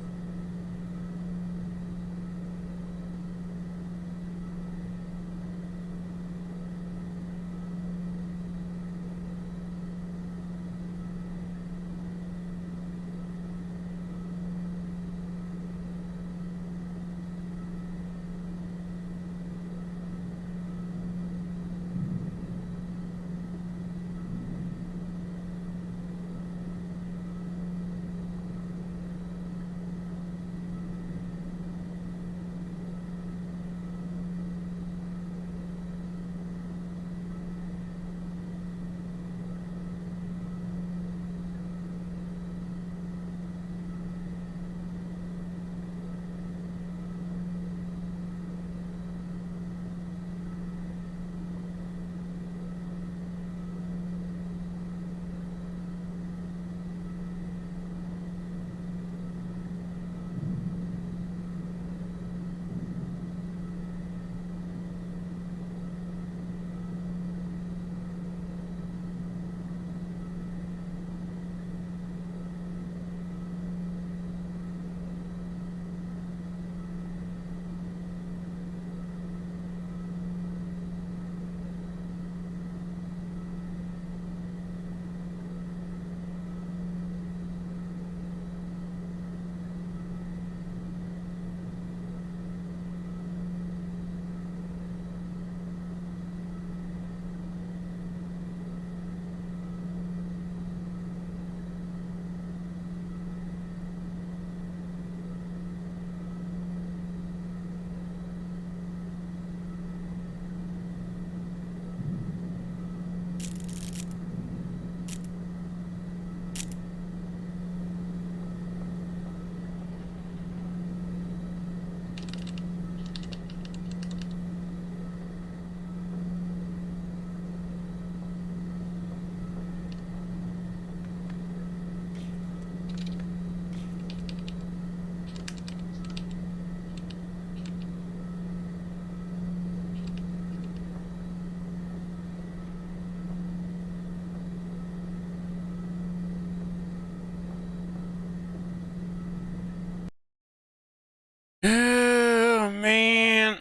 A: Oh, man.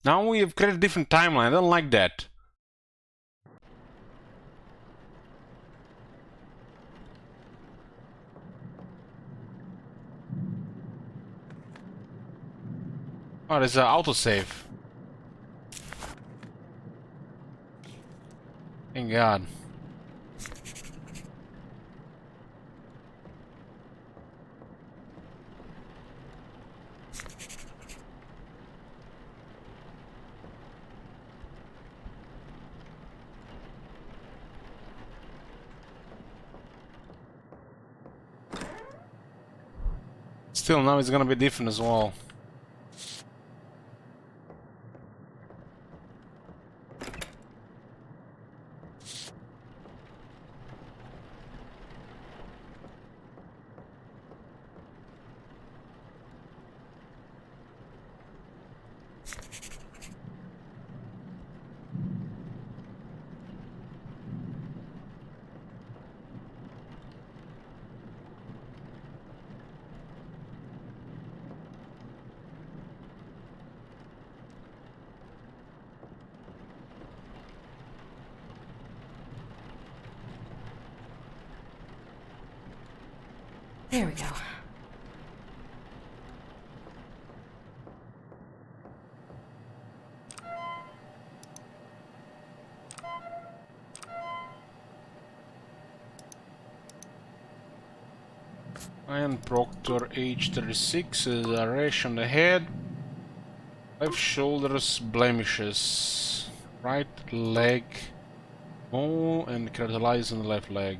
A: Now we have created a different timeline. I don't like that. Oh, there's an autosave. Thank God. Still, now it's gonna be different as well.
I: There we go.
A: Ian Proctor, age 36, a rash on the head, left shoulders blemishes, right leg mole and keratosis on the left leg.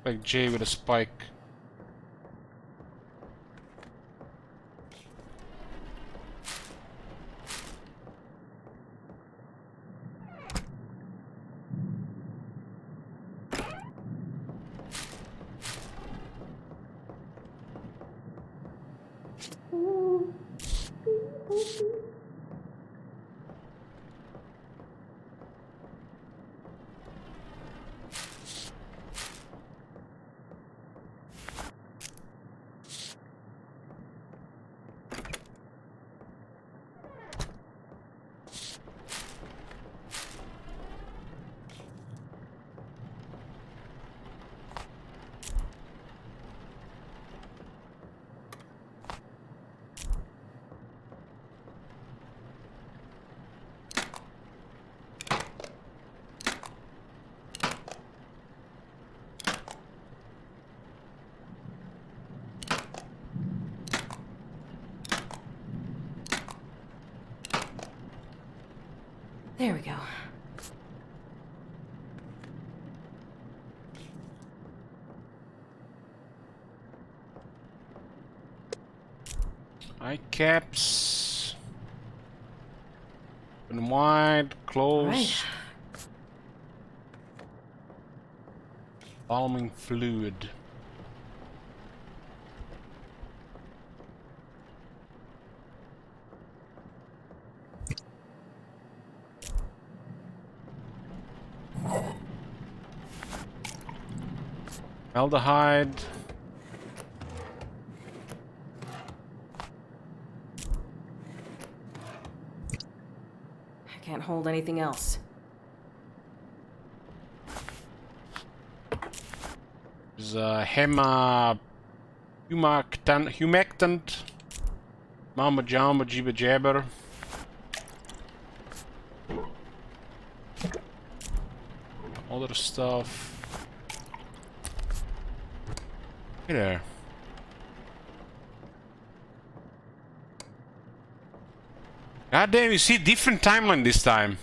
A: Like Jay with a spike.
I: There we go.
A: Eye caps. Open wide, close.
I: Right.
A: Embalming fluid. Aldehyde.
I: I can't hold anything else.
A: There's a humectant. Mama Jamba Jibba Jabber. Other stuff. Hey there. God damn, you see different timeline this time.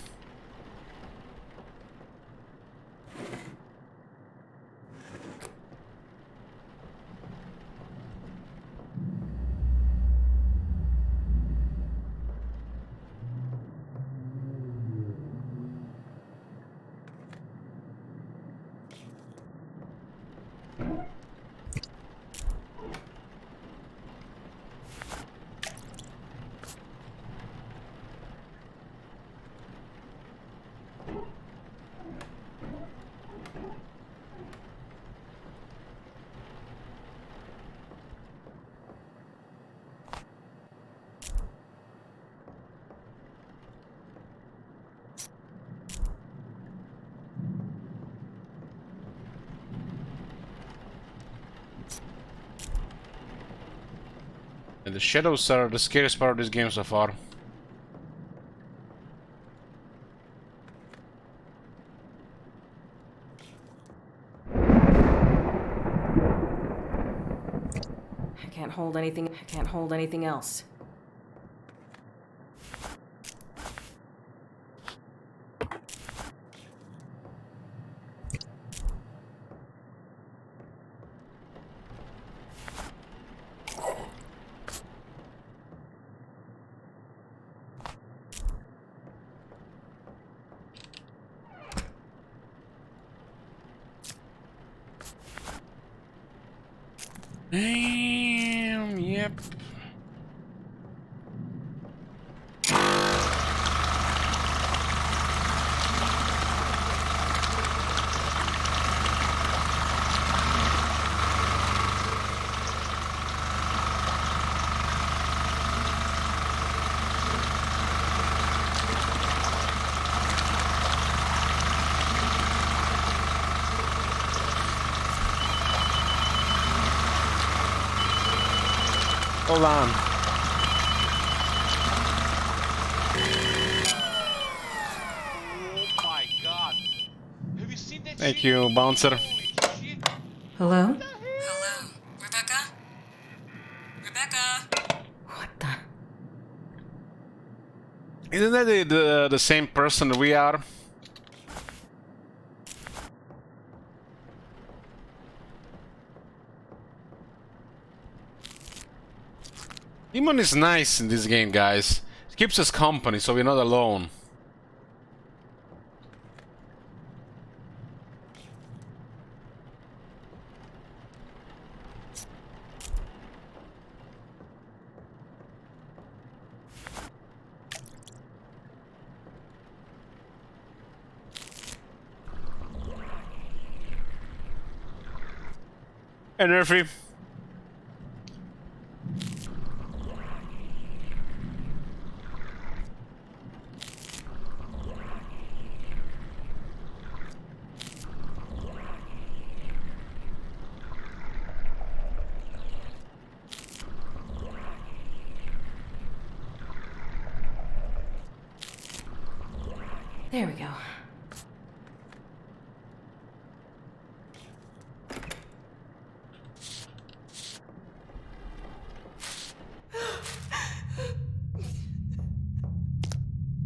A: And the shadows are the scariest part of this game so far.
I: I can't hold anything. I can't hold anything else.
A: Damn, yep. Hold on.
H: Oh my god. Have you seen that
A: Thank
H: shit?
A: you, bouncer.
H: Holy shit.
I: Hello?
H: What the hell?
I: Hello? Rebecca? Rebecca? What the?
A: Isn't that the same person we are? Demon is nice in this game, guys. It keeps us company, so we're not alone. Hey, Nerfy.
I: There we go.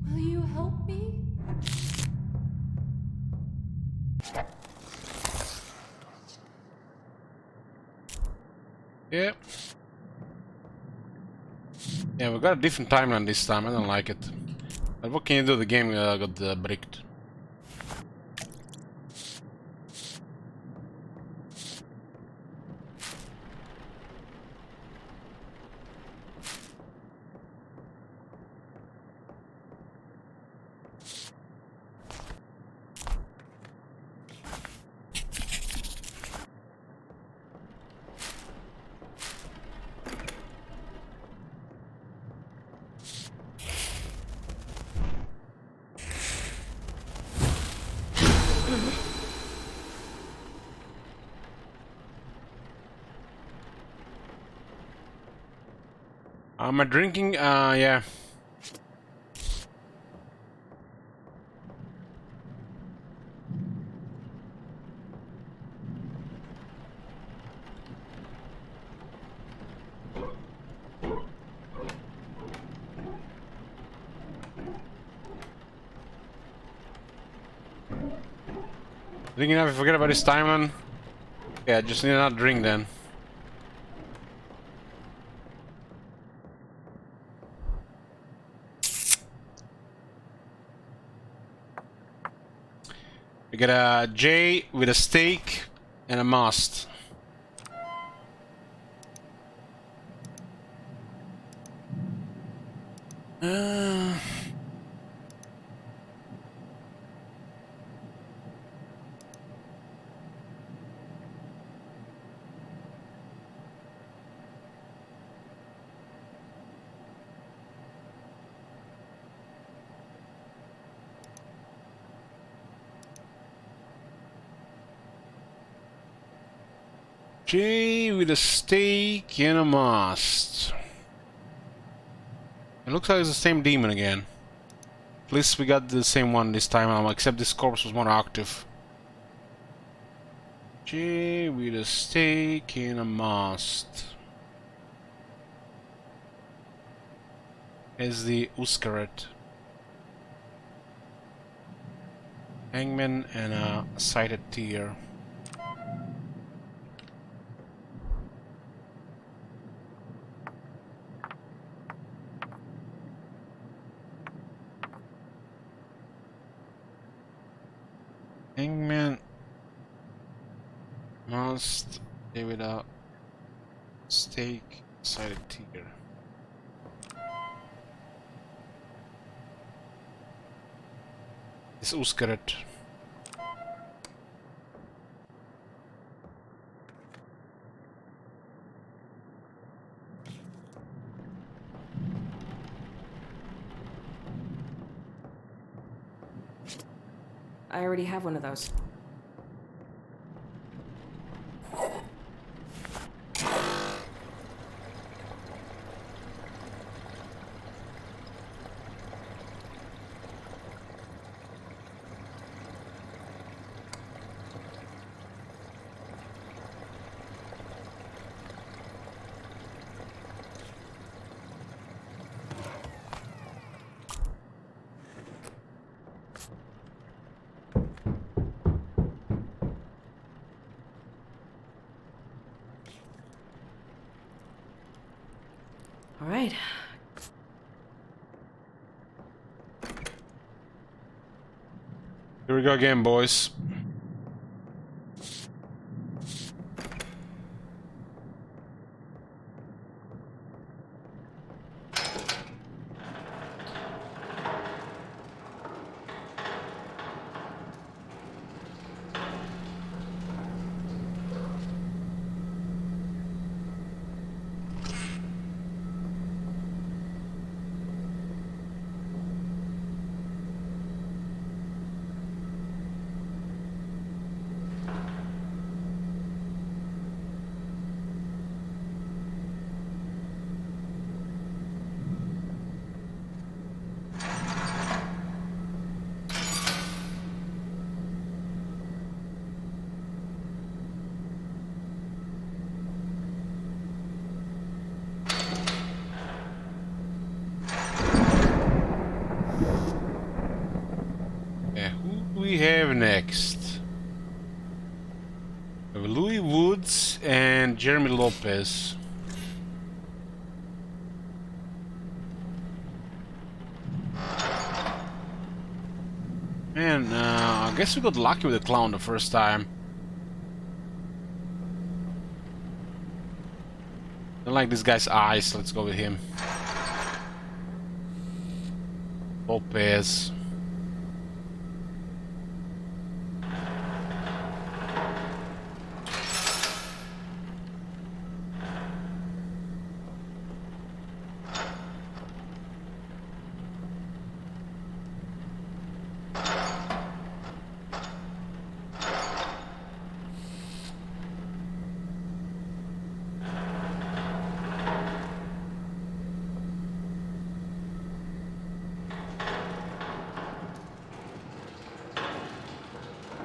I: Will you help me?
A: Yeah. Yeah, we got a different timeline this time. I don't like it. But what can you do? The game got bricked. Am I drinking? Yeah. Drinking enough, forget about this timeline. Yeah, just need another drink then. We got a J with a steak and a must. J with a steak and a must. It looks like it's the same demon again. At least we got the same one this time, except this corpse was more active. J with a steak and a must. Is the Uskaret. Hangman and a sighted tear. Hangman must give it a steak sighted tear. It's Uskaret.
I: I already have one of those.
A: Here we go again, boys. We have next Louis Woods and Jeremy Lopez. Man, I guess we got lucky with the clown the first time. Don't like this guy's eyes. Let's go with him. Lopez.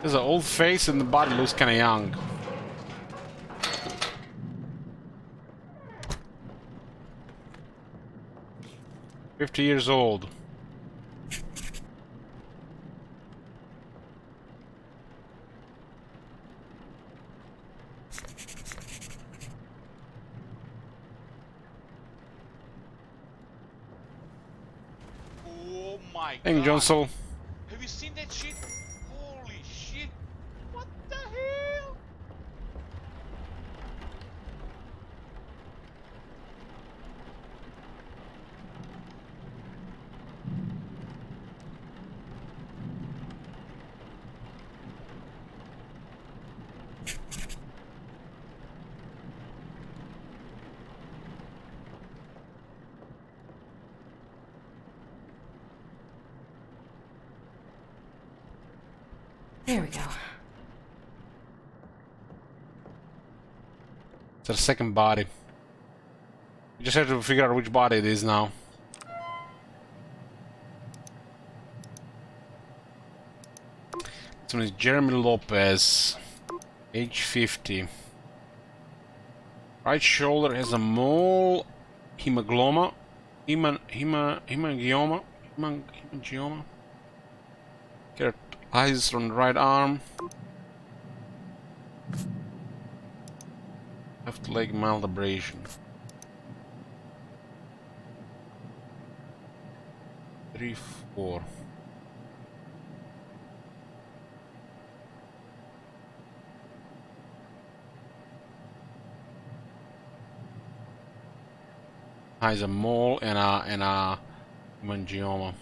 A: There's an old face and the body looks kind of young. $50 old.
H: Oh my
A: Thank you,
H: god.
A: Johnsel.
H: Have you seen that shit? Holy shit. What the hell?
I: There we go.
A: It's a second body. We just have to figure out which body it is now. This one is Jeremy Lopez, age 50. Right shoulder has a mole, hemangioma. Get eyes on the right arm. Left leg mild abrasion. 3, 4. Has a mole and a hemangioma.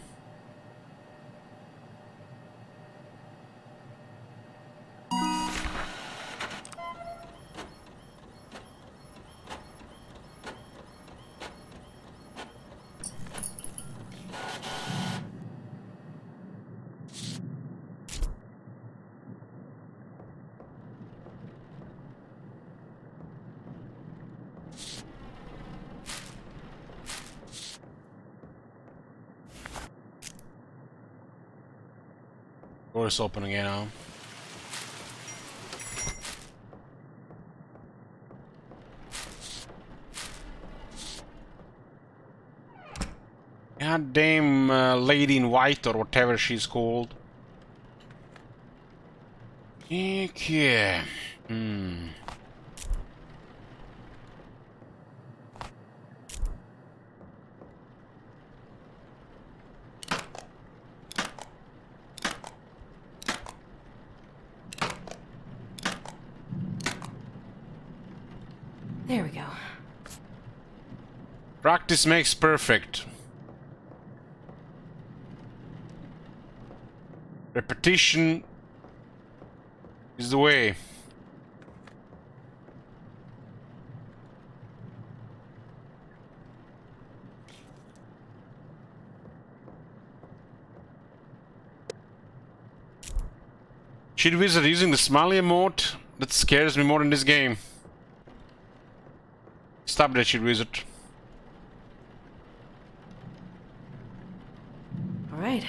A: Door's open again now. Goddamn lady in white or whatever she's called. Okay.
C: There we go.
A: Practice makes perfect. Repetition is the way. Cheat Wizard using the smiley emote? That scares me more in this game. Stop that, Cheat Wizard.
C: Alright.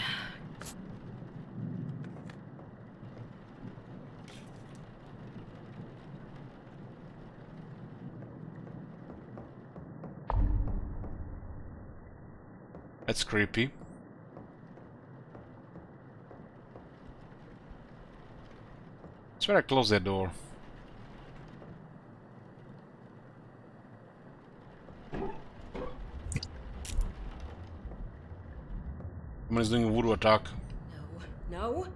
A: That's creepy. I swear I closed that door. Someone is doing a voodoo attack.
C: No. No?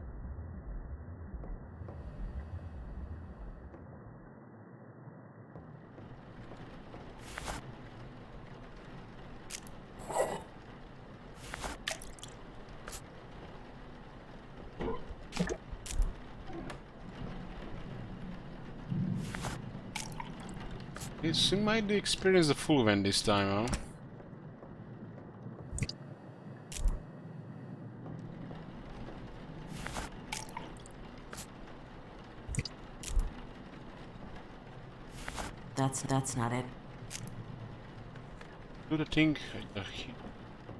A: Yes, you might experience the full event this time, huh?
C: That's not it.
A: Do the thing. The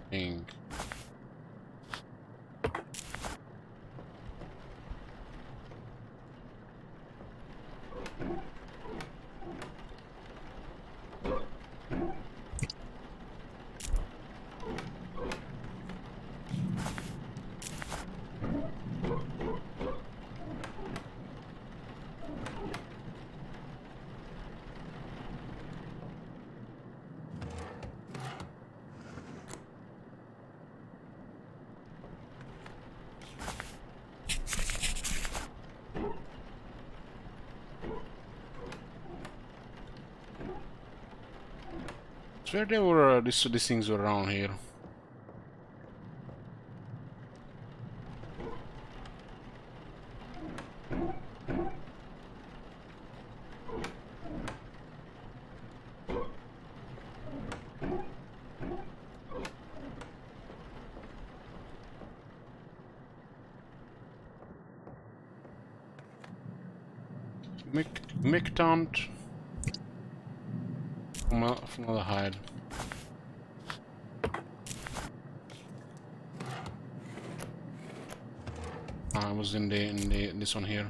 A: thing. Where they were these things were around here. Mictant from another hide. I was in this one here.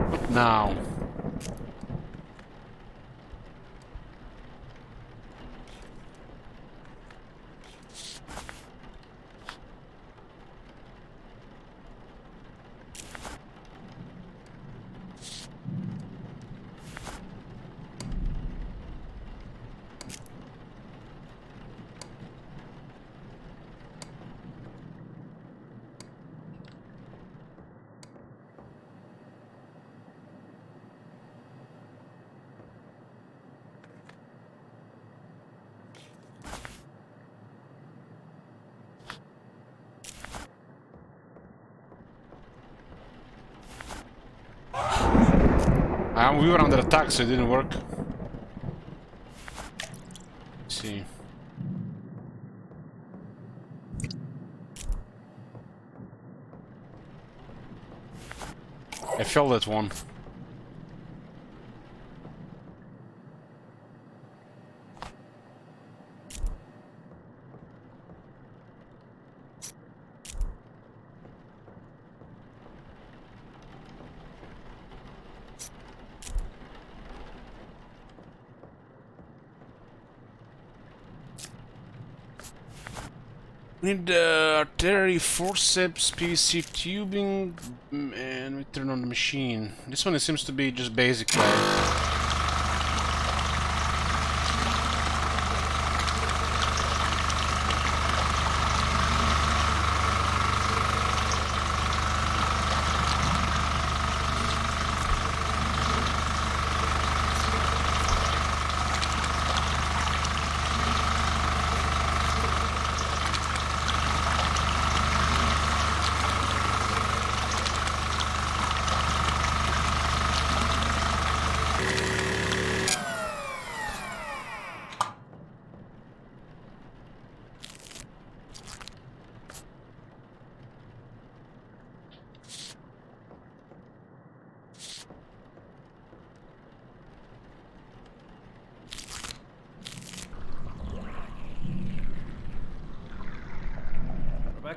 A: What now? We were under attack, so it didn't work. Let's see. I felt that one. Need artillery, forceps, PVC tubing, and we turn on the machine. This one seems to be just basic, right?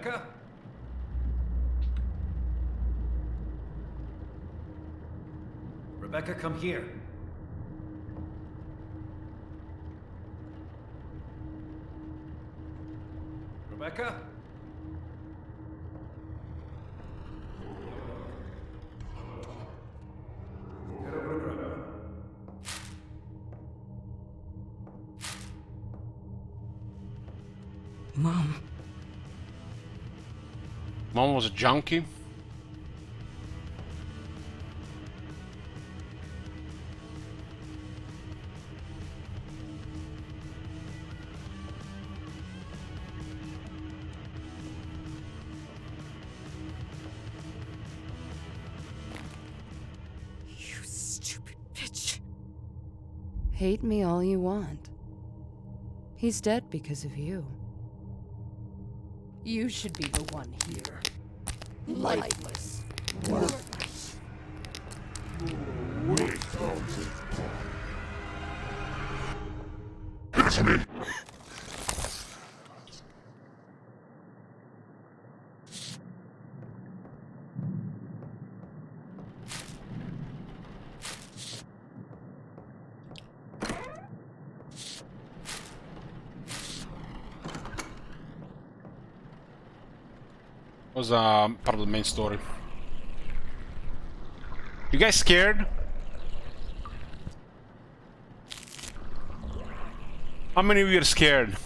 G: Rebecca? Rebecca, come here. Rebecca? Get over to Grandma.
C: Mom.
A: Mom was a junkie.
I: You stupid bitch. Hate me all you want. He's dead because of you. You should be the one here. Lifeless. Worthless.
K: It's me!
A: Was part of the main story. You guys scared? How many of you are scared?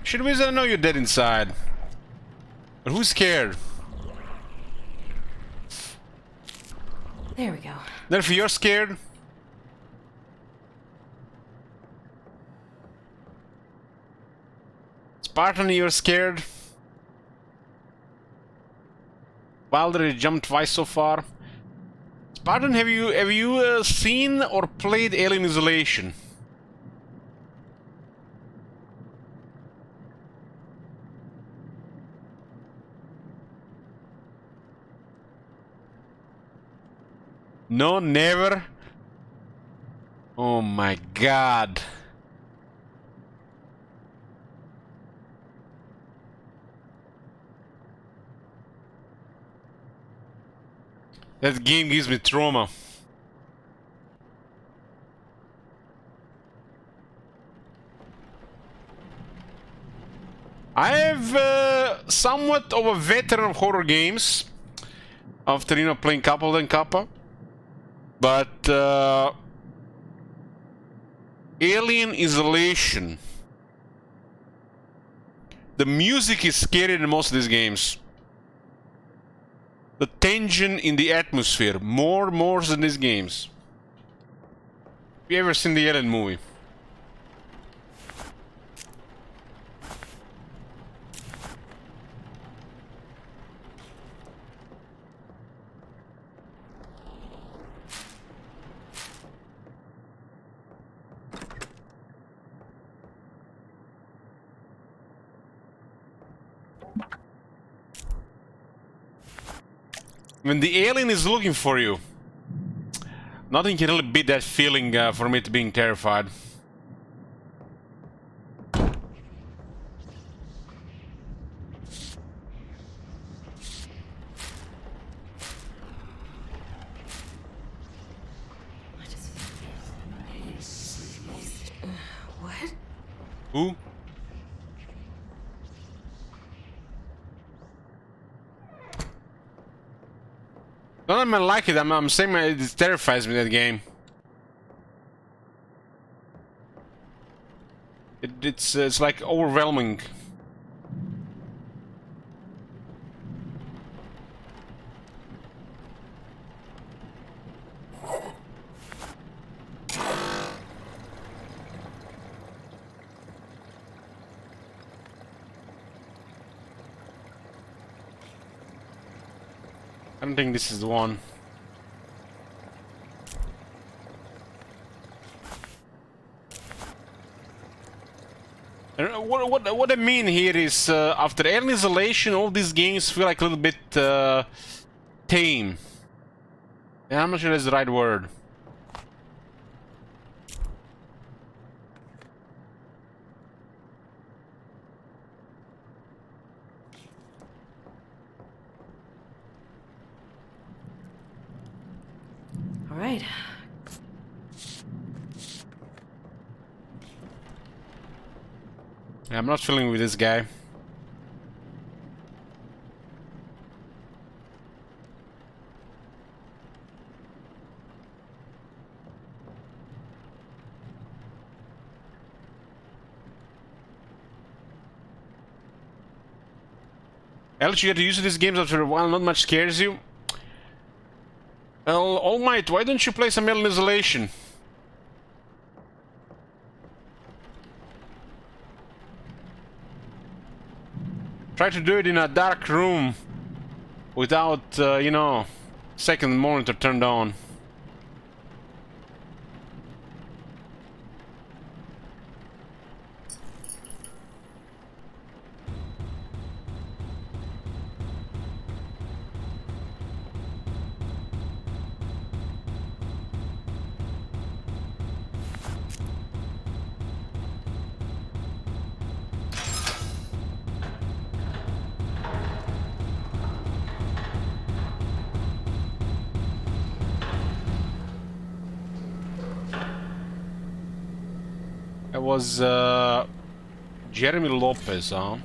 A: Shit, Wizard, I know you're dead inside. But who's scared?
C: There we go.
A: Nerf, you're scared? Spartan, you're scared? Wilder jumped twice so far. Spartan, have you seen or played Alien Isolation? No, never. Oh my god. That game gives me trauma. I have somewhat of a veteran of horror games after, you know, playing Couple and Kappa. But Alien Isolation. The music is scarier than most of these games. The tension in the atmosphere, more than these games. Have you ever seen the Alien movie? When the alien is looking for you, nothing can really beat that feeling for me to being terrified.
C: What?
A: Who? None of them like it. I'm saying it terrifies me, that game. It's like overwhelming. I don't think this is the one. And what I mean here is, after Alien Isolation, all these games feel like a little bit tame. Yeah, I'm not sure that's the right word.
C: All right.
A: I'm not feeling with this guy. Alex, you get to use these games after a while, not much scares you. Well, All Might, why don't you play some Alien Isolation? Try to do it in a dark room without, you know, second monitor turned on. It was Jeremy Lopez, huh?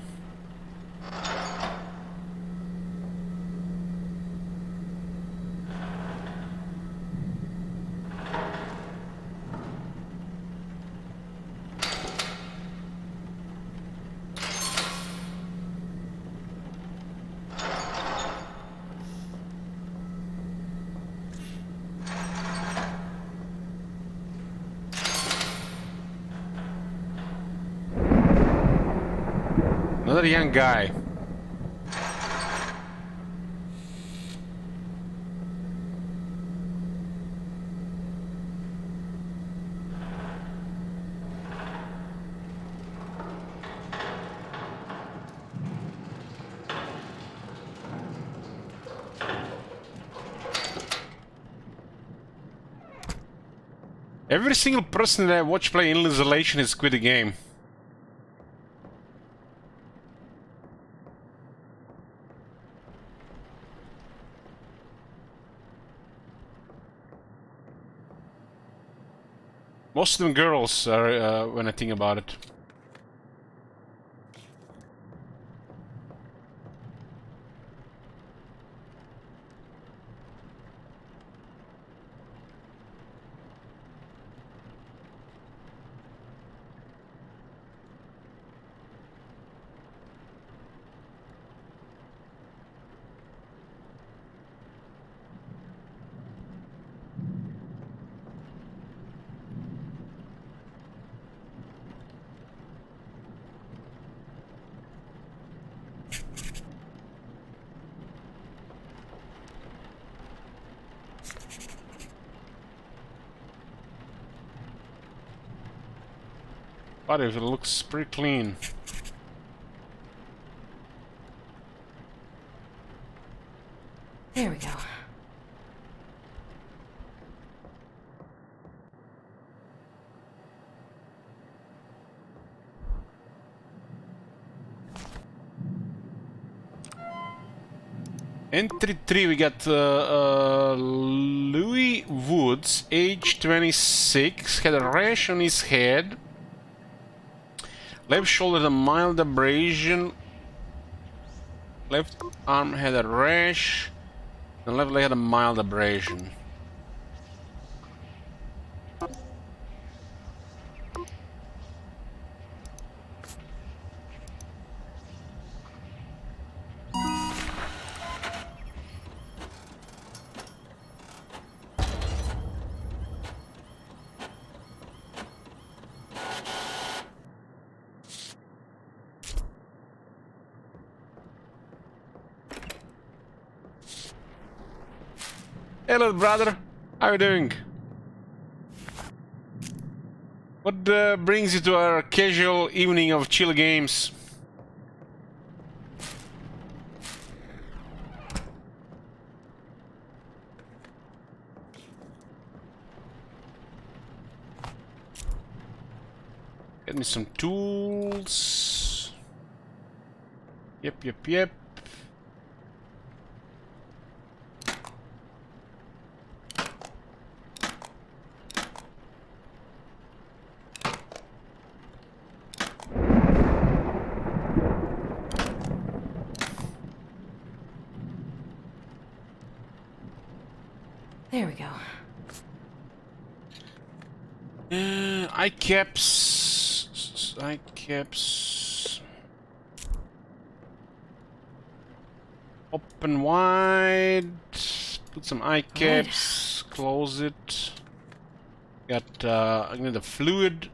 A: Another young guy. Every single person that I watch play in Isolation has quit the game. Most of them girls are, when I think about it. But it looks pretty clean.
C: There we go.
A: Entry 3, we got Louis Woods, age 26, had a rash on his head. Left shoulder had a mild abrasion. Left arm had a rash. The left leg had a mild abrasion. Hello, brother. How are you doing? What brings you to our casual evening of chill games? Get me some tools. Yep.
C: There we go.
A: Eye-caps. Open wide. Put some eye caps. Close it. Got I need the fluid.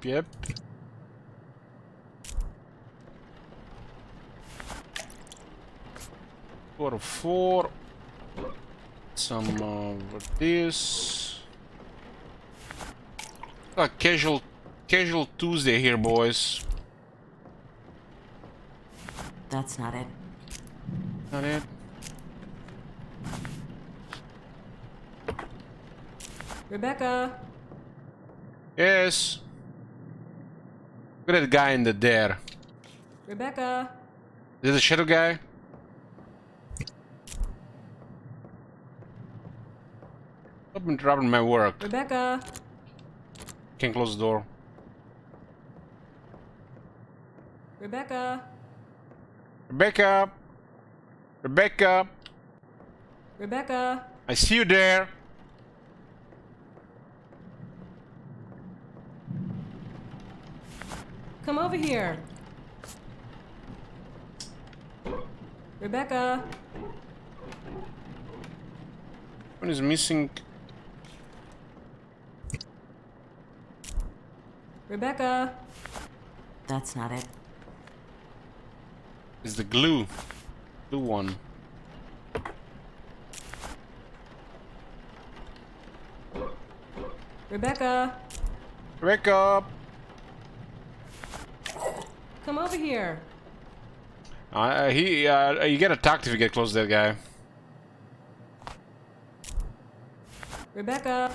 A: Yep. 4. Some of this. Casual Tuesday here, boys.
C: That's not it.
A: Not it.
C: Rebecca.
A: Yes. Look at that guy in there.
C: Rebecca.
A: Is it the shadow guy? Stop interrupting my work.
C: Rebecca.
A: Can't close the door.
C: Rebecca.
A: Rebecca. Rebecca.
C: Rebecca.
A: I see you there.
C: Come over here. Rebecca.
A: One is missing.
C: Rebecca. That's not it.
A: It's the glue. Blue one.
C: Rebecca.
A: Rebecca.
C: Come over here.
A: You get attacked if you get close to that guy.
C: Rebecca.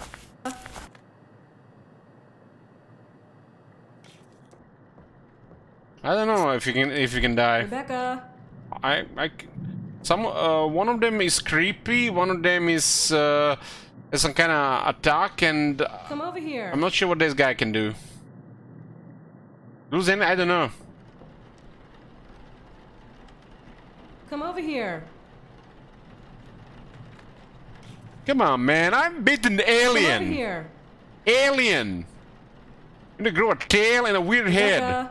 A: I don't know if you can die.
C: Rebecca.
A: One of them is creepy. One of them is some kind of attack, and
C: Come over here.
A: I'm not sure what this guy can do. Lose any? I don't know.
C: Come over here.
A: Come on, man! I'm beating the alien.
C: Come over here.
A: Alien. You need to grow a tail and a weird head.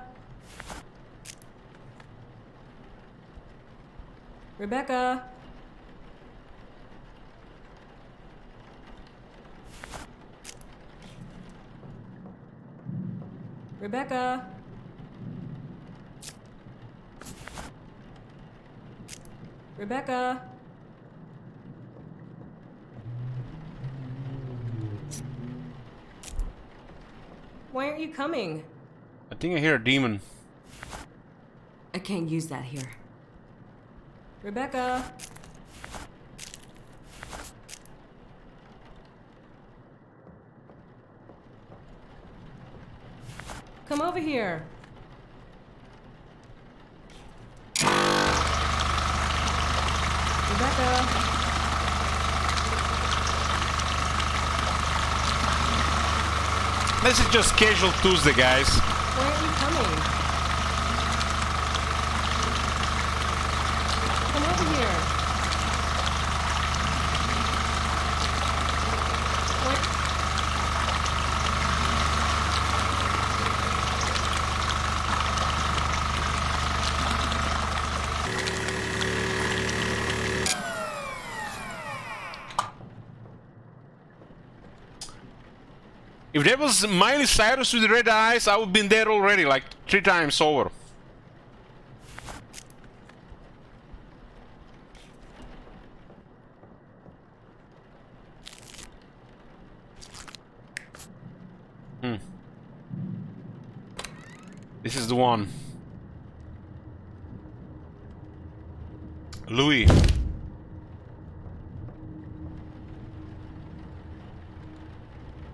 C: Rebecca. Rebecca. Rebecca. Why aren't you coming?
A: I think I hear a demon.
C: I can't use that here. Rebecca. Come over here. Rebecca.
A: This is just casual Tuesday, guys.
C: Why aren't you coming? Come over here.
A: If there was Miley Cyrus with red eyes, I would have been there already, like 3 times over. This is the one. Louis.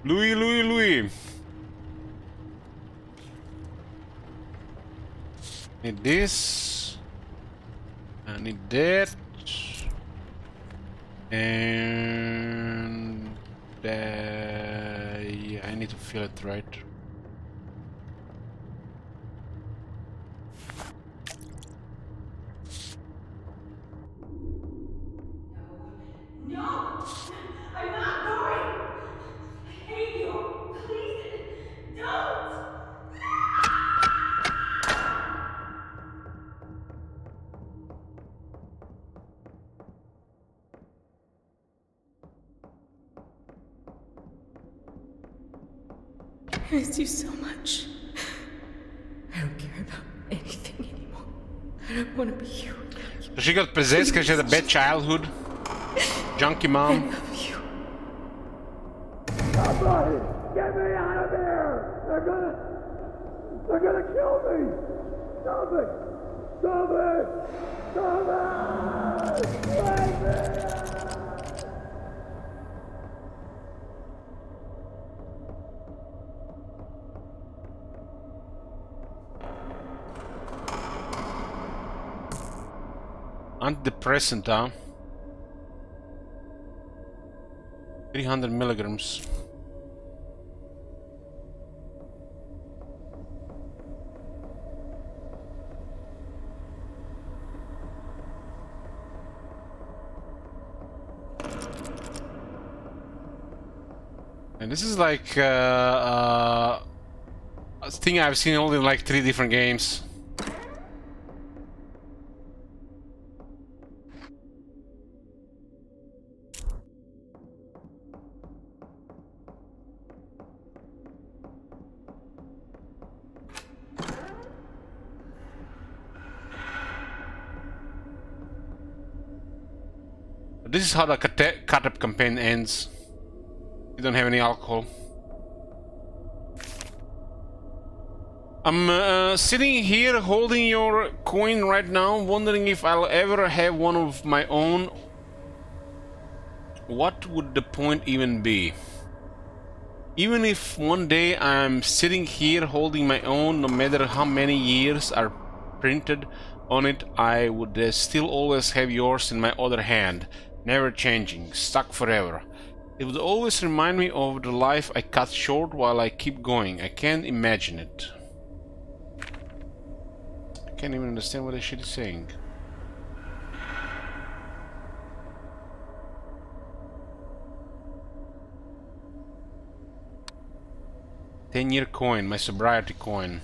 A: Louis. Need this. I need that. And yeah, I need to fill it right.
C: miss you so much. I don't care about anything anymore. I don't want to be you.
A: So she got possessed because she had a bad childhood. Junkie
C: I
A: mom.
C: love you.
L: Somebody, get me out of here! They're gonna kill me! Stop it! Stop it! Stop it! Let me out!
A: Antidepressant, huh? 300 milligrams. And this is like a thing I've seen only in like 3 different games. This is how the cut-up campaign ends. You don't have any alcohol. I'm sitting here holding your coin right now, wondering if I'll ever have one of my own. What would the point even be? Even if one day I'm sitting here holding my own, no matter how many years are printed on it, I would still always have yours in my other hand, never changing, stuck forever. It would always remind me of the life I cut short while I keep going. I can't imagine it. I can't even understand what the shit is saying. "10-year coin, my sobriety coin."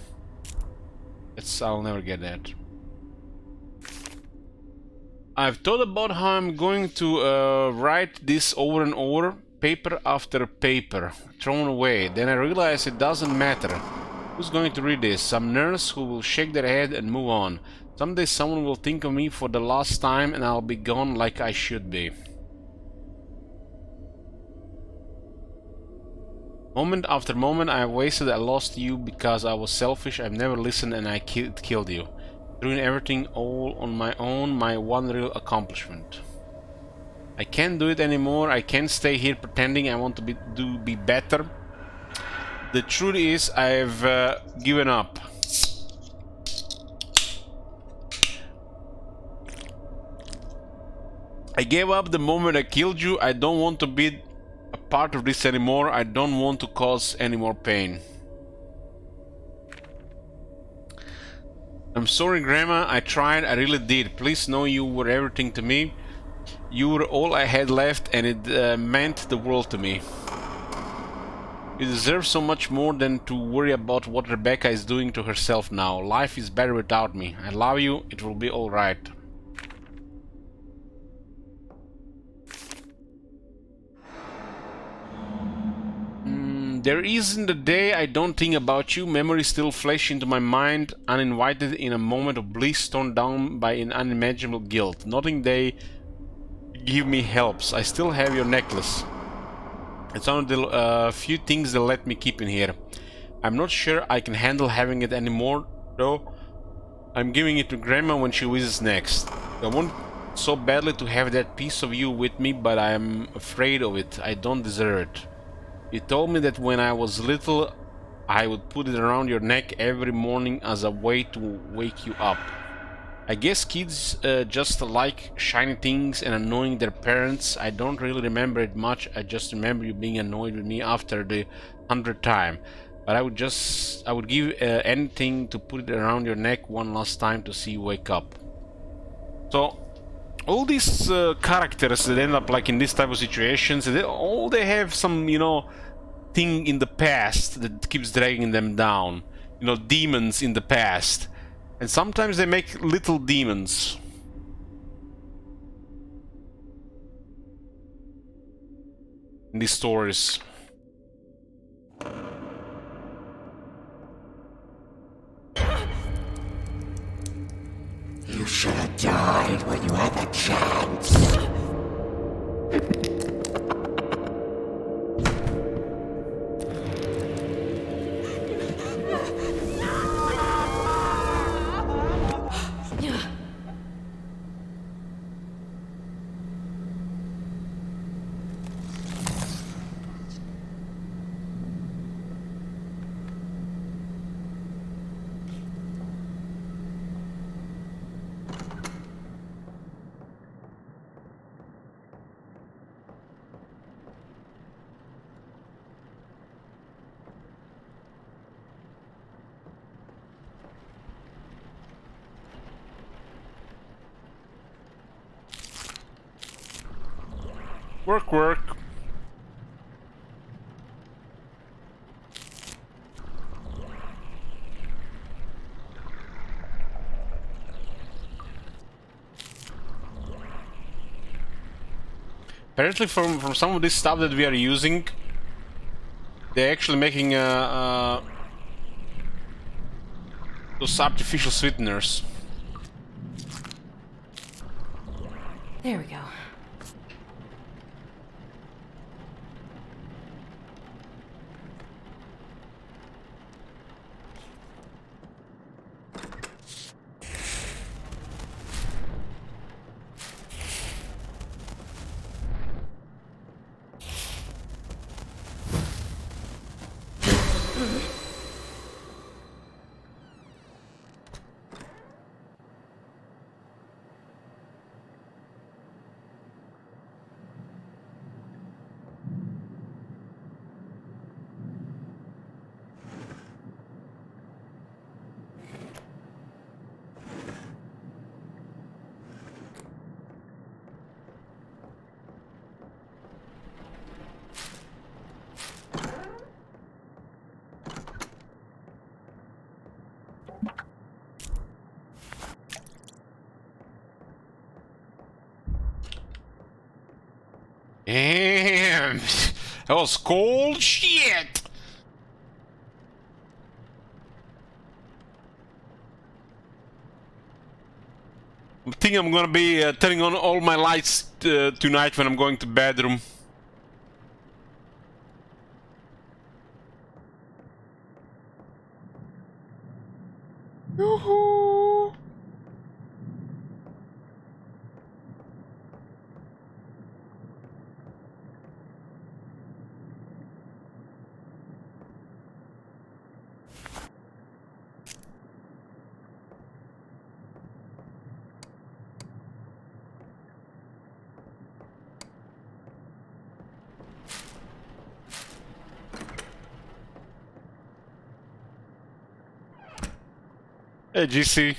A: I'll never get that. I've thought about how I'm going to write this over and over, paper after paper, thrown away. Then I realize it doesn't matter. Who's going to read this? Some nurse who will shake their head and move on. Someday someone will think of me for the last time and I'll be gone like I should be. Moment after moment I wasted. I lost you because I was selfish. I've never listened and I killed you. Doing everything all on my own, my one real accomplishment. I can't do it anymore. I can't stay here pretending I want to be better. The truth is, I've given up. I gave up the moment I killed you. I don't want to be a part of this anymore. I don't want to cause any more pain. I'm sorry, Grandma. I tried. I really did. Please know you were everything to me. You were all I had left, and it meant the world to me. You deserve so much more than to worry about what Rebecca is doing to herself now. Life is better without me. I love you. It will be all right. There isn't a day I don't think about you. Memories still flash into my mind, uninvited in a moment of bliss, torn down by an unimaginable guilt. Nothing they give me helps. I still have your necklace. It's one of the few things that let me keep in here. I'm not sure I can handle having it anymore, though. I'm giving it to Grandma when she visits next. I want so badly to have that piece of you with me, but I'm afraid of it. I don't deserve it. You told me that when I was little, I would put it around your neck every morning as a way to wake you up. I guess kids just like shiny things and annoying their parents. I don't really remember it much. I just remember you being annoyed with me after the 100th time. But I would give anything to put it around your neck one last time to see you wake up. So all these characters that end up like in this type of situations, they have some, thing in the past that keeps dragging them down. Demons in the past. And sometimes they make little demons. In these stories.
L: died when you had the chance.
A: Work, work. Apparently, from some of this stuff that we are using, they're actually making those artificial sweeteners.
C: There we go.
A: Damn, that was cold shit. I think I'm gonna be turning on all my lights tonight when I'm going to bedroom. Yoo-hoo. Hey, GC.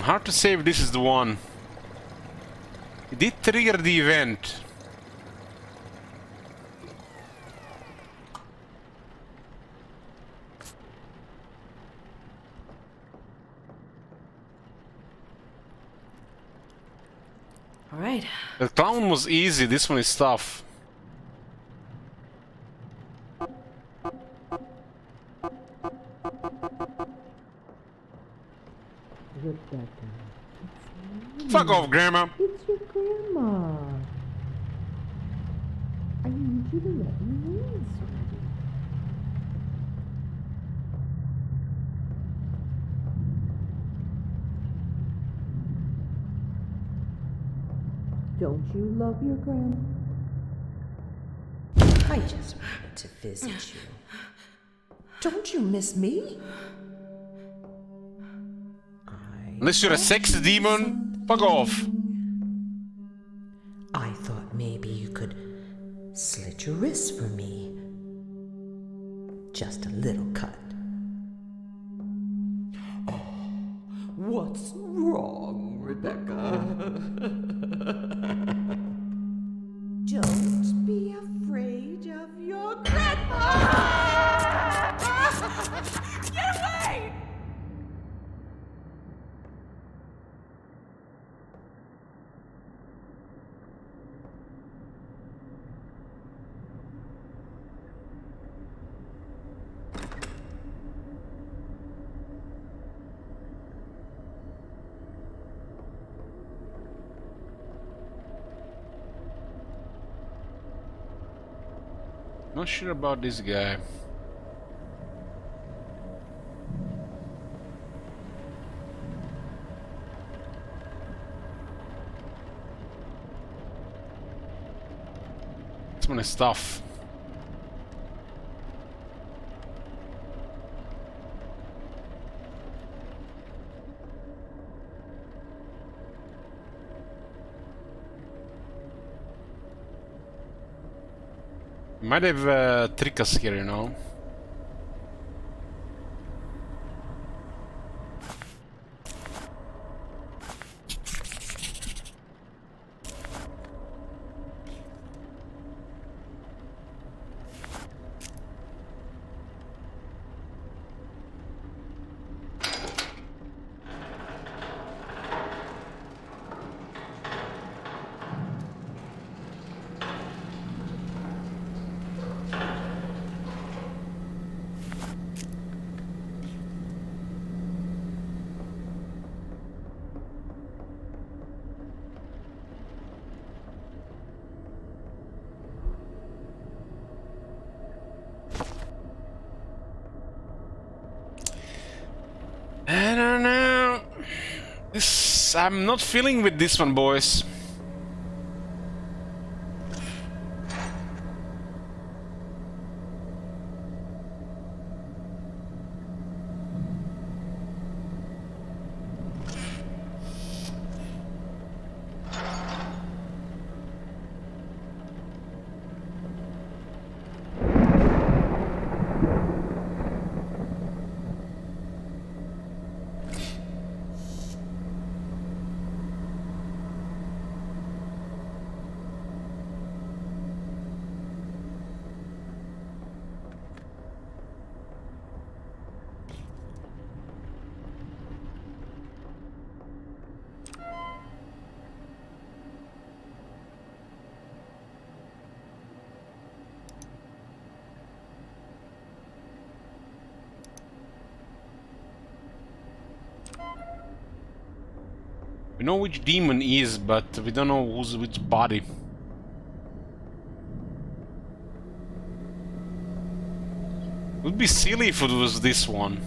A: Hard to say if this is the one. It did trigger the event.
C: All right.
A: The clown was easy, this one is tough.
B: Rebecca.
A: Fuck off, Grandma.
B: It's your grandma. I need you to let me in, sweetie. Don't you love your grandma?
M: I just wanted to visit you. Don't you miss me?
A: Unless you're a sex demon, fuck off.
M: I thought maybe you could slit your wrist for me. Just a little cut.
B: What's wrong, Rebecca? Don't be afraid of your grandma! Get away!
A: Not sure about this guy. So many stuff. Might have trick us here, you know. I don't know. I'm not feeling with this one, boys. We know which demon is, but we don't know which body. It would be silly if it was this one.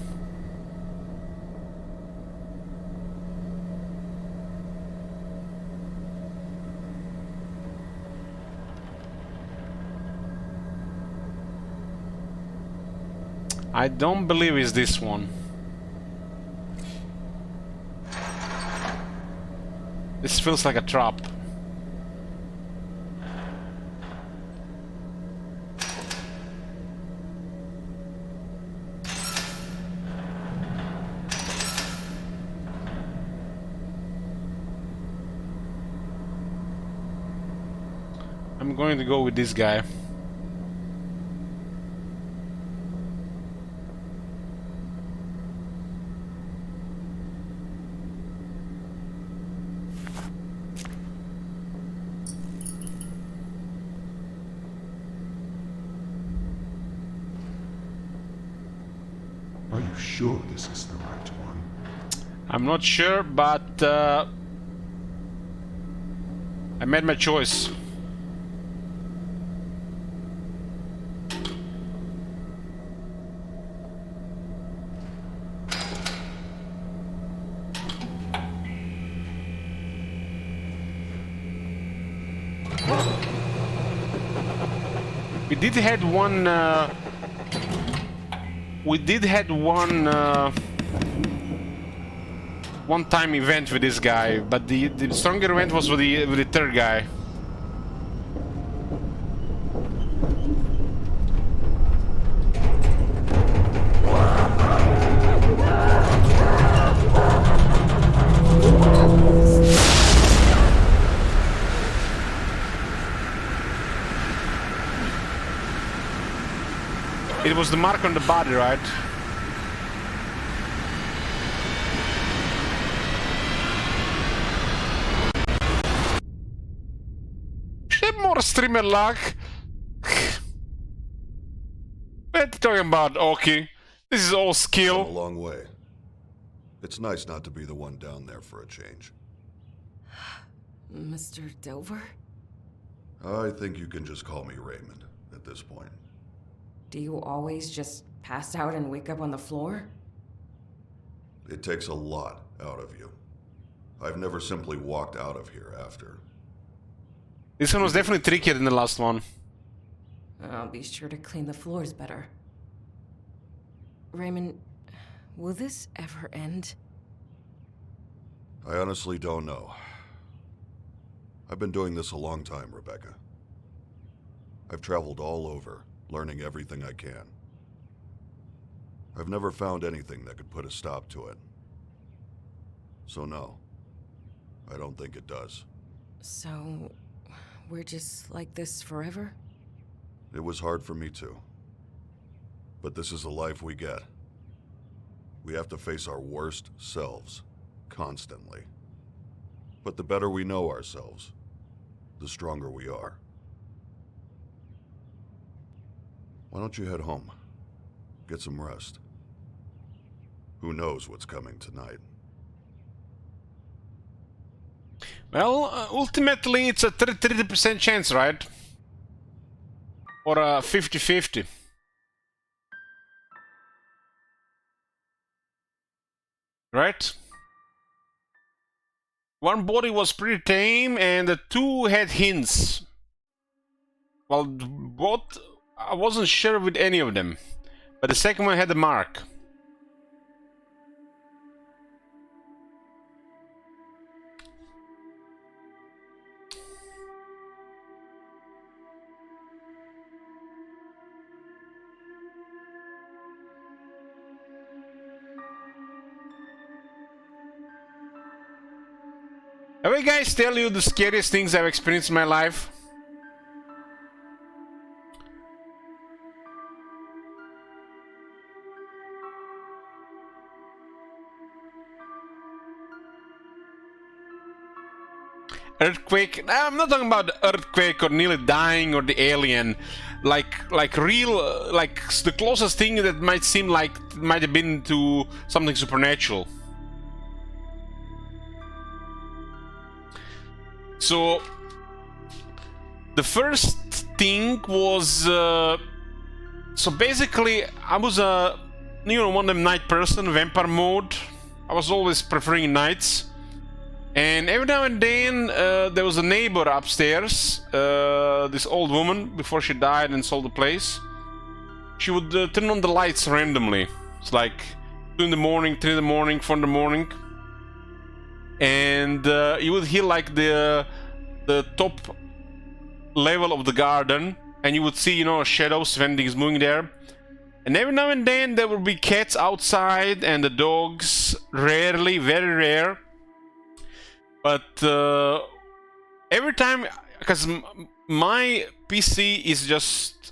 A: I don't believe it's this one. This feels like a trap. I'm going to go with this guy.
K: Are you sure this is the right one?
A: I'm not sure, but I made my choice. We did had one. We did had one-time event with this guy, but the stronger event was with the third guy. It was the mark on the body, right? More streamer luck. What are you talking about, Oki? This is all skill.
D: Come a long way. It's nice not to be the one down there for a change.
C: Mr. Dover?
D: I think you can just call me Raymond at this point.
I: Do you always just pass out and wake up on the floor?
D: It takes a lot out of you. I've never simply walked out of here after.
A: This one was definitely trickier than the last one.
I: I'll be sure to clean the floors better. Raymond, will this ever end?
D: I honestly don't know. I've been doing this a long time, Rebecca. I've traveled all over, learning everything I can. I've never found anything that could put a stop to it. So no, I don't think it does.
I: So, we're just like this forever?
D: It was hard for me too. But this is the life we get. We have to face our worst selves, constantly. But the better we know ourselves, the stronger we are. Why don't you head home? Get some rest. Who knows what's coming tonight?
A: Well, ultimately it's a 30% chance, right? Or a 50-50. Right? One body was pretty tame and the two had hints. Well, both, I wasn't sure with any of them. But the second one had a mark. Have I guys tell you the scariest things I've experienced in my life? Earthquake? I'm not talking about the earthquake or nearly dying or the alien. Like real, like the closest thing that might seem like might have been to something supernatural. So the first thing was so basically I was a one of them night person, vampire mode. I was always preferring nights, and every now and then there was a neighbor upstairs, this old woman before she died and sold the place. She would turn on the lights randomly. It's like 2 in the morning, 3 in the morning, 4 in the morning. And you would hear like the top level of the garden, and you would see shadows when things moving there. And every now and then there would be cats outside and the dogs, rarely, very rare. But every time, because my PC is just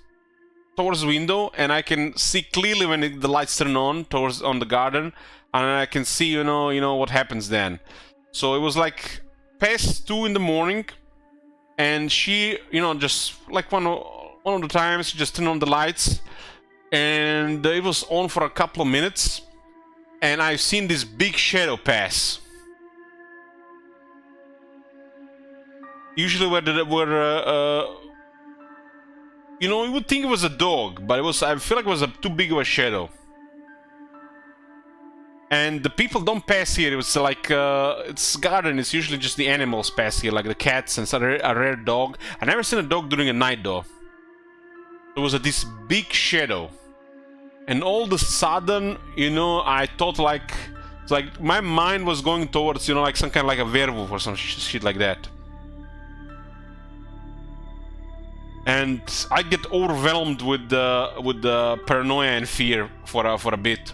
A: towards the window and I can see clearly when the lights turn on on the garden, and I can see you know what happens then. So it was like past 2 in the morning, and she, just like one of the times, she just turned on the lights, and it was on for a couple of minutes, and I've seen this big shadow pass. Usually you would think it was a dog, but I feel like it was too big of a shadow. And the people don't pass here. It was like it's garden. It's usually just the animals pass here, like the cats and a rare dog. I never seen a dog during a night though. There was this big shadow, and all of a sudden, I thought it's like my mind was going towards like some kind of like a werewolf or some shit like that. And I get overwhelmed with the paranoia and fear for a bit.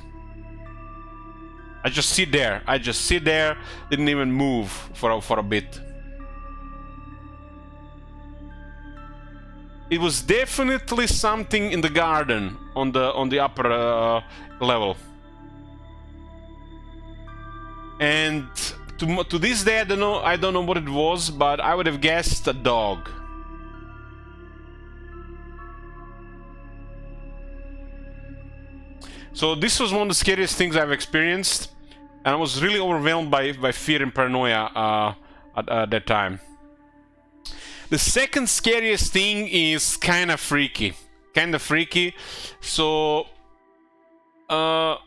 A: I just sit there. Didn't even move for a bit. It was definitely something in the garden on the upper level. And to this day, I don't know what it was, but I would have guessed a dog. So this was one of the scariest things I've experienced, and I was really overwhelmed by fear and paranoia at that time. The second scariest thing is kind of freaky. kind of freaky. So our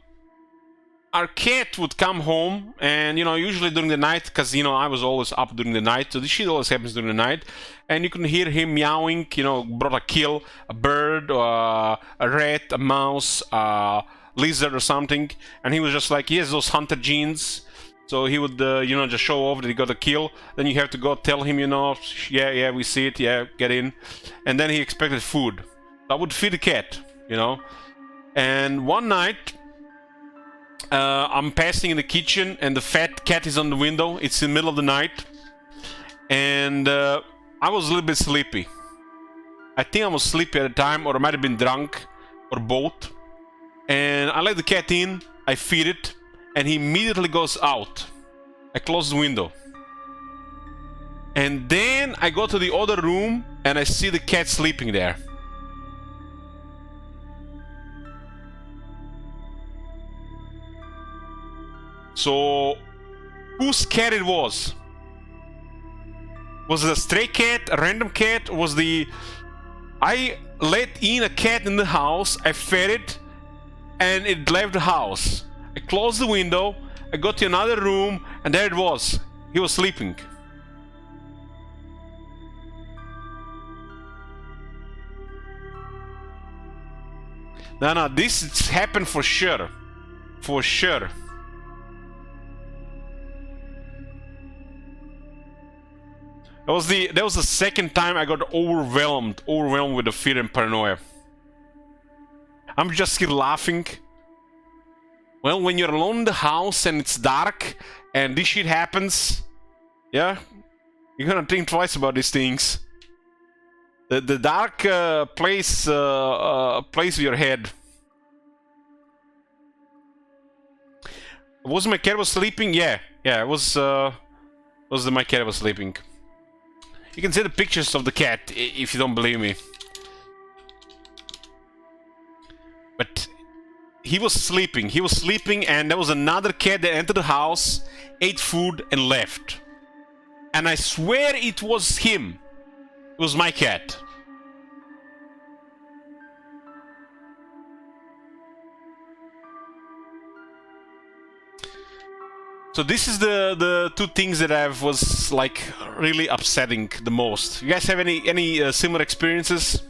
A: cat would come home, and you know, usually during the night, because you know I was always up during the night, so this shit always happens during the night, and you can hear him meowing. You know, brought a kill, a bird, or a rat, a mouse, a lizard or something, and he was just like, he has those hunter genes. So he would, you know, just show off that he got a kill. Then you have to go tell him, you know, yeah, we see it, yeah, get in. And then he expected food. I would feed the cat, you know. And one night, I'm passing in the kitchen, and the fat cat is on the window. It's in the middle of the night. And I was a little bit sleepy. I think I was sleepy at the time, or I might have been drunk, or both. And I let the cat in, I feed it, and he immediately goes out. I close the window. And then I go to the other room, and I see the cat sleeping there. So, whose cat it was? Was it a stray cat, a random cat? Was the... I let in a cat in the house, I fed it, and it left the house. I closed the window, I got to another room, and there it was. He was sleeping. No, this happened for sure. For sure. That was the second time I got overwhelmed with the fear and paranoia. I'm just here laughing. Well, when you're alone in the house and it's dark and this shit happens, yeah, you're gonna think twice about these things. The dark plays with your head. Was my cat was sleeping? Yeah, it was my cat was sleeping. You can see the pictures of the cat if you don't believe me. But he was sleeping. He was sleeping, and there was another cat that entered the house, ate food, and left. And I swear it was him. It was my cat. So this is the two things that I was like really upsetting the most. You guys have any similar experiences?